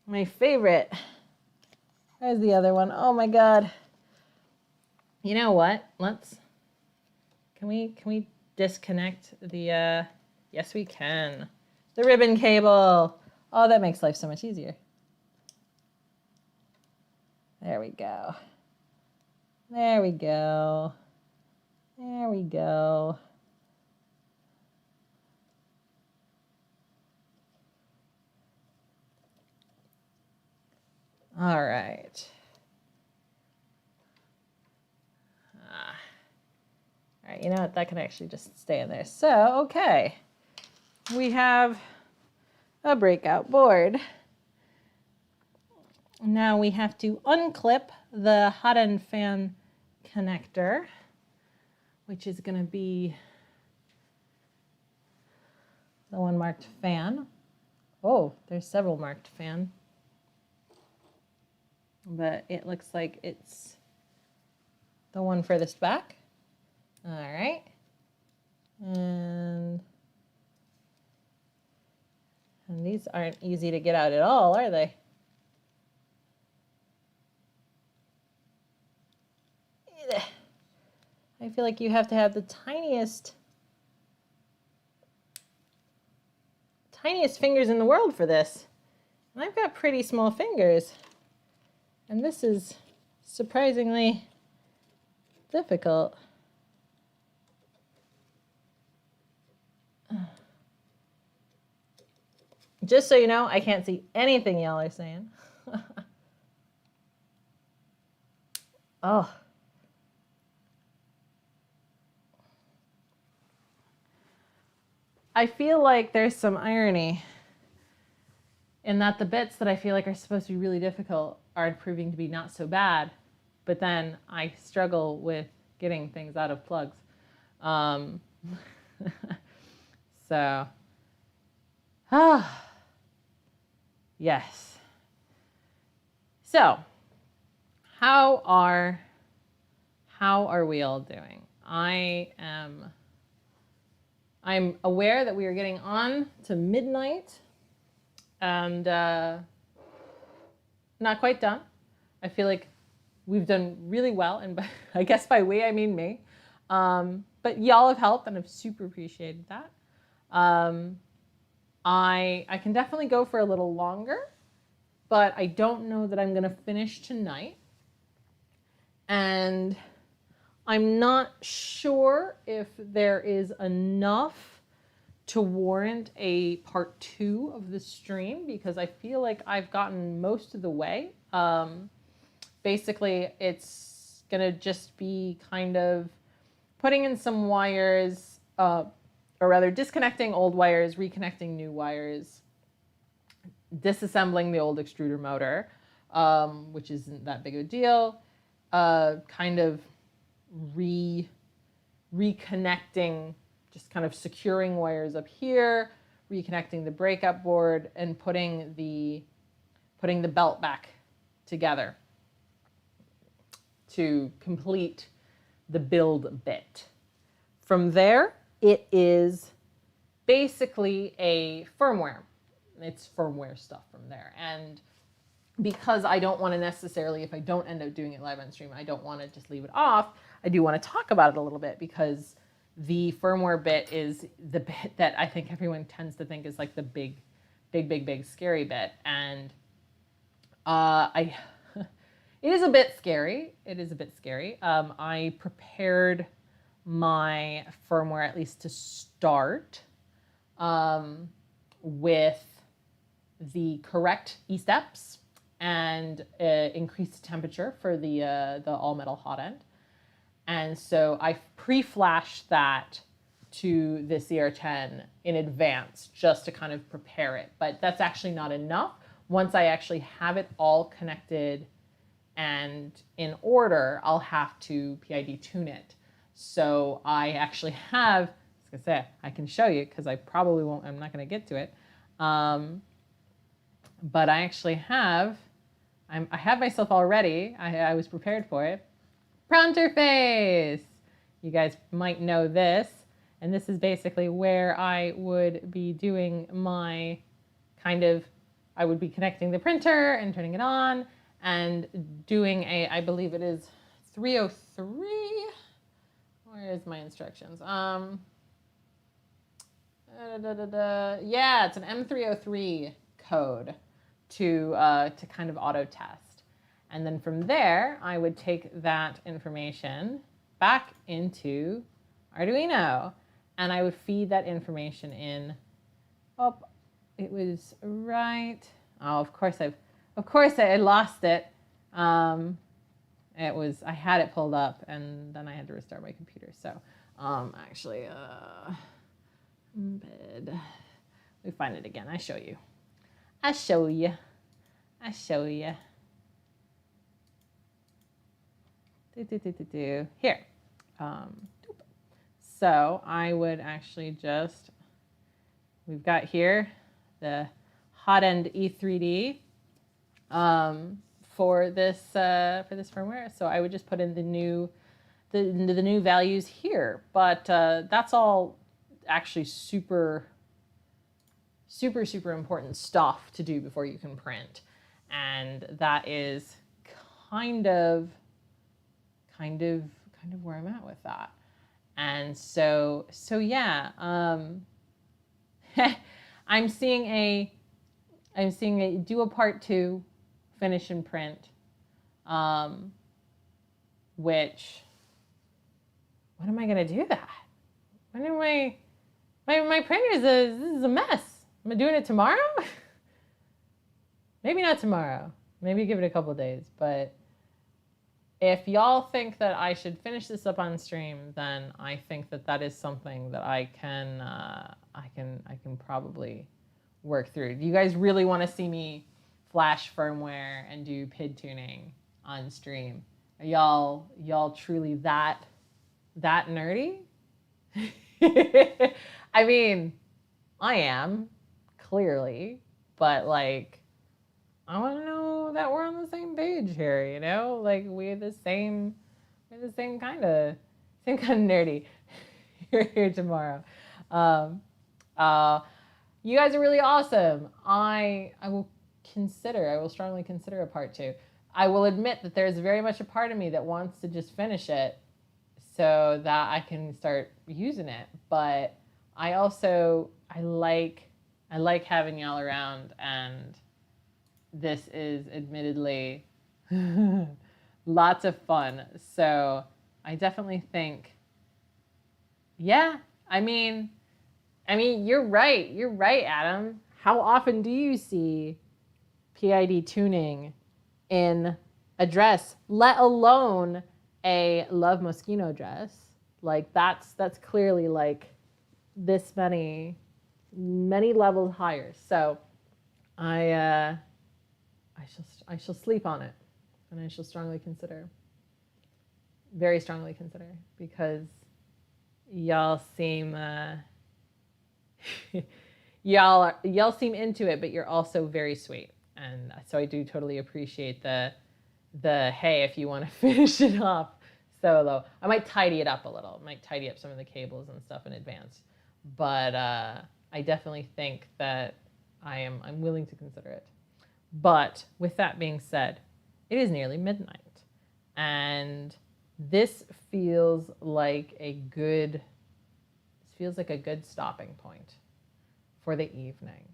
My favorite. There's the other one. Oh my God. You know what? Can we disconnect the, yes we can. The ribbon cable. Oh, that makes life so much easier. There we go. There we go. There we go. All right. All right, you know what? That can actually just stay in there. So, okay. We have a breakout board. Now we have to unclip the Hotend fan connector, which is going to be the one marked fan. Oh, there's several marked fan. But it looks like it's the one furthest back. All right. And these aren't easy to get out at all, are they? I feel like you have to have the tiniest fingers in the world for this. And I've got pretty small fingers. And this is surprisingly difficult. Just so you know, I can't see anything y'all are saying. Oh. I feel like there's some irony in that the bits that I feel like are supposed to be really difficult are proving to be not so bad, but then I struggle with getting things out of plugs. So, yes. So, how are we all doing? I'm aware that we are getting on to midnight and not quite done. I feel like we've done really well, and I guess by we I mean me. But y'all have helped, and I've super appreciated that. I can definitely go for a little longer, but I don't know that I'm going to finish tonight. And I'm not sure if there is enough to warrant a part 2 of the stream, because I feel like I've gotten most of the way. Basically, it's going to just be kind of putting in some wires, or rather disconnecting old wires, reconnecting new wires, disassembling the old extruder motor, which isn't that big of a deal, kind of reconnecting, just kind of securing wires up here, reconnecting the breakup board, and putting the belt back together to complete the build bit. From there, it is basically a firmware. It's firmware stuff from there. And because I don't want to necessarily, if I don't end up doing it live on stream, I don't want to just leave it off. I do want to talk about it a little bit, because the firmware bit is the bit that I think everyone tends to think is like the big scary bit. And it is a bit scary. It is a bit scary. I prepared my firmware, at least to start, with the correct E-steps and increased temperature for the all-metal Hotend. And so I pre-flashed that to the CR10 in advance just to kind of prepare it. But that's actually not enough. Once I actually have it all connected and in order, I'll have to PID tune it. So I actually have, I was gonna say, I can show you because I probably won't, I'm not gonna get to it. But I actually have, I have myself all ready. I was prepared for it. Pronter face! You guys might know this. And this is basically where I would be doing my kind of, I would be connecting the printer and turning it on and doing a, I believe it is 303. Where is my instructions? Yeah, it's an M303 code to kind of auto test. And then from there, I would take that information back into Arduino, and I would feed that information in. Oh, it was right. Oh, of course I lost it. It was, I had it pulled up, and then I had to restart my computer. So, actually, embed. We find it again. I show you. Here. So I would actually just, we've got here the Hotend E3D for this firmware. So I would just put in the new values here. But that's all actually super important stuff to do before you can print, and that is kind of where I'm at with that. And so yeah, I'm seeing a do a part 2, finish and print, which, when am I gonna do that? When am my printer this is a mess. Am I doing it tomorrow? Maybe not tomorrow. Maybe give it a couple of days. But if y'all think that I should finish this up on stream, then I think that is something that I can probably work through. Do you guys really want to see me flash firmware and do PID tuning on stream? Are y'all truly that nerdy? I mean, I am, clearly, but like, I want to know that we're on the same page here, you know? Like we're the same kind of nerdy. You're here tomorrow. You guys are really awesome. I will strongly consider a part 2. I will admit that there's very much a part of me that wants to just finish it so that I can start using it. But I like having y'all around, and this is admittedly lots of fun. So I definitely think, yeah, I mean, you're right. You're right, Adam. How often do you see PID tuning in a dress, let alone a Love Moschino dress? Like that's clearly like this many levels higher. So I shall sleep on it, and I shall very strongly consider, because y'all seem y'all seem into it, but you're also very sweet, and so I do totally appreciate the hey, if you want to finish it off solo. I might tidy it up a little. I might tidy up some of the cables and stuff in advance, but I definitely think that I'm willing to consider it. But with that being said, it is nearly midnight, and this feels like a good stopping point for the evening.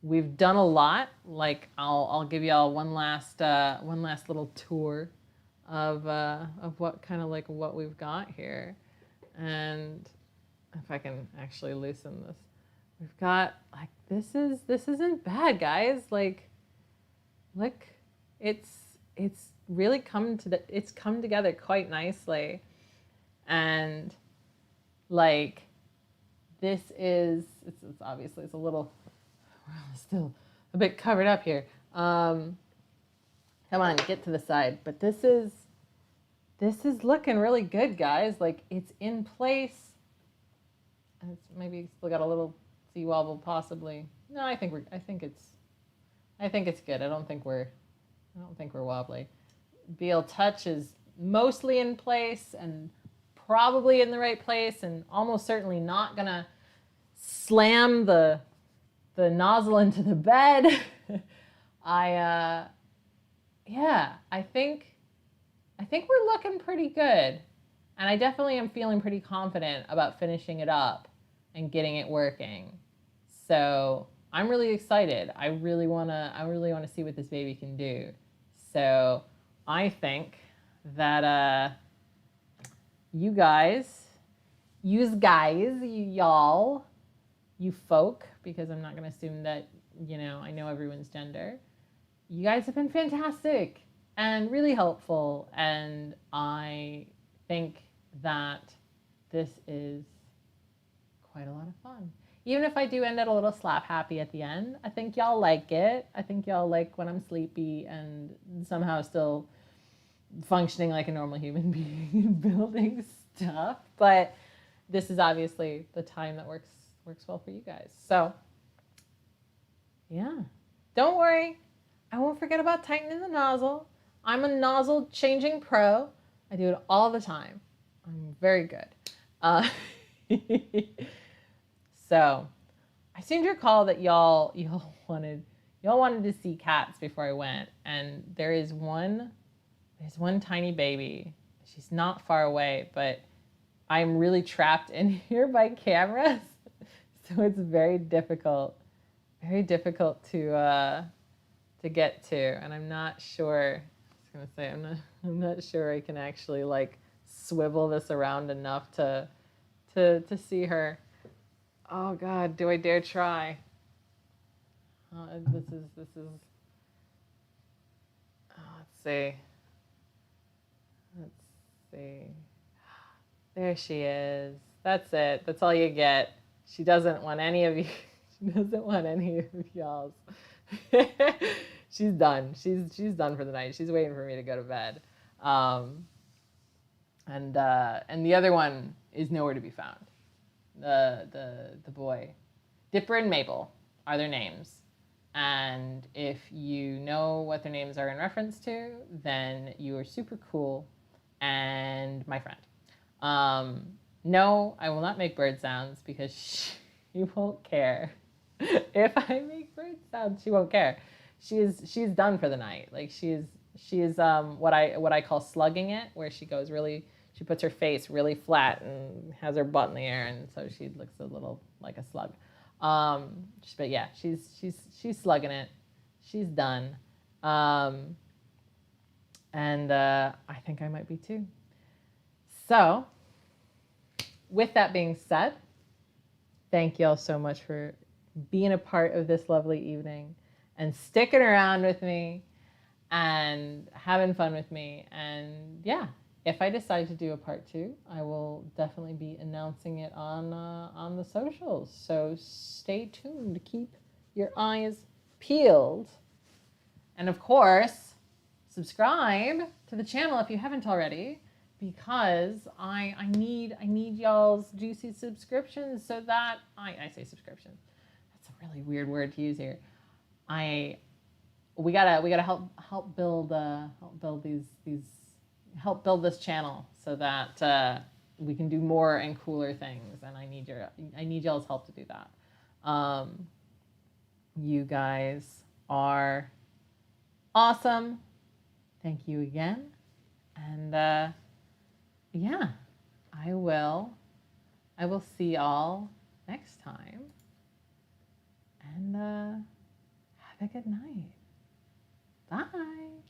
We've done a lot. Like I'll give y'all one last little tour of what we've got here, and if I can actually loosen this, we've got like this isn't bad, guys. Like, look, it's really come together quite nicely, and like this is it's obviously it's a little still a bit covered up here. Come on, get to the side. But this is looking really good, guys. Like it's in place. And it's maybe still got a little sea wobble possibly. No, I think it's good. I don't think we're wobbly. BL Touch is mostly in place and probably in the right place, and almost certainly not gonna slam the nozzle into the bed. I think we're looking pretty good, and I definitely am feeling pretty confident about finishing it up and getting it working. So I'm really excited. I really wanna see what this baby can do. So I think that you y'all, you folk, because I'm not going to assume that, I know everyone's gender. You guys have been fantastic and really helpful, and I think that this is quite a lot of fun. Even if I do end at a little slap happy at the end, I think y'all like it. I think y'all like when I'm sleepy and somehow still functioning like a normal human being, building stuff. But this is obviously the time that works well for you guys. So yeah, don't worry. I won't forget about tightening the nozzle. I'm a nozzle changing pro. I do it all the time. I'm very good. So I seem to recall that y'all wanted to see cats before I went, and there's one tiny baby. She's not far away, but I'm really trapped in here by cameras, so it's very difficult to get to, and I'm not sure. I was gonna say I'm not sure I can actually like swivel this around enough to see her. Oh God, do I dare try? This is. Let's see. There she is. That's it. That's all you get. She doesn't want any of you. She She doesn't want any of y'all's. She's done. She's done for the night. She's waiting for me to go to bed. And the other one is nowhere to be found. The boy, Dipper and Mabel are their names. And if you know what their names are in reference to, then you are super cool and my friend. No, I will not make bird sounds because she won't care. If I make bird sounds, she won't care. She's done for the night. Like she is what I call slugging it, where she puts her face really flat and has her butt in the air, and so she looks a little like a slug. But yeah, she's slugging it. She's done. And I think I might be too. So, with that being said, thank you all so much for being a part of this lovely evening and sticking around with me and having fun with me. And yeah, if I decide to do a part 2, I will definitely be announcing it on the socials. So stay tuned. Keep your eyes peeled. And of course, subscribe to the channel if you haven't already, because I need y'all's juicy subscriptions so that I say subscription. That's a really weird word to use here. We gotta help build this channel so that we can do more and cooler things, and I need y'all's help to do that. You guys are awesome. Thank you again, and yeah, I will see y'all next time, and have a good night. Bye.